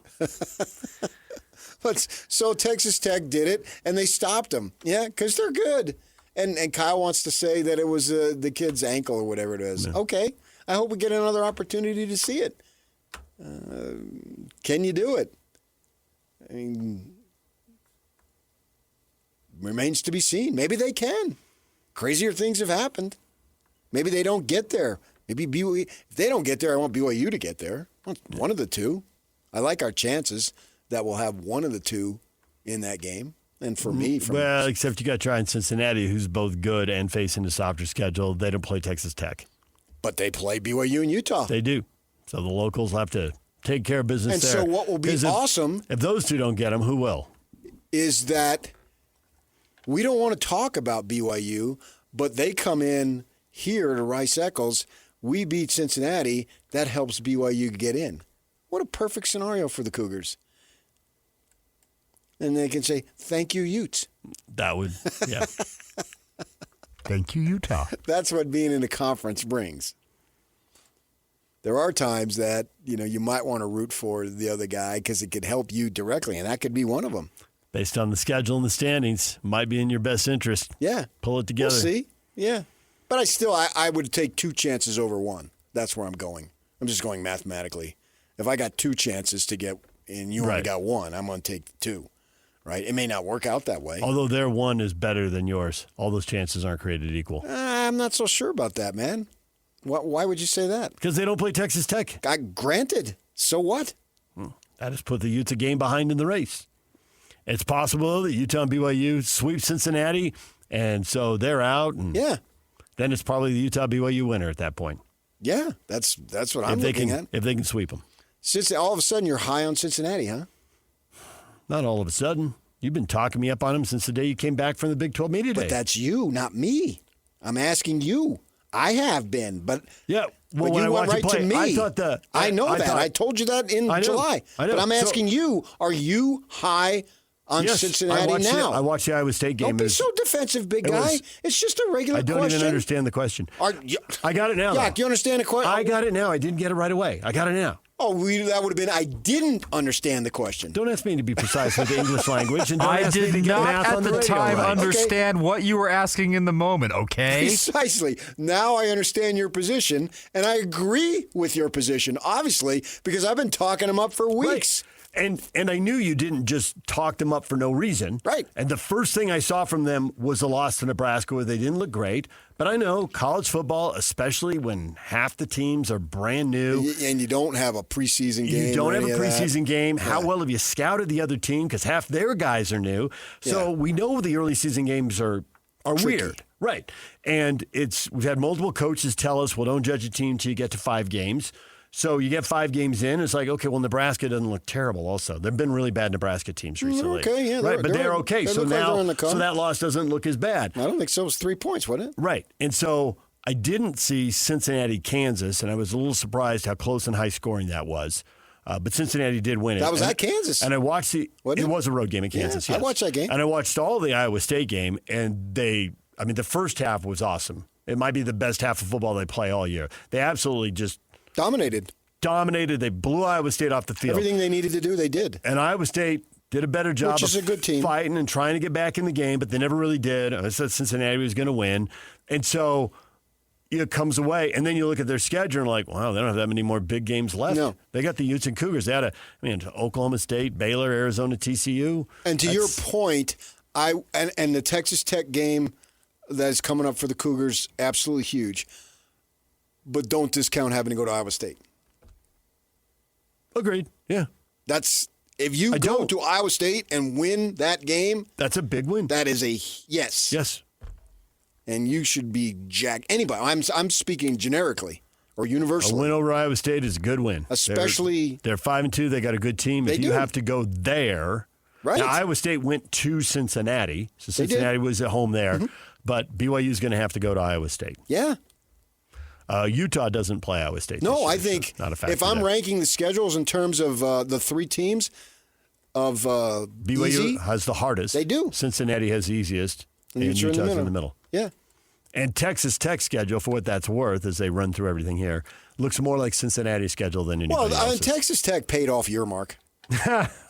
But so Texas Tech did it, and they stopped them. Yeah, because they're good. And Kyle wants to say that it was the kid's ankle or whatever it is. No. Okay, I hope we get another opportunity to see it. Can you do it? I mean, remains to be seen. Maybe they can. Crazier things have happened. Maybe they don't get there. Maybe BYU. If they don't get there, I want BYU to get there. One of the two. I like our chances that we'll have one of the two in that game. And for me, except you got to try in Cincinnati, who's both good and facing a softer schedule. They don't play Texas Tech, but they play BYU and Utah. They do. So the locals have to take care of business and there. And so what will be awesome, if those two don't get them, who will? Is that we don't want to talk about BYU, but they come in here to Rice-Eccles. We beat Cincinnati. That helps BYU get in. What a perfect scenario for the Cougars. And they can say, thank you, Utes. That would, yeah. Thank you, Utah. That's what being in a conference brings. There are times that, you might want to root for the other guy because it could help you directly, and that could be one of them. Based on the schedule and the standings, might be in your best interest. Yeah. Pull it together. We'll see. Yeah. But I would take 2 chances over 1. That's where I'm going. I'm just going mathematically. If I got 2 chances to get, and you only got 1, I'm going to take 2. Right? It may not work out that way. Although their 1 is better than yours. All those chances aren't created equal. I'm not so sure about that, man. Why would you say that? Because they don't play Texas Tech. Granted. So what? That has put the Utes a game behind in the race. It's possible that Utah and BYU sweep Cincinnati, and so they're out. And then it's probably the Utah-BYU winner at that point. Yeah, that's what I'm looking at. If they can sweep them. All of a sudden, you're high on Cincinnati, huh? Not all of a sudden. You've been talking me up on them since the day you came back from the Big 12 Media Day. But that's you, not me. I'm asking you. I have been, but yeah. Well, when you went right to me. I know that. I told you that in July. I know. But I'm asking you, are you high on Cincinnati now? I watched the Iowa State game. Don't be so defensive, big guy. It's just a regular question. I don't even understand the question. I got it now. Yeah, do you understand the question? I got it now. I didn't get it right away. I got it now. Oh, that would have been, I didn't understand the question. Don't ask me to be precise with the English language. And don't I ask me to did get not math at on the radio time right. understand what you were asking in the moment, okay? Precisely. Now I understand your position, and I agree with your position, obviously, because I've been talking them up for weeks. Right. And I knew you didn't just talk them up for no reason. Right. And the first thing I saw from them was the loss to Nebraska where they didn't look great. But I know college football, especially when half the teams are brand new. And you don't have a preseason game. You don't have a preseason game. Yeah. How well have you scouted the other team? Because half their guys are new. So we know the early season games are weird. Right. And we've had multiple coaches tell us, well, don't judge a team until you get to 5 games. So you get 5 games in, it's like, okay, well, Nebraska doesn't look terrible also. There have been really bad Nebraska teams recently. Okay, yeah. Right, but they're okay. They so now, like so that loss doesn't look as bad. I don't think so. It was 3 points, wasn't it? Right. And so I didn't see Cincinnati, Kansas, and I was a little surprised how close and high scoring that was. But Cincinnati did win it. That was at Kansas. And I watched it was a road game in Kansas, Yeah, yes. I watched that game. And I watched all the Iowa State game, and the first half was awesome. It might be the best half of football they play all year. They absolutely just dominated. They blew Iowa State off the field. Everything they needed to do, they did. And Iowa State did a better job Which is a good team. Fighting and trying to get back in the game, but they never really did. I said Cincinnati was going to win. And so it comes away, and then you look at their schedule and like, wow, they don't have that many more big games left. No. They got the Utes and Cougars. They had Oklahoma State, Baylor, Arizona, TCU. And to your point, and the Texas Tech game that's coming up for the Cougars, absolutely huge. But don't discount having to go to Iowa State. Agreed. Yeah. If you go to Iowa State and win that game, that's a big win. That is a yes. Yes. And you should be anybody. I'm speaking generically or universally. A win over Iowa State is a good win. Especially they're 5-2. They got a good team. If you have to go there, right? Now, Iowa State went to Cincinnati, so Cincinnati was at home there. Mm-hmm. But BYU is going to have to go to Iowa State. Yeah. Utah doesn't play Iowa State. No, this year, I think not a factor if I'm ranking the schedules in terms of the 3 teams of BYU easy, has the hardest. They do. Cincinnati has the easiest, and Utah's in the middle. Yeah. And Texas Tech's schedule, for what that's worth, as they run through everything here, looks more like Cincinnati's schedule than anybody else's. Texas Tech paid off your mark.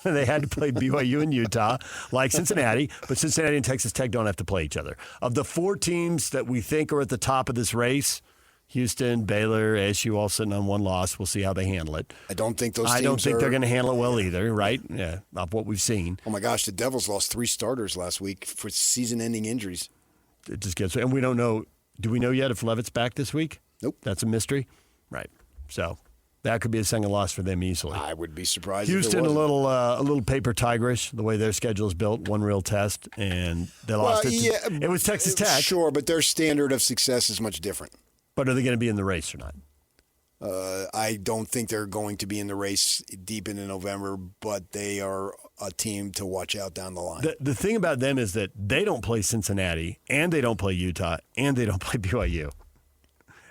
They had to play BYU and Utah like Cincinnati, but Cincinnati and Texas Tech don't have to play each other. Of the 4 teams that we think are at the top of this race, Houston, Baylor, ASU all sitting on 1 loss. We'll see how they handle it. I don't think those teams I don't think they're going to handle it well either, right? Yeah, of what we've seen. Oh, my gosh, the Devils lost 3 starters last week for season-ending injuries. It just gets – and we don't know – do we know yet if Levitt's back this week? Nope. That's a mystery? Right. So that could be a second loss for them easily. I would be surprised Houston, if it wasn't. a little paper tigerish, the way their schedule is built, 1 real test, and they lost it. It was Texas Tech. Sure, but their standard of success is much different. But are they going to be in the race or not? I don't think they're going to be in the race deep into November, but they are a team to watch out down the line. The thing about them is that they don't play Cincinnati, and they don't play Utah, and they don't play BYU.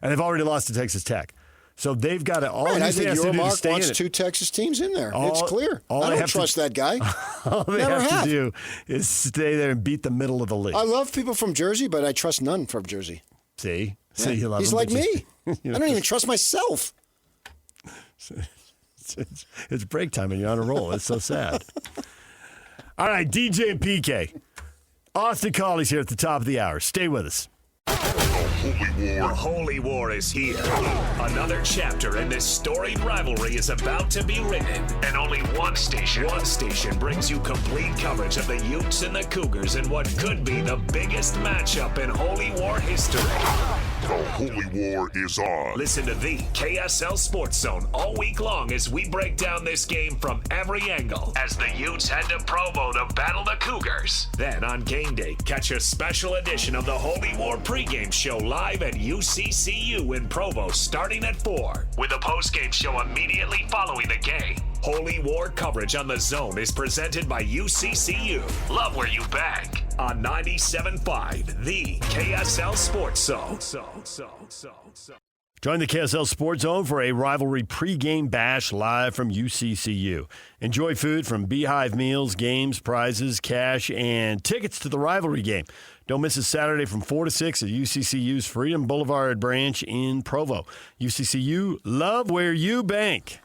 And they've already lost to Texas Tech. So they've got to – all I think Euromark wants in 2 Texas teams in there. It's clear. I don't trust that guy. All they have to do is stay there and beat the middle of the league. I love people from Jersey, but I trust none from Jersey. See? So you love He's him, like me. I don't even trust myself. It's break time and you're on a roll. It's so sad. All right, DJ and PK. Austin Collie's here at the top of the hour. Stay with us. The Holy War is here. Another chapter in this storied rivalry is about to be written. And only one station brings you complete coverage of the Utes and the Cougars in what could be the biggest matchup in Holy War history. The Holy War is on. Listen to the KSL Sports Zone all week long as we break down this game from every angle as the Utes head to Provo to battle the Cougars. Then on game day, catch a special edition of the Holy War pregame show live at UCCU in Provo starting at 4 with a postgame show immediately following the game. Holy War coverage on the Zone is presented by UCCU. Love where you bank on 97.5, the KSL Sports Zone. Join the KSL Sports Zone for a rivalry pregame bash live from UCCU. Enjoy food from Beehive meals, games, prizes, cash, and tickets to the rivalry game. Don't miss it Saturday from 4 to 6 at UCCU's Freedom Boulevard branch in Provo. UCCU, love where you bank.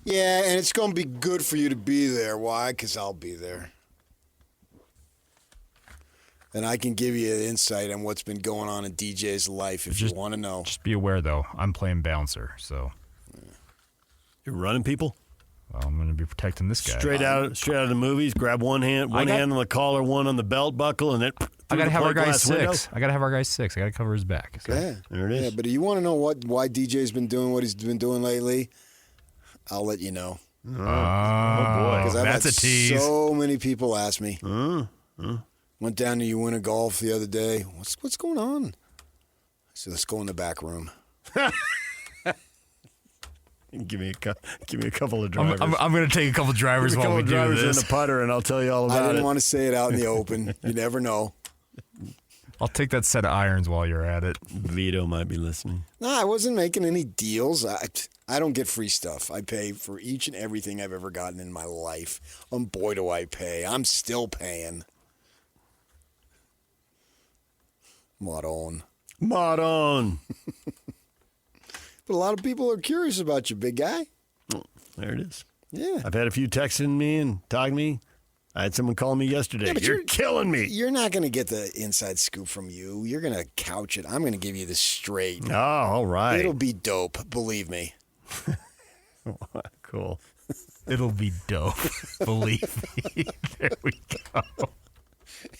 Yeah, and it's going to be good for you to be there. Why? Because I'll be there. And I can give you an insight on what's been going on in DJ's life if you want to know. Just be aware, though. I'm playing bouncer, so. You're running people? Well, I'm going to be protecting this guy. Straight out of the movies, grab one hand on the collar, one on the belt buckle, and then I got to have our guy 6. Window. I got to have our guy 6. I got to cover his back. So. Yeah. There it is. Yeah, but you want to know why DJ's been doing what he's been doing lately? I'll let you know. Oh, boy. Because I've That's had a tease. so many people ask me. Went down to Uinta Golf the other day. What's going on? I said, let's go in the back room. Give me a couple of drivers. I'm going to take a couple of drivers while we do drivers this. in the putter, and I'll tell you all about it. I didn't want to say it out in the open. You never know. I'll take that set of irons while you're at it. Vito might be listening. No, I wasn't making any deals. I don't get free stuff. I pay for each and everything I've ever gotten in my life. And boy, do I pay. I'm still paying. Mod on. But a lot of people are curious about you, big guy. Oh, there it is. Yeah. I've had a few texting me and talking me. I had someone call me yesterday. Yeah, you're killing me. You're not going to get the inside scoop from you. You're going to couch it. I'm going to give you the straight. Oh, all right. It'll be dope, believe me. Cool. It'll be dope. Believe me. There we go.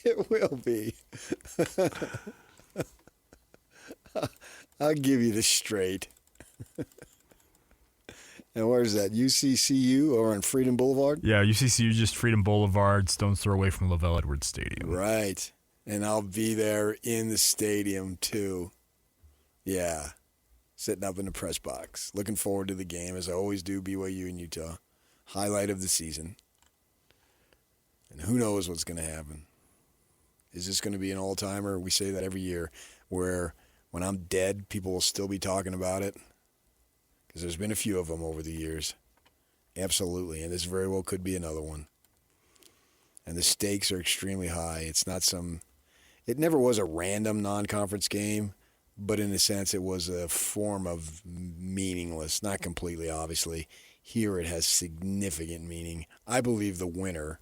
It will be. I'll give you the straight. And where's that? UCCU or on Freedom Boulevard? Yeah, UCCU, just Freedom Boulevard, stone's throw away from Lavelle Edwards Stadium. Right. And I'll be there in the stadium, too. Yeah. Sitting up in the press box. Looking forward to the game, as I always do, BYU and Utah. Highlight of the season. And who knows what's going to happen. Is this going to be an all-timer? We say that every year, where when I'm dead, people will still be talking about it. Because there's been a few of them over the years. Absolutely. And this very well could be another one. And the stakes are extremely high. It's not it never was a random non-conference game, but in a sense it was a form of meaningless. Not completely, obviously. Here it has significant meaning. I believe the winner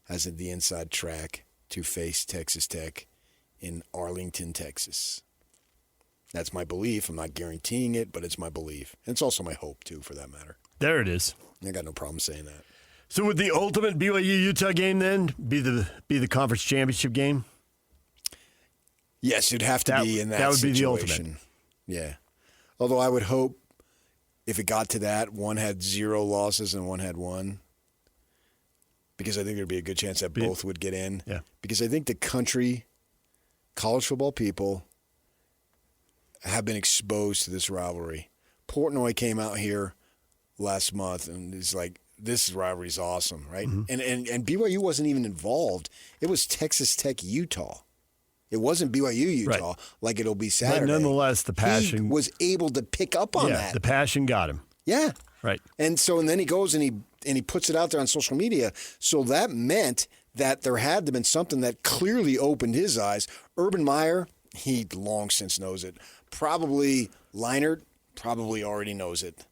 has the inside track to face Texas Tech in Arlington, Texas. That's my belief. I'm not guaranteeing it, but it's my belief. And it's also my hope, too, for that matter. There it is. I got no problem saying that. So would the ultimate BYU-Utah game then be the conference championship game? Yes, it'd have to be in that That would situation. be the ultimate. Yeah. Although I would hope if it got to that, one had 0 losses and one had 1. Because I think there'd be a good chance that both would get in. Yeah. Because I think the country, college football people, have been exposed to this rivalry. Portnoy came out here last month and is like, this rivalry's awesome, right? Mm-hmm. And BYU wasn't even involved. It was Texas Tech, Utah. It wasn't BYU, Utah, like it'll be Saturday. But nonetheless, the passion. He was able to pick up on that. Yeah, the passion got him. Yeah. Right. And then he goes and he puts it out there on social media. So that meant that there had to have been something that clearly opened his eyes. Urban Meyer, he long since knows it. Probably Leinart probably already knows it.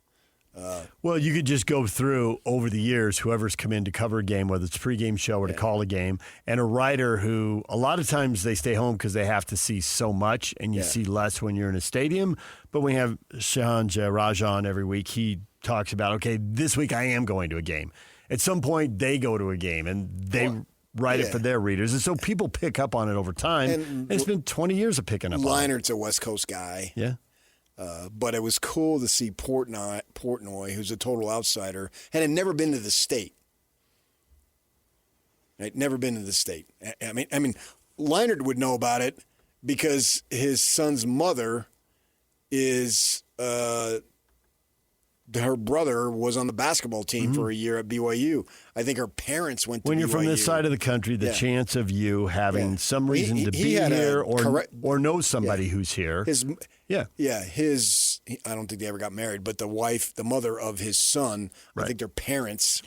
Well, you could just go through over the years whoever's come in to cover a game, whether it's a pregame show or to call a game, and a writer who a lot of times they stay home because they have to see so much, and you see less when you're in a stadium. But we have Shahanj Rajan every week. He talks about, okay, this week I am going to a game. At some point, they go to a game, and they write it for their readers. And so people pick up on it over time. And it's been 20 years of picking up on it. Leinart's a West Coast guy. Yeah. But it was cool to see Portnoy, who's a total outsider, and had never been to the state. Right? Never been to the state. I mean, Leinart would know about it because his son's mother is her brother was on the basketball team for a year at BYU. I think her parents went to BYU. When you're from this side of the country, the chance of you having some reason to be here or know somebody who's here. I don't think they ever got married, but the mother of his son, I think her parents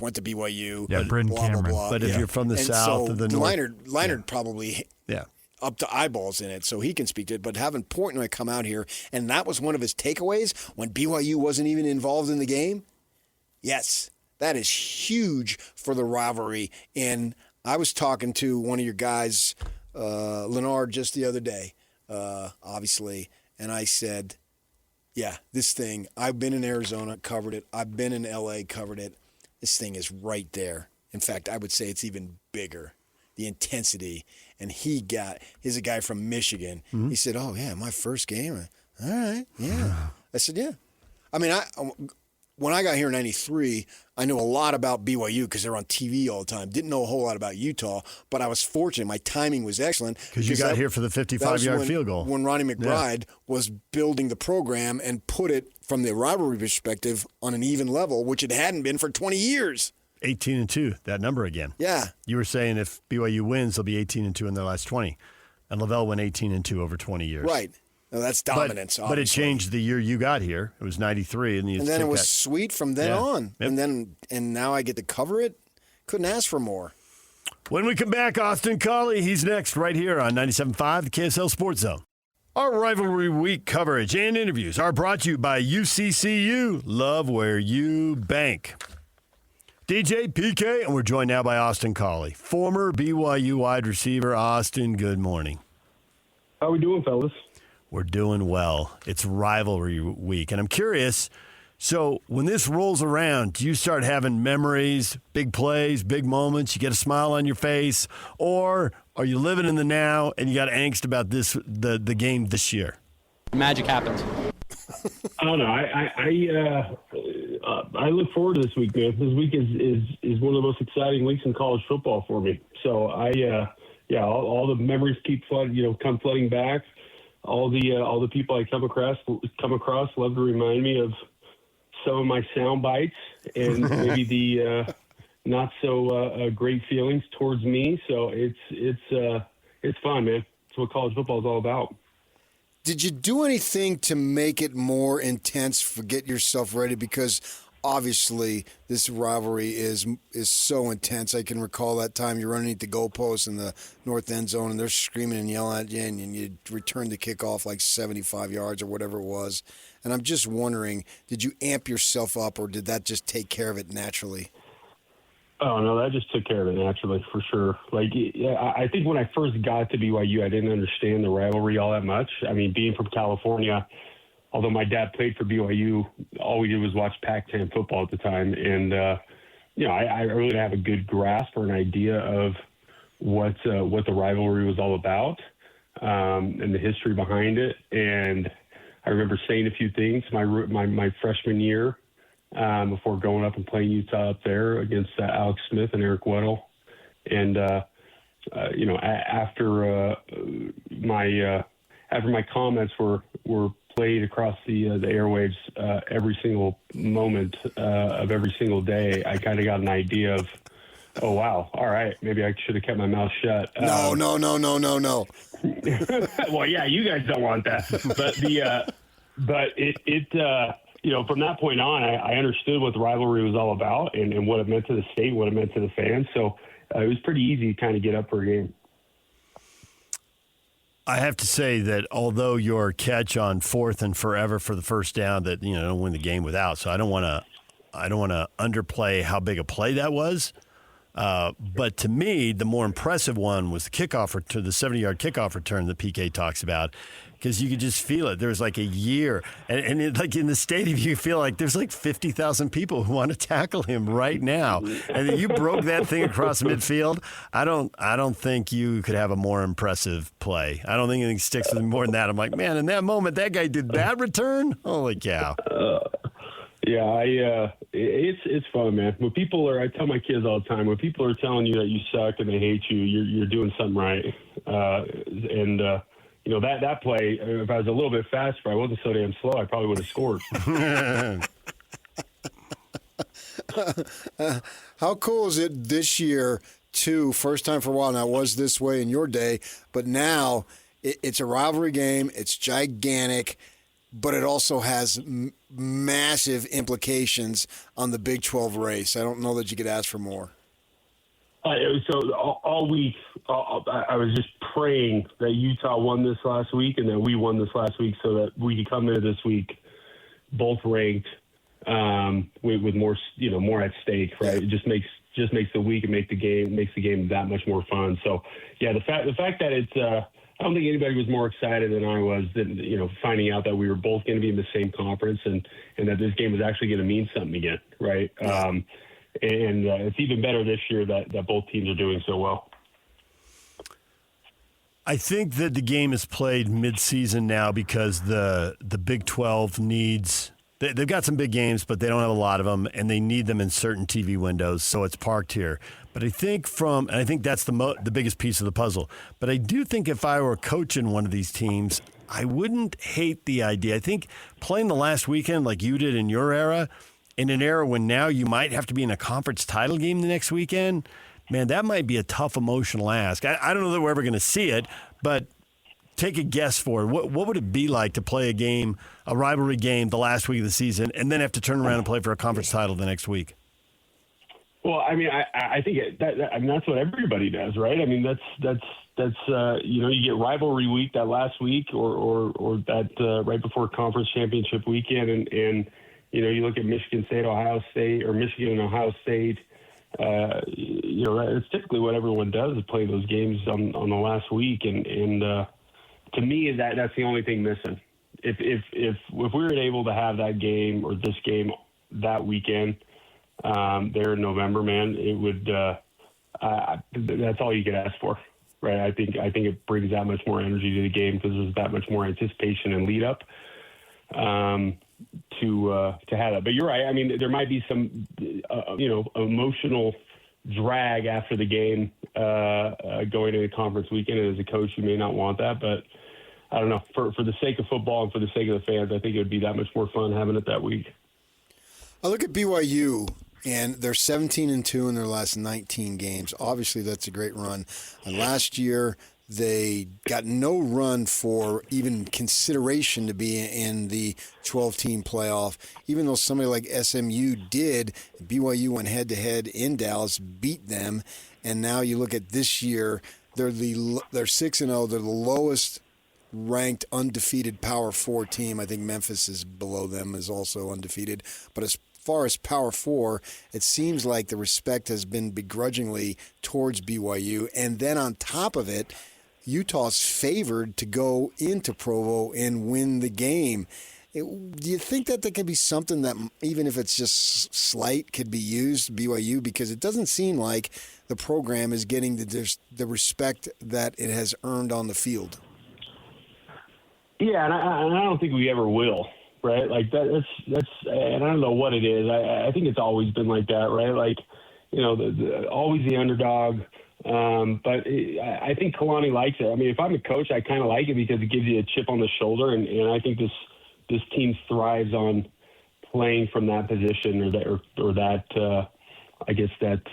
went to BYU. Yeah, Bryn Cameron. Blah, blah. But if you're from the south or the north. Leinart probably up to eyeballs in it, so he can speak to it. But having Portnoy come out here, and that was one of his takeaways when BYU wasn't even involved in the game. Yes, that is huge for the rivalry. And I was talking to one of your guys, Leonard, just the other day, obviously, and I said, yeah, this thing, I've been in Arizona, covered it. I've been in L.A., covered it. This thing is right there. In fact, I would say it's even bigger, the intensity. And he's a guy from Michigan. Mm-hmm. He said, oh, yeah, my first game. All right, yeah. I said, yeah. I mean, when I got here in 93, I knew a lot about BYU because they're on TV all the time. Didn't know a whole lot about Utah, but I was fortunate. My timing was excellent. Because you got here for the 55-yard field goal. When Ronnie McBride was building the program and put it from the rivalry perspective on an even level, which it hadn't been for 20 years. 18-2, that number again. Yeah. You were saying if BYU wins, they'll be 18-2 in their last 20. And Lavelle went 18-2 over 20 years. Right. No, that's dominance, but it changed the year you got here. It was 93. And then it was sweet from then on. Yep. And now I get to cover it. Couldn't ask for more. When we come back, Austin Collie, he's next right here on 97.5, the KSL Sports Zone. Our Rivalry Week coverage and interviews are brought to you by UCCU. Love where you bank. DJ, PK, and we're joined now by Austin Collie, former BYU wide receiver. Austin, good morning. How are we doing, fellas? We're doing well. It's Rivalry Week. And I'm curious, so when this rolls around, do you start having memories, big plays, big moments, you get a smile on your face, or are you living in the now and you got angst about the game this year? Magic happens. I don't know. I look forward to this week, man. This week is one of the most exciting weeks in college football for me. So all the memories keep come flooding back. All the people I come across love to remind me of some of my sound bites and maybe the not so great feelings towards me. So it's fun, man. It's what college football is all about. Did you do anything to make it more intense, get yourself ready? Because obviously this rivalry is so intense. I can recall that time you're underneath the goalpost in the north end zone and they're screaming and yelling at you and you return the kickoff like 75 yards or whatever it was. And I'm just wondering, did you amp yourself up or did that just take care of it naturally? Oh, no, that just took care of it naturally, for sure. I think when I first got to BYU, I didn't understand the rivalry all that much. I mean, being from California, although my dad played for BYU, all we did was watch Pac-10 football at the time. And, I really didn't have a good grasp or an idea of what the rivalry was all about and the history behind it. And I remember saying a few things my freshman year before going up and playing Utah up there against Alex Smith and Eric Weddle. And, after my comments were played across the airwaves every single moment of every single day, I kind of got an idea of, oh, wow, all right, maybe I should have kept my mouth shut. No. Well, yeah, you guys don't want that. But from that point on, I understood what the rivalry was all about and what it meant to the state, what it meant to the fans. So it was pretty easy to kind of get up for a game. I have to say that although your catch on 4th and forever for the first down, that don't win the game without. So I don't want to underplay how big a play that was. But to me, the more impressive one was the kickoff return, the 70-yard kickoff return that PK talks about, because you could just feel it. There was like a year, and like in the stadium, you feel like there's like 50,000 people who want to tackle him right now. And then you broke that thing across midfield. I don't think you could have a more impressive play. I don't think anything sticks with me more than that. I'm like, man, in that moment, that guy did that return. Holy cow! It's fun, man. When people I tell my kids all the time, when people are telling you that you suck and they hate you, you're doing something right. That play, if I was a little bit faster, if I wasn't so damn slow, I probably would have scored. How cool is it this year, too? First time for a while now, it was this way in your day, but now it's a rivalry game. It's gigantic, but it also has massive implications on the Big 12 race. I don't know that you could ask for more. So all week, I was just praying that Utah won this last week and that we won this last week so that we could come into this week both ranked with more, more at stake, right? It just makes the week and makes the game that much more fun. So, yeah, the fact that it's I don't think anybody was more excited than I was finding out that we were both going to be in the same conference and that this game was actually going to mean something again, right? And it's even better this year that both teams are doing so well. I think that the game is played mid-season now because the Big 12 needs – they've got some big games, but they don't have a lot of them, and they need them in certain TV windows, so it's parked here. But I think that's the biggest piece of the puzzle. But I do think if I were coaching one of these teams, I wouldn't hate the idea. I think playing the last weekend like you did in your era, in an era when now you might have to be in a conference title game the next weekend – man, that might be a tough emotional ask. I don't know that we're ever going to see it, but take a guess for it. What would it be like to play a rivalry game the last week of the season, and then have to turn around and play for a conference title the next week? Well, I mean, I think that's what everybody does, right? I mean, that's you get rivalry week that last week or that right before conference championship weekend, and you look at Michigan State, Ohio State, or Michigan and Ohio State. It's typically what everyone does is play those games on the last week, and to me that's the only thing missing. If we were able to have that game or this game that weekend there in November, man, it would. That's all you could ask for, right? I think it brings that much more energy to the game because there's that much more anticipation and lead up. To have that. But you're right. I mean, there might be some, emotional drag after the game going into the conference weekend. And as a coach, you may not want that. But I don't know. For the sake of football and for the sake of the fans, I think it would be that much more fun having it that week. I look at BYU, and they're 17-2 in their last 19 games. Obviously, that's a great run. And last year, they got no run for even consideration to be in the 12-team playoff, even though somebody like SMU did. BYU went head-to-head in Dallas, beat them, and now you look at this year, they're 6-0. They're the lowest-ranked undefeated Power 4 team. I think Memphis is below them, is also undefeated. But as far as Power 4, it seems like the respect has been begrudgingly towards BYU, and then on top of it, Utah's favored to go into Provo and win the game. Do you think that there can be something that, even if it's just slight, could be used, BYU? Because it doesn't seem like the program is getting the respect that it has earned on the field. Yeah, and I don't think we ever will, right? Like that's and I don't know what it is. I think it's always been like that, right? Like, always the underdog. But I think Kalani likes it. I mean, if I'm a coach, I kind of like it because it gives you a chip on the shoulder, and I think this team thrives on playing from that position or that I guess that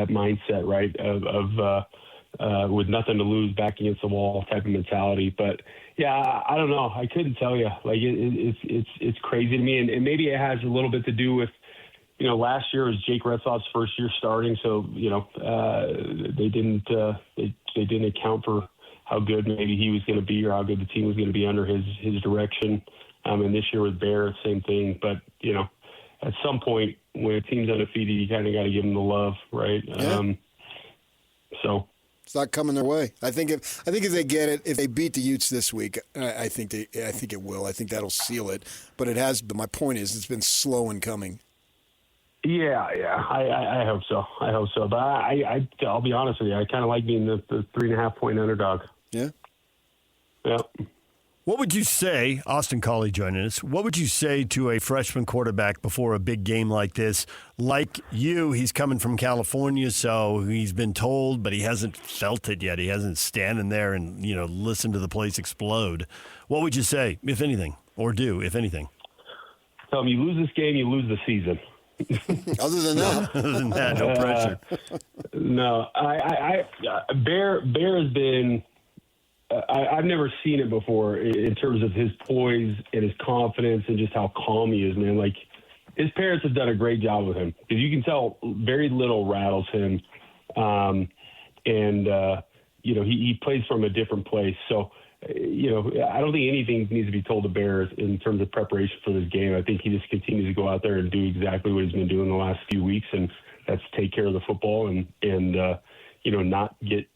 mindset, right? Of with nothing to lose, back against the wall type of mentality. But yeah, I don't know. I couldn't tell you. Like it's crazy to me, and maybe it has a little bit to do with. Last year was Jake Retzlaff's first year starting, so they didn't account for how good maybe he was going to be or how good the team was going to be under his direction. And this year with Bear, same thing. But at some point when a team's undefeated, you kind of got to give them the love, right? Yeah. So it's not coming their way. I think if they get it, if they beat the Utes this week, I think it will. I think that'll seal it. But it has. But my point is, it's been slow in coming. Yeah, I hope so. But I'll be honest with you, I kind of like being the 3.5-point underdog. Yeah. Yeah. What would you say, Austin Collie joining us, what would you say to a freshman quarterback before a big game like this? Like you, he's coming from California, so he's been told, but he hasn't felt it yet. He hasn't standing there and, listened to the place explode. What would you say, if anything, or do, if anything? Tell him you lose this game, you lose the season. Other than that, no pressure. No, Bear has been. I've never seen it before in terms of his poise and his confidence and just how calm he is, man. Like his parents have done a great job with him because you can tell very little rattles him, and he plays from a different place. So I don't think anything needs to be told to Bears in terms of preparation for this game. I think he just continues to go out there and do exactly what he's been doing the last few weeks, and that's take care of the football and not get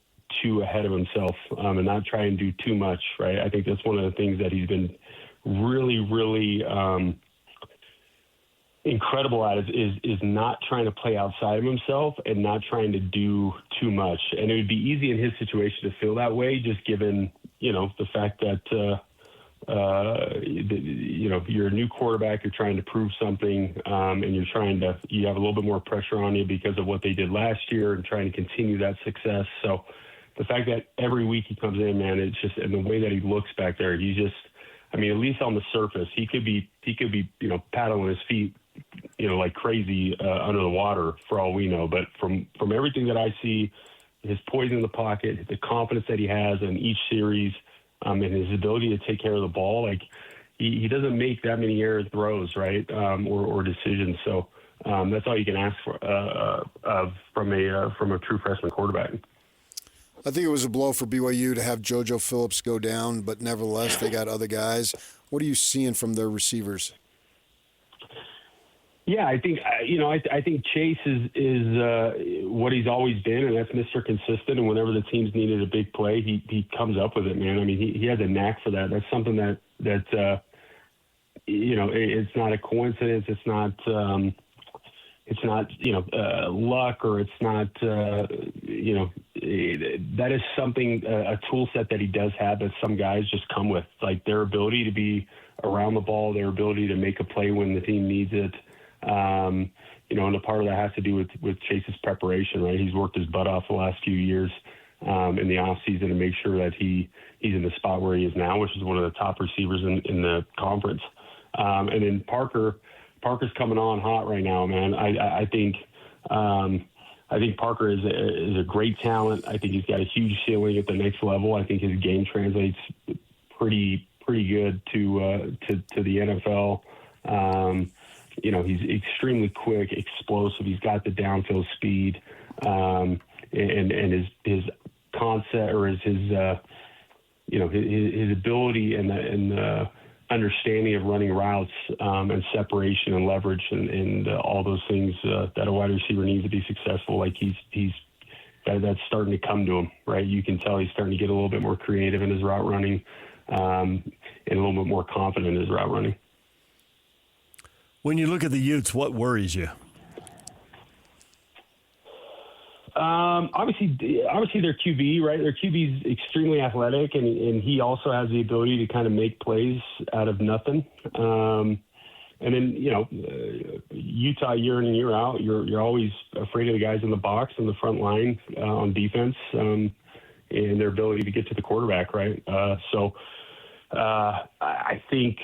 too ahead of himself and not try and do too much, right? I think that's one of the things that he's been really, really incredible at is not trying to play outside of himself and not trying to do too much. And it would be easy in his situation to feel that way, just given, the fact that, you're a new quarterback, you're trying to prove something, and you have a little bit more pressure on you because of what they did last year and trying to continue that success. So the fact that every week he comes in, man, it's just, and the way that he looks back there, he's just, at least on the surface, he could be, paddling his feet, like crazy under the water for all we know. But from everything that I see, his poise in the pocket, the confidence that he has in each series, and his ability to take care of the ball, like he doesn't make that many error throws, right, or decisions. So that's all you can ask for from a true freshman quarterback. I think it was a blow for BYU to have JoJo Phillips go down, but nevertheless, they got other guys. What are you seeing from their receivers? Yeah, I think I think Chase is what he's always been, and that's Mr. Consistent. And whenever the team's needed a big play, he comes up with it, man. He has a knack for that. That's something that it's not a coincidence. It's not luck, or it's not that is something, a tool set that he does have that some guys just come with, like their ability to be around the ball, their ability to make a play when the team needs it. And a part of that has to do with Chase's preparation, right? He's worked his butt off the last few years in the offseason to make sure that he's in the spot where he is now, which is one of the top receivers in the conference. And then Parker's coming on hot right now, man. I think Parker is a great talent. I think he's got a huge ceiling at the next level. I think his game translates pretty good to the NFL. He's extremely quick, explosive. He's got the downfield speed, and his concept, or his ability and the understanding of running routes and separation and leverage and all those things that a wide receiver needs to be successful. Like that's starting to come to him, right? You can tell he's starting to get a little bit more creative in his route running and a little bit more confident in his route running. When you look at the Utes, what worries you? Obviously their QB, right? Their QB is extremely athletic, and he also has the ability to kind of make plays out of nothing. And then, Utah year in and year out, you're always afraid of the guys in the box and the front line on defense and their ability to get to the quarterback, right? I think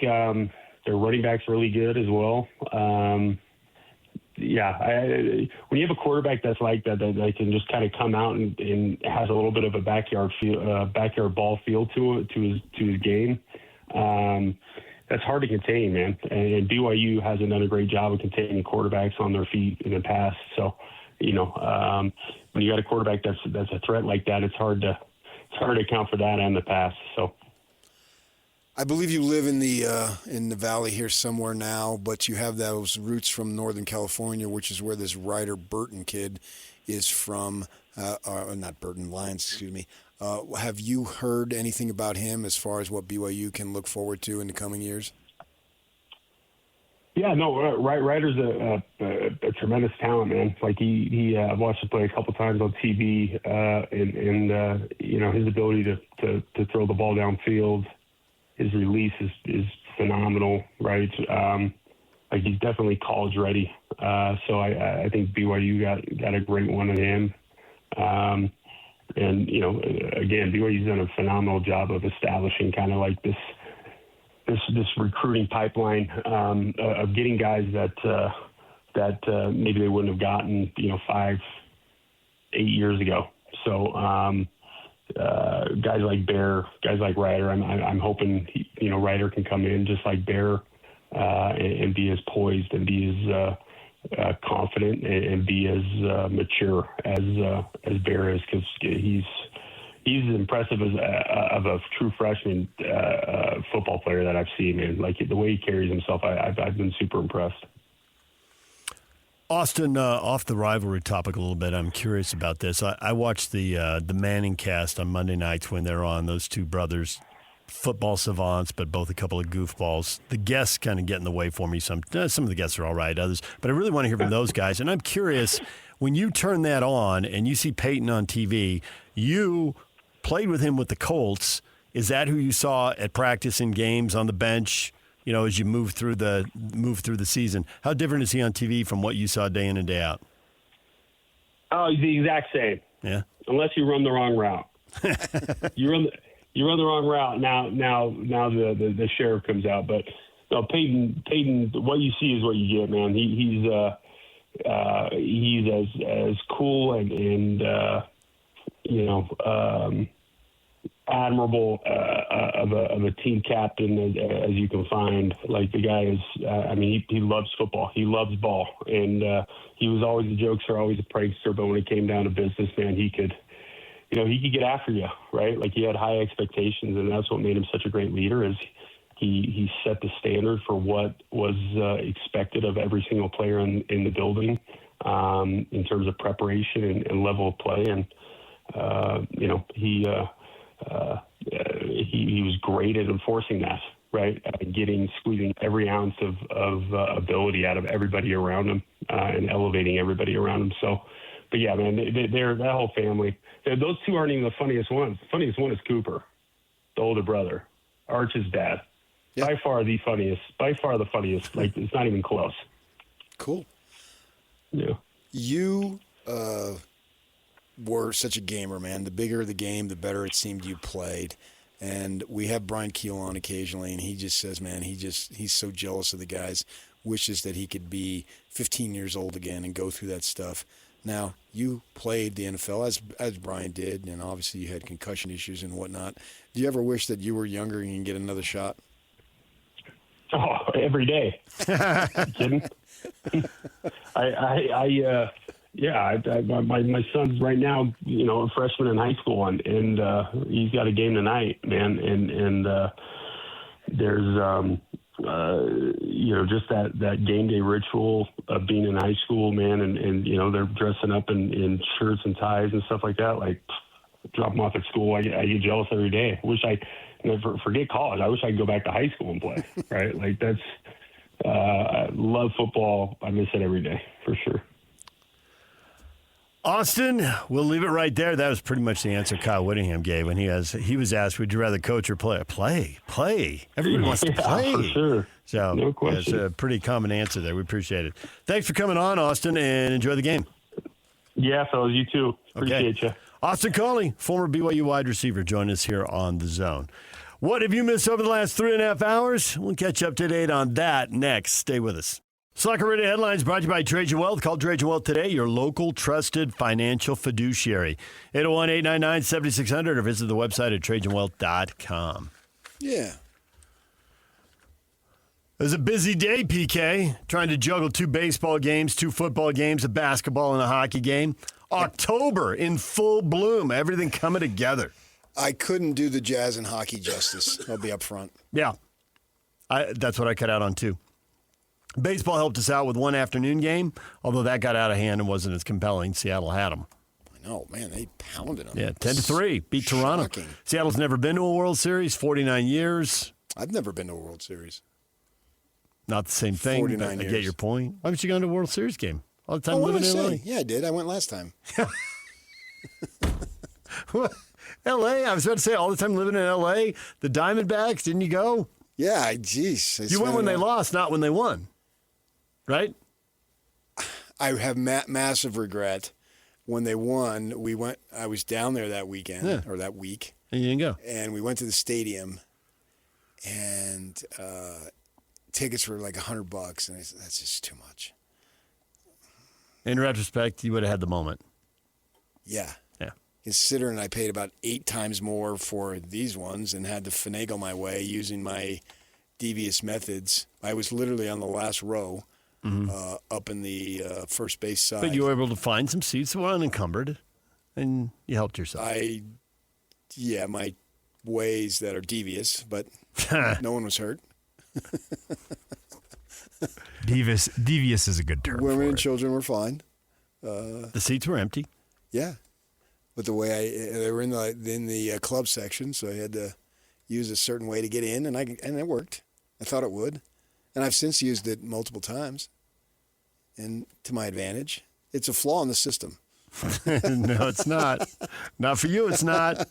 their running back's really good as well. When you have a quarterback that's like that can just kind of come out and has a little bit of a backyard ball feel to his game, that's hard to contain, man. And BYU hasn't done a great job of containing quarterbacks on their feet in the past. So, when you got a quarterback that's a threat like that, it's hard to account for that and the pass. So. I believe you live in the valley here somewhere now, but you have those roots from Northern California, which is where this Ryder Burton kid is from. Not Burton, Lyons, excuse me. Have you heard anything about him as far as what BYU can look forward to in the coming years? Yeah, no, Ryder's a tremendous talent, man. Like I've watched him play a couple times on TV, and his ability to throw the ball downfield. His release is phenomenal, right? He's definitely college ready. So I think BYU got a great one in him. And again, BYU's done a phenomenal job of establishing kind of like this recruiting pipeline of getting guys that maybe they wouldn't have gotten 5-8 years ago. So. Guys like Bear, guys like Ryder. I'm hoping Ryder can come in just like Bear and be as poised and be as confident and be as mature as Bear is, because he's he's as impressive as of a true freshman football player that I've seen, man. Like the way he carries himself, I've been super impressed. Austin, off the rivalry topic a little bit, I'm curious about this. I watched the Manning cast on Monday nights when they're on, those two brothers, football savants, but both a couple of goofballs. The guests kind of get in the way for me. Some of the guests are all right, others. But I really want to hear from those guys. And I'm curious, when you turn that on and you see Peyton on TV, you played with him with the Colts. Is that who you saw at practice and games on the bench? You know, as you move through the season, how different is he on TV from what you saw day in and day out? Oh, he's the exact same. Yeah. Unless you run the wrong route. you run the wrong route. Now the sheriff comes out. But no, Peyton, what you see is what you get, man. He's as cool and admirable of a team captain as you can find. Like the guy is, he loves football. He loves ball, and he was always a jokester, always a prankster. But when it came down to business, man, he could get after you, right? Like he had high expectations, and that's what made him such a great leader. Is he set the standard for what was expected of every single player in the building in terms of preparation and level of play, and he was great at enforcing that, right? Squeezing every ounce of ability out of everybody around him and elevating everybody around him. So, but yeah, man, they're that whole family. Those two aren't even the funniest ones. The funniest one is Cooper, the older brother, Arch's dad. Yep. By far the funniest. Like, it's not even close. Cool. Yeah. You were such a gamer, man. The bigger the game, the better it seemed you played. And we have Brian Keel on occasionally, and he just says, man, he's so jealous of the guys, wishes that he could be 15 years old again and go through that stuff. Now, you played the NFL as Brian did, and obviously you had concussion issues and whatnot. Do you ever wish that you were younger and you can get another shot? Oh, every day. Kidding? My son's right now, a freshman in high school, and he's got a game tonight, man. And there's just that game day ritual of being in high school, man, and they're dressing up in shirts and ties and stuff like that. Like, drop them off at school, I get jealous every day. Forget college. I wish I could go back to high school and play. Right? Like, that's I love football. I miss it every day for sure. Austin, we'll leave it right there. That was pretty much the answer Kyle Whittingham gave when he was asked, would you rather coach or play? Play. Everybody wants to play. For sure. So no question. It's a pretty common answer there. We appreciate it. Thanks for coming on, Austin, and enjoy the game. Yeah, fellas, you too. Appreciate you. Austin Collie, former BYU wide receiver, joined us here on The Zone. What have you missed over the last 3.5 hours? We'll catch you up to date on that next. Stay with us. Soccer Radio Headlines brought to you by Trajan Wealth. Call Trajan Wealth today, your local trusted financial fiduciary. 801-899-7600 or visit the website at TrajanWealth.com. Yeah. It was a busy day, PK, trying to juggle 2 baseball games, 2 football games, a basketball and a hockey game. October in full bloom, everything coming together. I couldn't do the Jazz and hockey justice. I'll be up front. Yeah. That's what I cut out on, too. Baseball helped us out with one afternoon game, although that got out of hand and wasn't as compelling. Seattle had them. I know, man. They pounded them. Yeah, 10-3. Beat Toronto. Shocking. Seattle's never been to a World Series, 49 years. I've never been to a World Series. Not the same thing. 49 I years. get your point. Why haven't you gone to a World Series game? All the time living in LA. Yeah, I did. I went last time. LA? I was about to say, all the time living in LA. The Diamondbacks, didn't you go? Yeah, geez. You went when they lost, not when they won. Right? I have massive regret. When they won, I was down there that weekend, or that week. And you didn't go. And we went to the stadium, and tickets were like $100, and I said, that's just too much. In retrospect, you would have had the moment. Yeah. Yeah. Considering I paid about 8 times more for these ones and had to finagle my way using my devious methods. I was literally on the last row. Mm-hmm. Up in the first base side. But you were able to find some seats that were unencumbered, and you helped yourself. Yeah, my ways that are devious, but no one was hurt. Devious is a good term. Women for and it. children were fine. The seats were empty. Yeah, but the way they were in the club section, so I had to use a certain way to get in, and it worked. I thought it would, and I've since used it multiple times, and to my advantage. It's a flaw in the system. No, it's not. Not for you. It's not.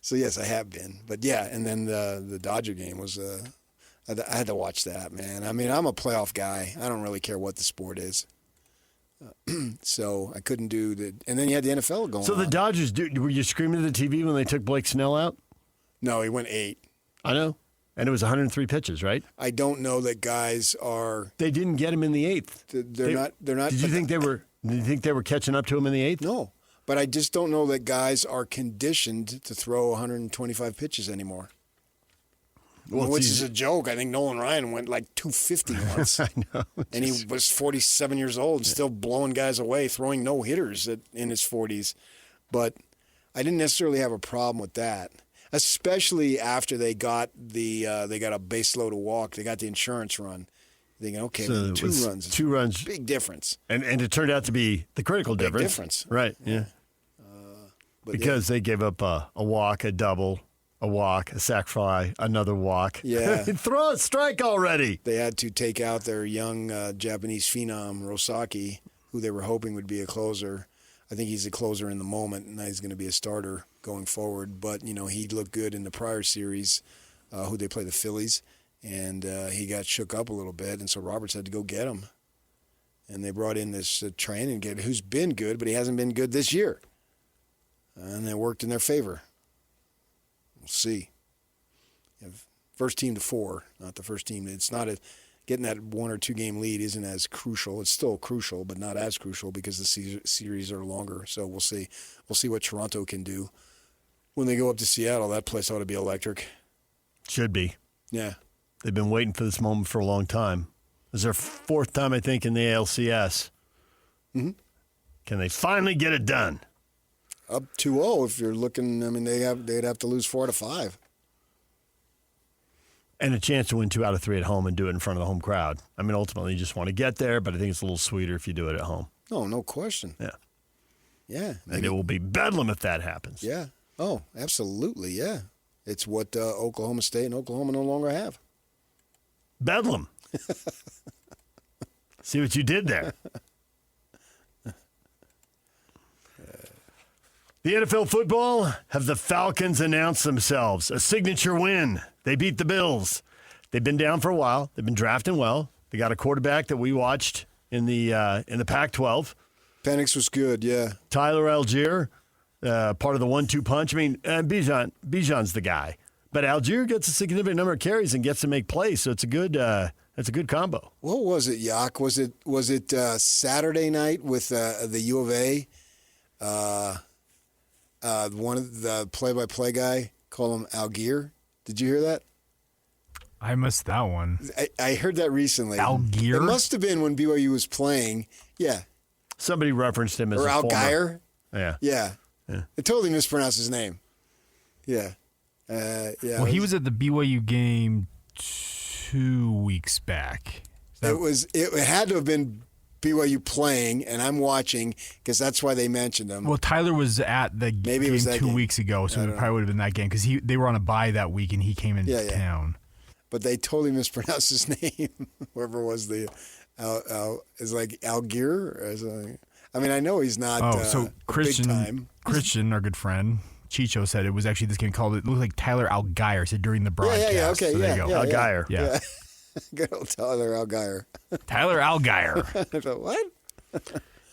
So yes, I have been, but yeah, and then the Dodger game was. I had to watch that, man. I mean, I'm a playoff guy. I don't really care what the sport is. So I couldn't do the. And then you had the NFL going. So the on. Dodgers, were you screaming at the TV when they took Blake Snell out? No, he went 8. I know. And it was 103 pitches, right? I don't know that guys are. They didn't get him in the 8th. They're not. Did you think they were? Did you think they were catching up to him in the 8th? No, but I just don't know that guys are conditioned to throw 125 pitches anymore. Well, which is a joke. I think Nolan Ryan went like 250 once. I know. And he was 47 years old and still blowing guys away, throwing no-hitters in his 40s. But I didn't necessarily have a problem with that, especially after they got a base load of walk. They got the insurance run. Thinking, okay, So two runs. Two runs. Big difference. And it turned out to be the critical Big difference. difference. Right, yeah. Because they gave up a walk, a double, a walk, a sac fly, another walk. Yeah. Throw a strike already. They had to take out their young Japanese phenom, Rosaki, who they were hoping would be a closer. I think he's a closer in the moment, and he's going to be a starter going forward. But, he looked good in the prior series, who they play the Phillies, and he got shook up a little bit, and so Roberts had to go get him. And they brought in this training kid who's been good, but he hasn't been good this year. And it worked in their favor. We'll see. First team to 4, not the first team. It's not getting that 1 or 2 game lead isn't as crucial. It's still crucial, but not as crucial because the series are longer. So we'll see. We'll see what Toronto can do when they go up to Seattle. That place ought to be electric. Should be. Yeah. They've been waiting for this moment for a long time. This is their 4th time, I think, in the ALCS. Mm-hmm. Can they finally get it done? Up 2-0 if you're looking. I mean, they'd have to lose 4 out of 5. And a chance to win 2 out of 3 at home and do it in front of the home crowd. I mean, ultimately, you just want to get there, but I think it's a little sweeter if you do it at home. Oh, no question. Yeah. Yeah. And it will be bedlam if that happens. Yeah. Oh, absolutely. Yeah. It's what Oklahoma State and Oklahoma no longer have. Bedlam. See what you did there. The NFL football, have the Falcons announced themselves. A signature win. They beat the Bills. They've been down for a while. They've been drafting well. They got a quarterback that we watched in the Pac-12. Penix was good, yeah. Tyler Algier, part of the 1-2 punch. I mean, Bijan's the guy. But Algier gets a significant number of carries and gets to make plays, so it's a good combo. What was it, Yak? Was it Saturday night with the U of A? One of the play-by-play guy, call him Algier. Did you hear that? I missed that one. I heard that recently. Algier? It must have been when BYU was playing. Yeah. Somebody referenced him as or a Algier. Yeah. Yeah. Yeah. I totally mispronounced his name. Yeah. Yeah. Well, he was at the BYU game 2 weeks back. It had to have been BYU playing, and I'm watching because that's why they mentioned him. Well, Tyler was at the game 2 weeks ago, so it probably would have been that game because they were on a bye that week and he came into town. But they totally mispronounced his name. Whoever was the is like Algier. Or something. I mean, I know he's not. So Christian, big time. Christian, our good friend Chicho, said it was actually this game called. It looked like Tyler Algier said during the broadcast. Yeah. Okay. So there you go. Algier. Yeah. Good old Tyler Algier. Tyler Algier. I thought, what?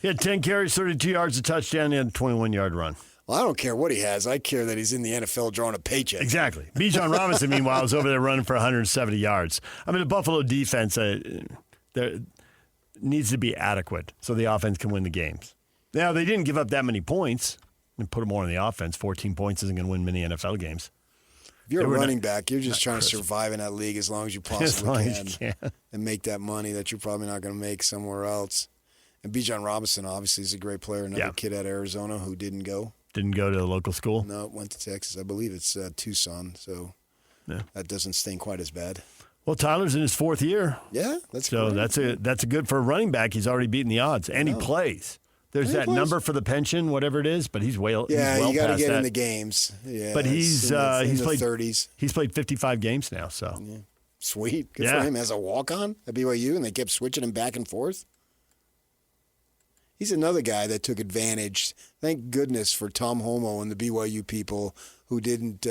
He had 10 carries, 32 yards, a touchdown, and a 21-yard run. Well, I don't care what he has. I care that he's in the NFL drawing a paycheck. Exactly. Bijan Robinson, meanwhile, was over there running for 170 yards. I mean, the Buffalo defense there needs to be adequate so the offense can win the games. Now, they didn't give up that many points and put more on the offense. 14 points isn't going to win many NFL games. If you're a running back, you're just trying to survive in that league as long as you possibly can and make that money that you're probably not going to make somewhere else. And Bijan Robinson, obviously, is a great player. Another kid at Arizona who didn't go. Didn't go to a local school? No, went to Texas. I believe it's Tucson, so that doesn't sting quite as bad. Well, Tyler's in his 4th year. Yeah, that's so great. that's a good for a running back. He's already beaten the odds, and he plays. There's that number for the pension, whatever it is, but he's well. Yeah, he's well you got to past get that. in the games. Yeah, but he's played played 30s. He's played 55 games now. So Sweet, good for him as a walk-on at BYU, and they kept switching him back and forth. He's another guy that took advantage. Thank goodness for Tom Homo and the BYU people who didn't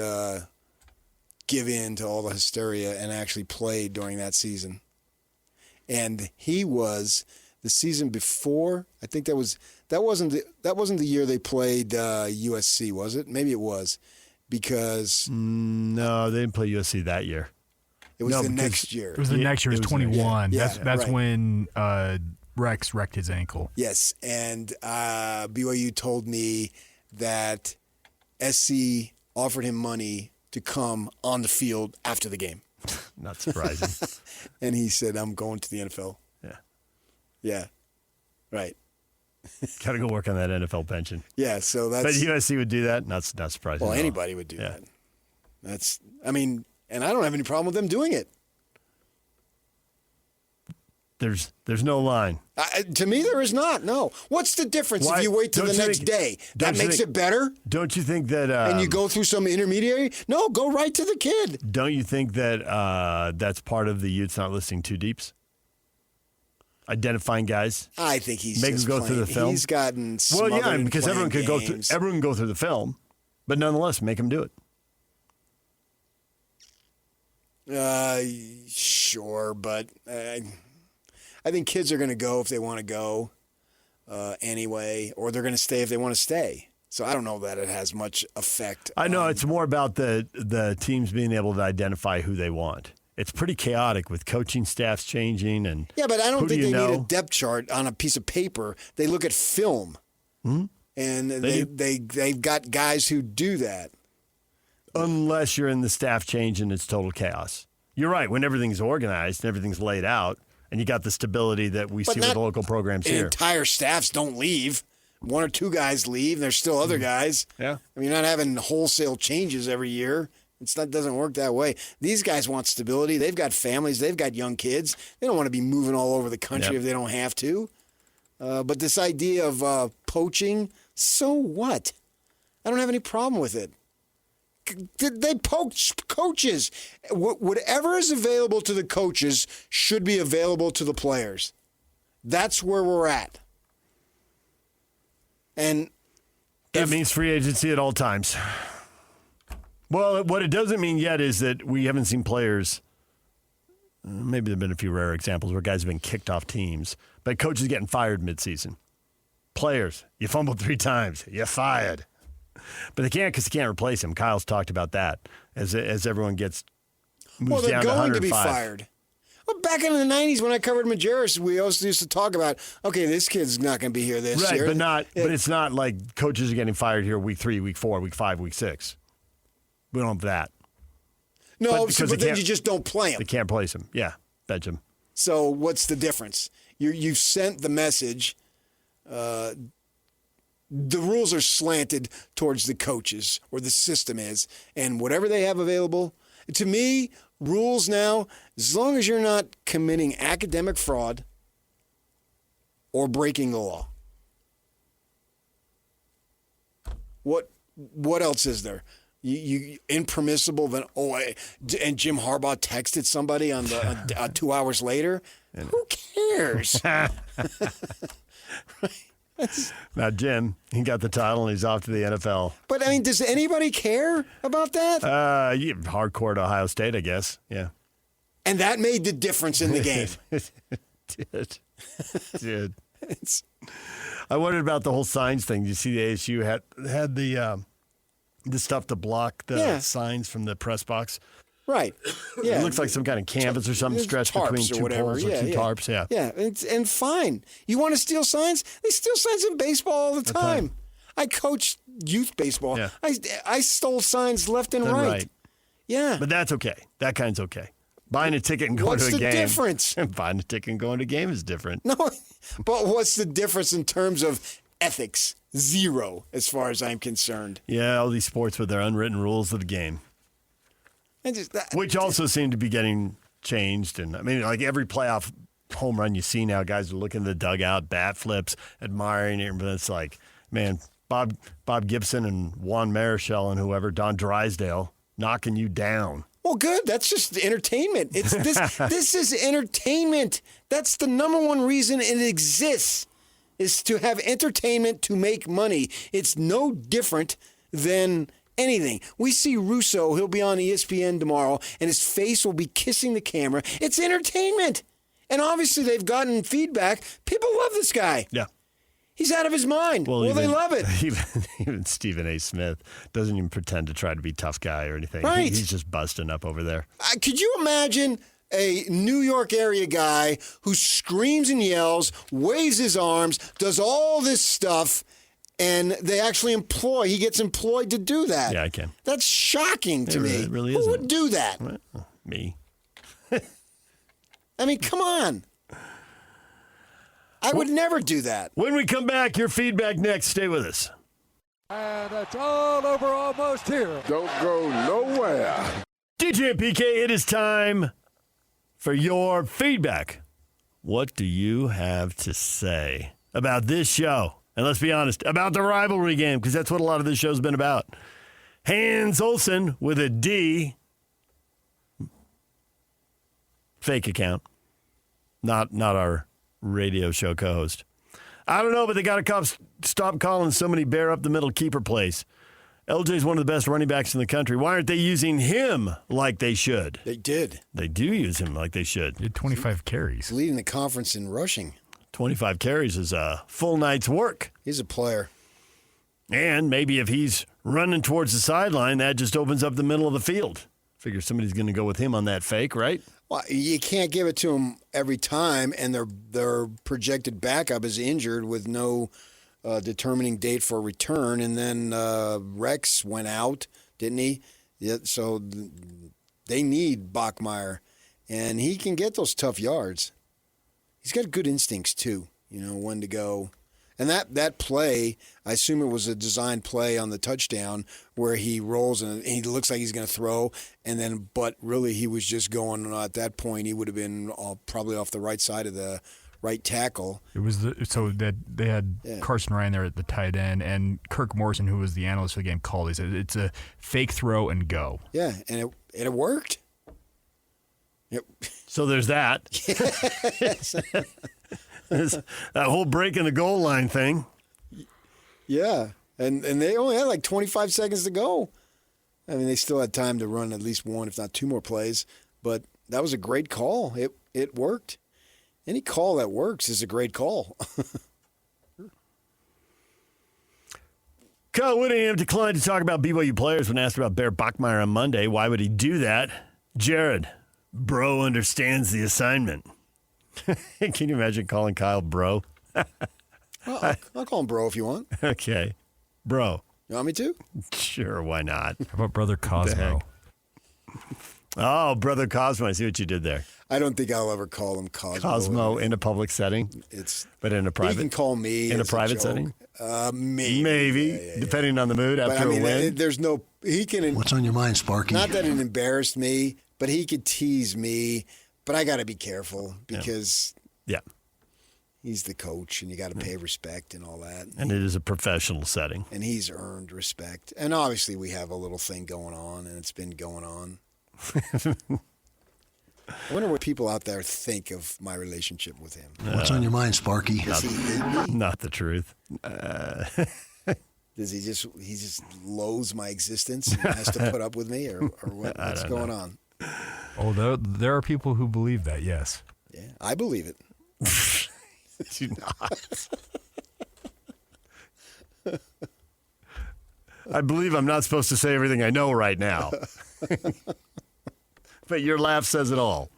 give in to all the hysteria and actually played during that season. And he was the season before. I think that wasn't the year they played USC, was it? Maybe it was, because no, they didn't play USC that year. It was the next year. It was the next year. It was 21. Yeah, that's right. when Rex wrecked his ankle. Yes, and BYU told me that SC offered him money to come on the field after the game. Not surprising. And he said, I'm going to the NFL. Yeah. Yeah. Right. Got to go work on that NFL pension. Yeah, so that's... But USC would do that? Not surprising. Well, anybody would do that. And I don't have any problem with them doing it. There's no line. To me, there is not. No. What's the difference if you wait till the next day? That makes it better? Don't you think that... and you go through some intermediary? No, go right to the kid. Don't you think that that's part of the Utes not listing two deeps? Identifying guys? I think he's Make just them go through the film? He's gotten smothered because everyone could games. everyone can go through the film, but nonetheless, make them do it. Sure, but I think kids are going to go if they want to go anyway, or they're going to stay if they want to stay. So I don't know that it has much effect. I know it's more about the teams being able to identify who they want. It's pretty chaotic with coaching staffs changing and yeah, but I don't think they know? need a depth chart on a piece of paper. They look at film, and they've got guys who do that. Unless you're in the staff change and it's total chaos. You're right. When everything's organized and everything's laid out, and you got the stability that we see with the local programs here. Entire staffs don't leave. One or two guys leave. There's still other guys. Yeah. I mean, you're not having wholesale changes every year. Doesn't work that way. These guys want stability. They've got families. They've got young kids. They don't want to be moving all over the country if they don't have to. But this idea of poaching, so what? I don't have any problem with it. They poach coaches. Whatever is available to the coaches should be available to the players. That's where we're at. And that means free agency at all times. Well, what it doesn't mean yet is that we haven't seen players. Maybe there have been a few rare examples where guys have been kicked off teams, but coaches getting fired midseason. Players, you fumbled 3 times, you're fired. But they can't because they can't replace him. Kyle's talked about that as everyone moves down to 105. Well, they're going to be fired. Well, back in the 90s when I covered Majerus, we also used to talk about, okay, this kid's not going to be here this year. Right, but it's not like coaches are getting fired here week 3, week 4, week 5, week 6. We don't have that. No, but then you just don't play him. They can't place him. Yeah, bench him. So what's the difference? You've sent the message. The rules are slanted towards the coaches, or the system is, and whatever they have available. To me, rules now, as long as you're not committing academic fraud or breaking the law. What else is there? You impermissible and Jim Harbaugh texted somebody on the 2 hours later. Who cares? Now, Jim, he got the title and he's off to the NFL. But I mean, does anybody care about that? Hardcore to Ohio State, I guess. Yeah. And that made the difference in the game. It did. I wondered about the whole signs thing. You see, the ASU had the stuff to block the signs from the press box. Right. Yeah. It looks like some kind of canvas or something stretched between two poles or two tarps. Yeah. Yeah. And fine. You want to steal signs? They steal signs in baseball all the time. I coached youth baseball. Yeah. I stole signs left and right. Yeah. But that's okay. That kind's okay. Buying a ticket and going to a game. What's the difference? Buying a ticket and going to a game is different. No, but what's the difference in terms of ethics. Zero, as far as I'm concerned. Yeah, all these sports with their unwritten rules of the game. Which also seem to be getting changed. And I mean, like every playoff home run you see now, guys are looking at the dugout, bat flips, admiring it. But it's like, man, Bob Gibson and Juan Marichal and whoever, Don Drysdale, knocking you down. Well, good. That's just entertainment. It's this. This is entertainment. That's the number one reason it exists, is to have entertainment to make money. It's no different than anything. We see Russo. He'll be on ESPN tomorrow, and his face will be kissing the camera. It's entertainment. And obviously they've gotten feedback. People love this guy. Yeah. He's out of his mind. Well, they love it. Even Stephen A. Smith doesn't even pretend to try to be a tough guy or anything. Right. He's just busting up over there. Could you imagine a New York area guy who screams and yells, waves his arms, does all this stuff, and they actually he gets employed to do that? Yeah, I can. That's shocking to me. It really Who isn't. would do that? Well, me. I mean, come on. I would never do that. When we come back, your feedback next. Stay with us. And it's all over almost here. Don't go nowhere. DJ and PK, it is time for your feedback. What do you have to say about this show? And let's be honest, about the rivalry game, because that's what a lot of this show's been about. Hans Olsen with a D. Fake account. Not our radio show co-host. I don't know, but they got to stop calling so many bear up the middle keeper plays. LJ's one of the best running backs in the country. Why aren't they using him like they should? They did. They do use him like they should. He had 25 carries. He's leading the conference in rushing. 25 carries is a full night's work. He's a player. And maybe if he's running towards the sideline, that just opens up the middle of the field. Figure somebody's going to go with him on that fake, right? Well, you can't give it to him every time, and their projected backup is injured with no determining date for return. And then Rex went out, didn't he? Yeah, so they need Bachmeier, and he can get those tough yards. He's got good instincts too. You know when to go. And that play, I assume it was a design play on the touchdown where he rolls and he looks like he's going to throw, but really he was just going. At that point, he would have been probably off the right side of the right tackle. It was they had Carson Ryan there at the tight end, and Kirk Morrison, who was the analyst for the game, called. He said it's a fake throw and go. Yeah, and it worked. Yep. So there's that. That whole break in the goal line thing. Yeah, and they only had like 25 seconds to go. I mean, they still had time to run at least one, if not two more plays. But that was a great call. It worked. Any call that works is a great call. Kyle Whittingham declined to talk about BYU players when asked about Bear Bachmeier on Monday. Why would he do that? Jared, bro understands the assignment. Can you imagine calling Kyle bro? Well, I'll call him bro if you want. Okay. Bro. You want me to? Sure, why not? How about Brother Cosmo? Oh, Brother Cosmo. I see what you did there. I don't think I'll ever call him Cosmo. Cosmo in a public setting? But in a private? He can call me in a private setting? Maybe. Maybe, yeah. Depending on the mood after a win. There's no... He can... What's on your mind, Sparky? Not that it embarrassed me, but he could tease me. But I got to be careful because he's the coach and you got to pay respect and all that. And it is a professional setting. And he's earned respect. And obviously we have a little thing going on and it's been going on. I wonder what people out there think of my relationship with him. What's on your mind, Sparky? Not the truth. Does he just loathes my existence and has to put up with me or what's going on? Oh, there are people who believe that, yes. Yeah, I believe it. Do not. I believe I'm not supposed to say everything I know right now. But your laugh says it all.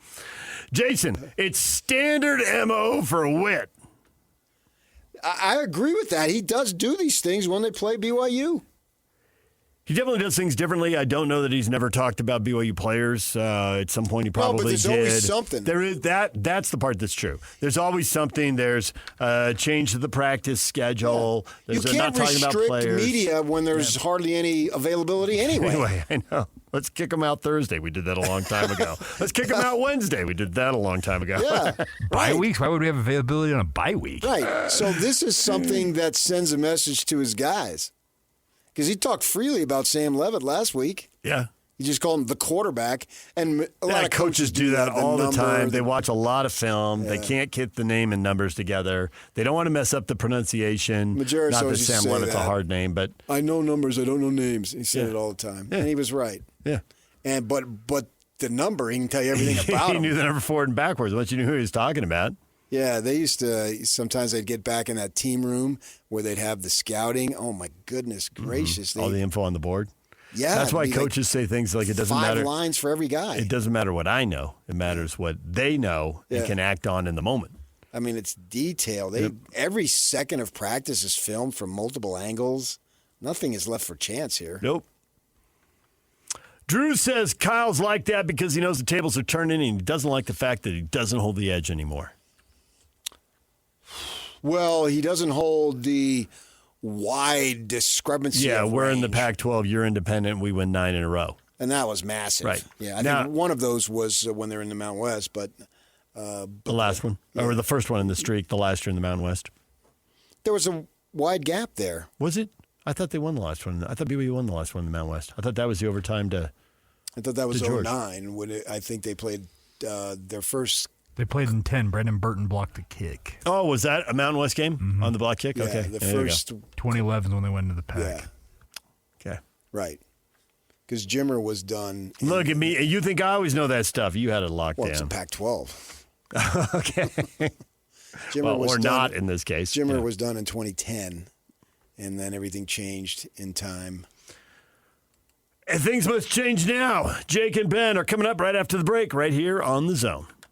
Jason, it's standard MO for Whit. I agree with that. He does do these things when they play BYU. He definitely does things differently. I don't know that he's never talked about BYU players. At some point, he probably but there's did. always something. There is that. That's the part that's true. There's always something. There's a change to the practice schedule. Yeah. You There's can't not talking about restrict players. media when there's hardly any availability anyway. Anyway, I know. Let's kick them out Thursday. We did that a long time ago. Let's kick them out Wednesday. We did that a long time ago. Yeah. Bye weeks? Why would we have availability on a bye week? Right. So this is something that sends a message to his guys. Because he talked freely about Sam Levitt last week. Yeah. He just called him the quarterback. And a lot of coaches do that all the time. They watch a lot of film. Yeah. They can't get the name and numbers together. They don't want to mess up the pronunciation. Majerus Not that always used to Sam say Levitt's that. a hard name, but I know numbers, I don't know names. He said it all the time. Yeah. And he was right. Yeah. And but the number, he can tell you everything about he him. knew the number forward and backwards. Once you knew who he was talking about. Yeah, they used to, sometimes they'd get back in that team room where they'd have the scouting. Oh, my goodness gracious. All the info on the board. Yeah. That's why it'd be coaches say things like it doesn't 5 matter. lines for every guy. It doesn't matter what I know. It matters what they know and Yeah. can act on in the moment. I mean, it's detailed. Every second of practice is filmed from multiple angles. Nothing is left for chance here. Nope. Drew says Kyle's like that because he knows the tables are turning and he doesn't like the fact that he doesn't hold the edge anymore. Well, he doesn't hold the wide discrepancy. Yeah, of we're in the range. Pac-12. You're independent. We win 9 in a row. And that was massive. Right. Yeah, I Now- think one of those was when they're in the Mountain West, but The last one, or the first one in the streak, the last year in the Mountain West. there was a wide gap there. Was it? I thought they won the last one. I thought BYU won the last one in the Mountain West. I thought that was the overtime to. I thought that was to George. 09 when I think they played their first. They played in 10. Brendan Burton blocked the kick. Oh, was that a Mountain West game on the block kick? Yeah, Okay, the there you go. first. 2011 is when they went into the pack. Yeah, Okay. right. Because Jimmer was done. Look at me. You think I always know that stuff? You had it locked Well, it's a down. Pac-12. Okay. Jimmer Well, was or done, not in this case. Jimmer Yeah. was done in 2010, and then everything changed in time. And things must change now. Jake and Ben are coming up right after the break, right here on The Zone.